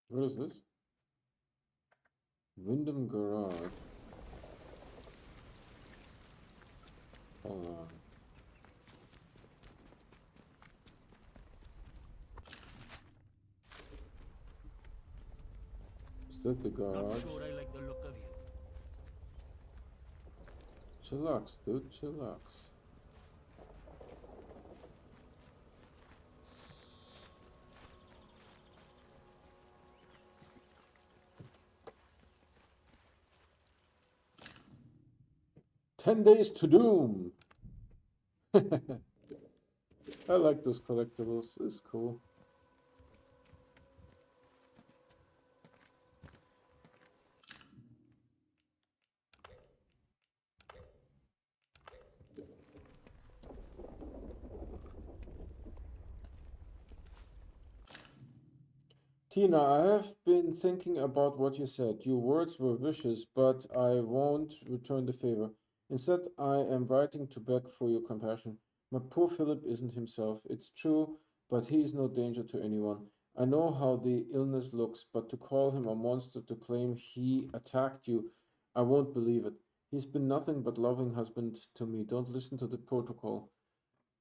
What is this? Wyndham Garage. Hold on. Is that the Not garage? sure I like the look of you. Chillax, dude, chillax. "10 Days to Doom." I like those collectibles. It's cool. Tina, I have been thinking about what you said. Your words were vicious, but I won't return the favor. Instead, I am writing to beg for your compassion. My poor Philip isn't himself. It's true, but he is no danger to anyone. I know how the illness looks, but to call him a monster, to claim he attacked you, I won't believe it. He's been nothing but loving husband to me. Don't listen to the protocol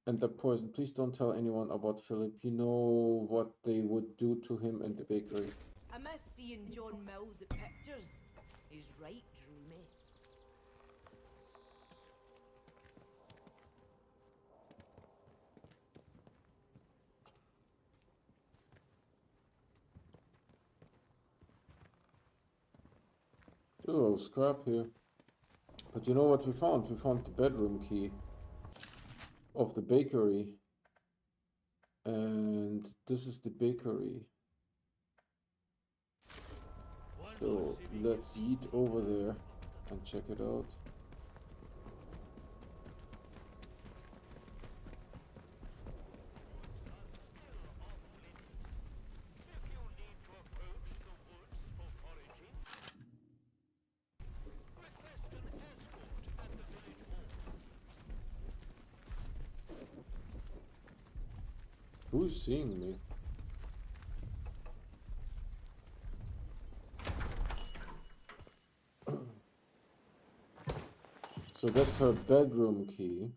and the poison. Please don't tell anyone about Philip. You know what they would do to him in the bakery. I miss seeing John Mills at pictures. He's right, dreamy. There's a little scrap here. But you know what we found? We found the bedroom key of the bakery. And this is the bakery. So let's yeet over there and check it out. Who's seeing me? So that's her bedroom key.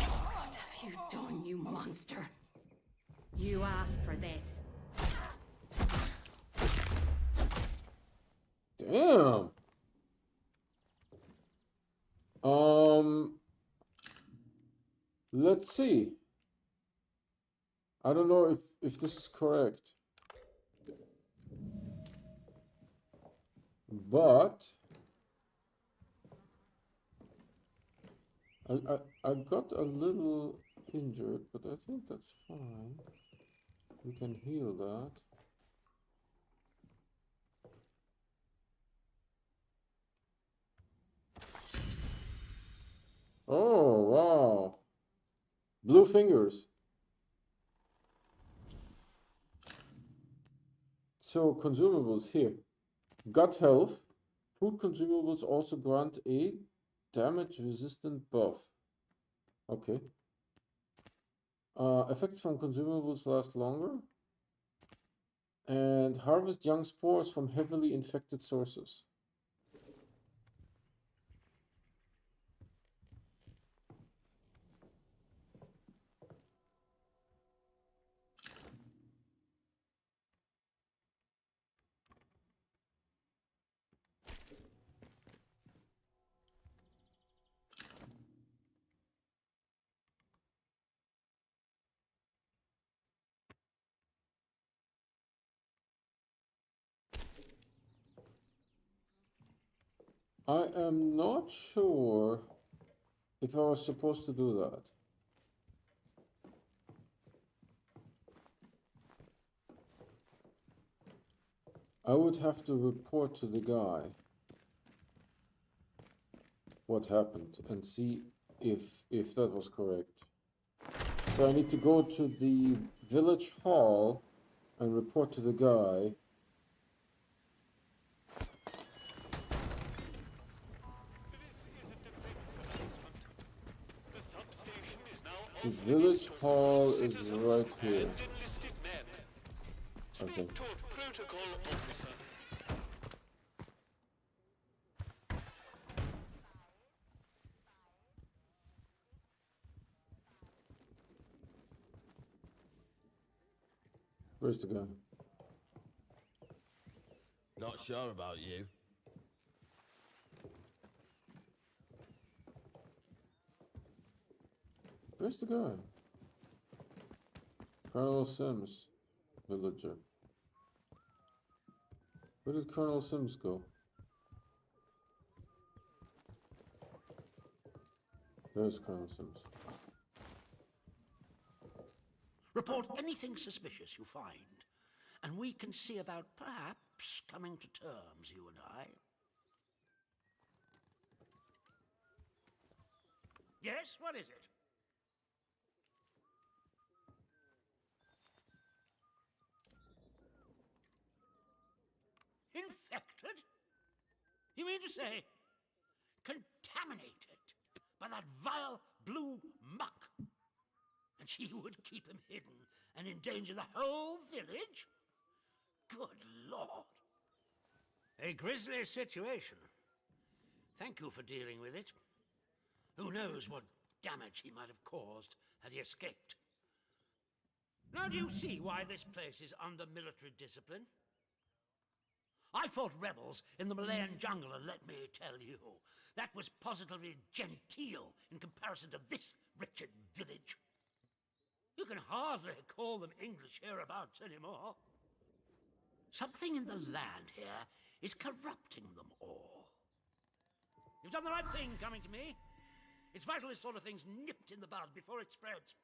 What have you done, you monster? You asked for this. Damn. Let's see. I don't know if this is correct. But I got a little injured, but I think that's fine. We can heal that. Oh, wow. Blue fingers. So consumables here. Gut health. Food consumables also grant a damage resistant buff. Okay. Effects from consumables last longer. And harvest young spores from heavily infected sources. I am not sure if I was supposed to do that. I would have to report to the guy what happened and see if that was correct. So I need to go to the village hall and report to the guy. The village hall is right here. Okay. Protocol officer. Where's the guy? Not sure about you. Where's the guy? Colonel Sims, villager. Where did Colonel Sims go? There's Colonel Sims. Report anything suspicious you find, and we can see about perhaps coming to terms, you and I. Yes, what is it? Infected? You mean to say contaminated by that vile blue muck? And she would keep him hidden and endanger the whole village? Good Lord. A grisly situation. Thank you for dealing with it. Who knows what damage he might have caused had he escaped. Now do you see why this place is under military discipline? I fought rebels in the Malayan jungle, and let me tell you, that was positively genteel in comparison to this wretched village. You can hardly call them English hereabouts anymore. Something in the land here is corrupting them all. You've done the right thing coming to me. It's vital this sort of thing's nipped in the bud before it spreads.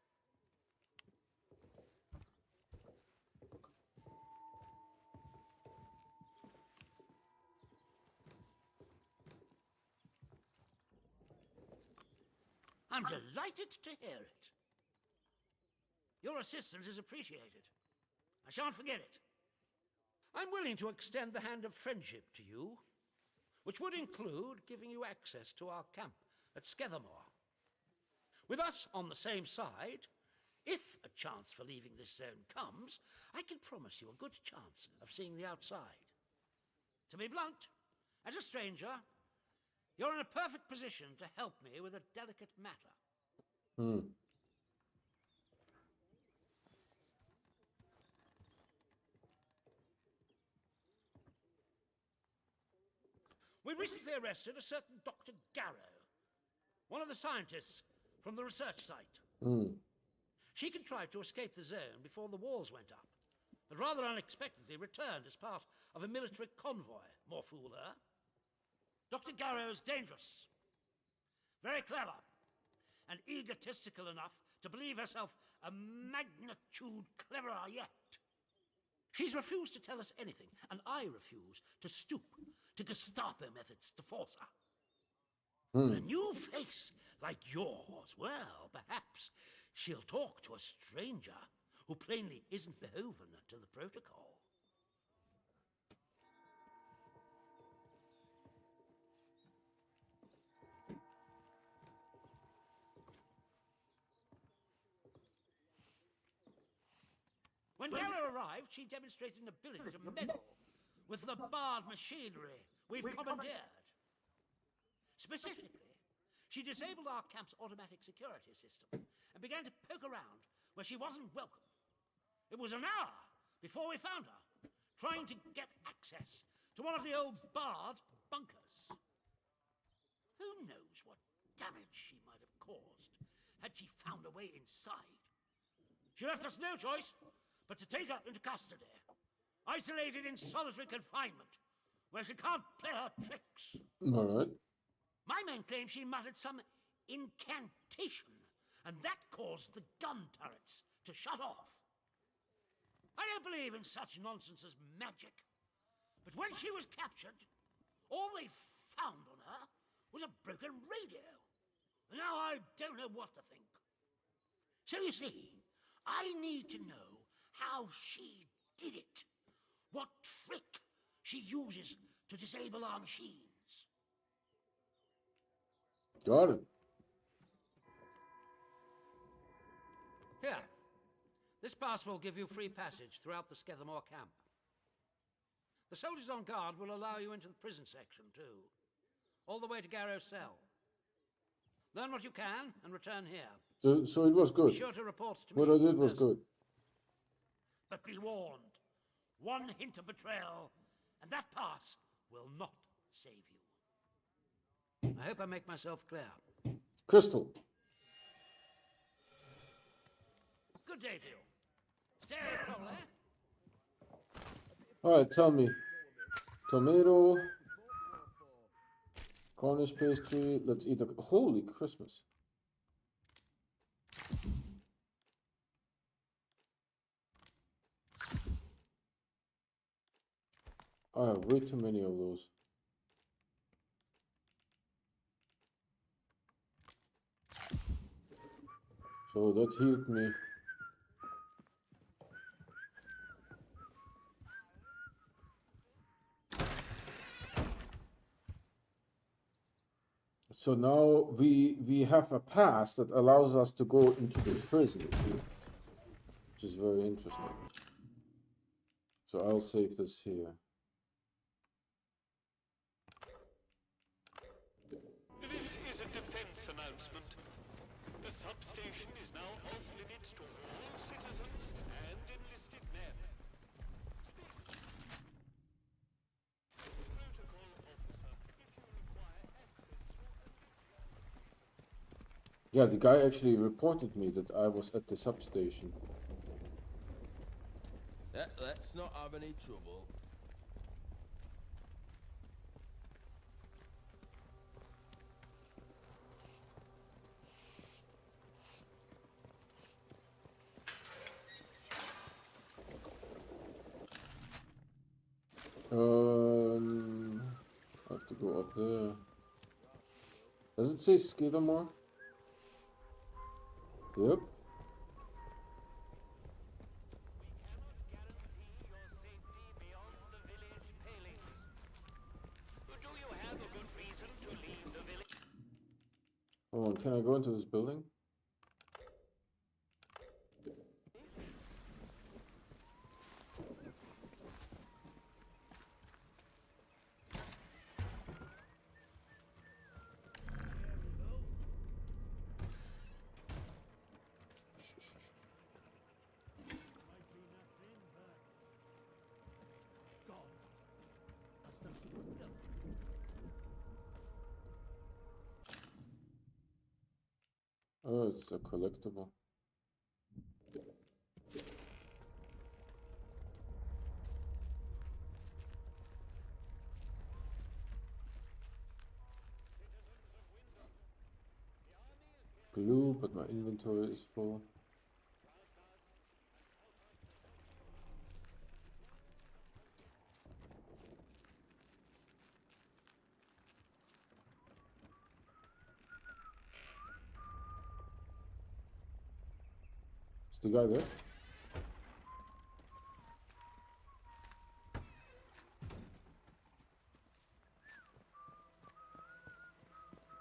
I'm delighted to hear it. Your assistance is appreciated. I shan't forget it. I'm willing to extend the hand of friendship to you, which would include giving you access to our camp at Skethermore. With us on the same side, if a chance for leaving this zone comes, I can promise you a good chance of seeing the outside. To be blunt, as a stranger, you're in a perfect position to help me with a delicate matter. We recently arrested a certain Dr. Garrow, one of the scientists from the research site. She contrived to escape the zone before the walls went up, but rather unexpectedly returned as part of a military convoy. More fool her. Dr. Garrow is dangerous, very clever, and egotistical enough to believe herself a magnitude cleverer yet. She's refused to tell us anything, and I refuse to stoop to Gestapo methods to force her. But a new face like yours, well, perhaps she'll talk to a stranger who plainly isn't beholden to the protocol. When Garrow arrived, she demonstrated an ability to meddle with the barred machinery we've commandeered. Specifically, she disabled our camp's automatic security system and began to poke around where she wasn't welcome. It was an hour before we found her, trying to get access to one of the old barred bunkers. Who knows what damage she might have caused had she found a way inside. She left us no choice but to take her into custody, isolated in solitary confinement, where she can't play her tricks. All right. My man claims she muttered some incantation, and that caused the gun turrets to shut off. I don't believe in such nonsense as magic, but when she was captured, all they found on her was a broken radio. And now I don't know what to think. So you see, I need to know how she did it. What trick she uses to disable our machines. Got it. Here. This pass will give you free passage throughout the Skethermore camp. The soldiers on guard will allow you into the prison section, too. All the way to Garrow's cell. Learn what you can and return here. So it was good. Be sure to report to me. What I did was good. But be warned. One hint of betrayal, and that pass will not save you. I hope I make myself clear. Crystal. Good day to you. Stay out of trouble, eh? Alright, tell me. Tomato. Cornish pastry. Let's eat a... Holy Christmas. I have way too many of those. So that healed me. So now we have a pass that allows us to go into the prison, which is very interesting. So I'll save this here. This is a defense announcement. The substation is now off limits to all citizens and enlisted men. Protocol officer, if you require access to... Yeah, the guy actually reported me that I was at the substation. Let's not have any trouble. I have to go up there. Does it say Skidamore? Yep. Hold on, can I go into this building? Oh, it's a collectible. Blue, but my inventory is full. Is the guy there?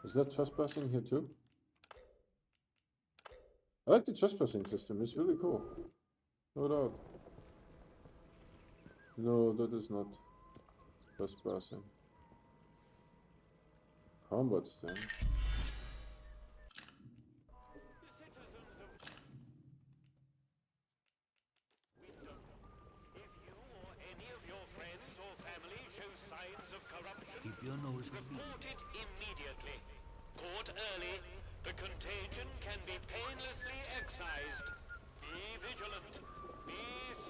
Is that trespassing here too? I like the trespassing system, it's really cool. No doubt. No, that is not trespassing. Combat stand. Keep your nose Report it immediately. Caught early, the contagion can be painlessly excised. Be vigilant. Be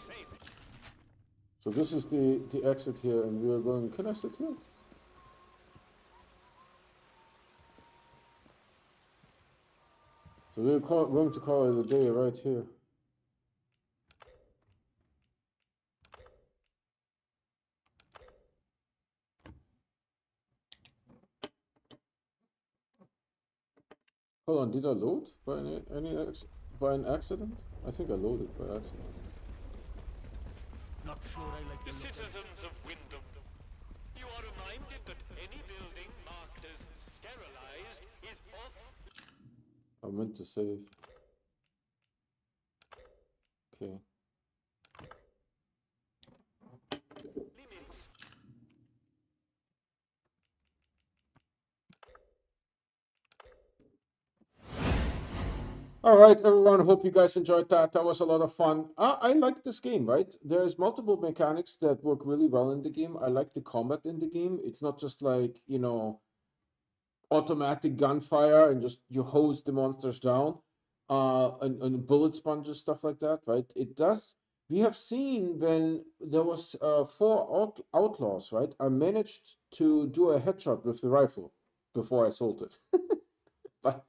safe. So this is the exit here, and we are going. Can I sit here? So we're going to call it a day right here. Hold on, did I load by by an accident? I think I loaded by accident. Not sure I like the Citizens of Wyndham, you are reminded that any building marked as sterilized is off I meant to save. Okay. limits. All right, everyone. Hope you guys enjoyed that. That was a lot of fun. I like this game, right? There's multiple mechanics that work really well in the game. I like the combat in the game. It's not just like, you know, automatic gunfire and just you hose the monsters down, and bullet sponges, stuff like that, right? It does. We have seen when there was four outlaws, right? I managed to do a headshot with the rifle before I sold it. but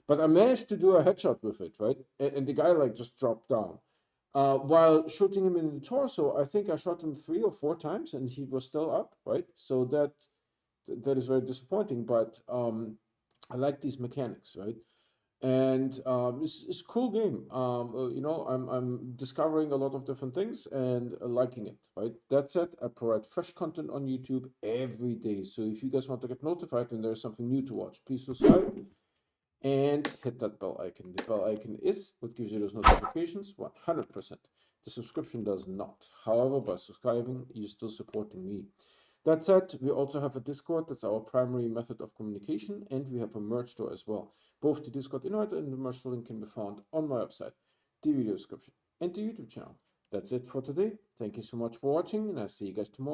but I managed to do a headshot with it, right? And the guy like just dropped down. While shooting him in the torso, I think I shot him 3 or 4 times and he was still up, right? So that is very disappointing. But I like these mechanics, right? And it's a cool game. You know, I'm discovering a lot of different things and liking it, right? That said, I provide fresh content on YouTube every day. So if you guys want to get notified when there's something new to watch, please subscribe and hit that bell icon. The bell icon is what gives you those notifications 100%. The subscription does not. However, by subscribing, you're still supporting me. That said, we also have a Discord. That's our primary method of communication, and we have a merch store as well. Both the Discord invite and the merch link can be found on my website, the video description, and the YouTube channel. That's it for today. Thank you so much for watching, and I'll see you guys tomorrow.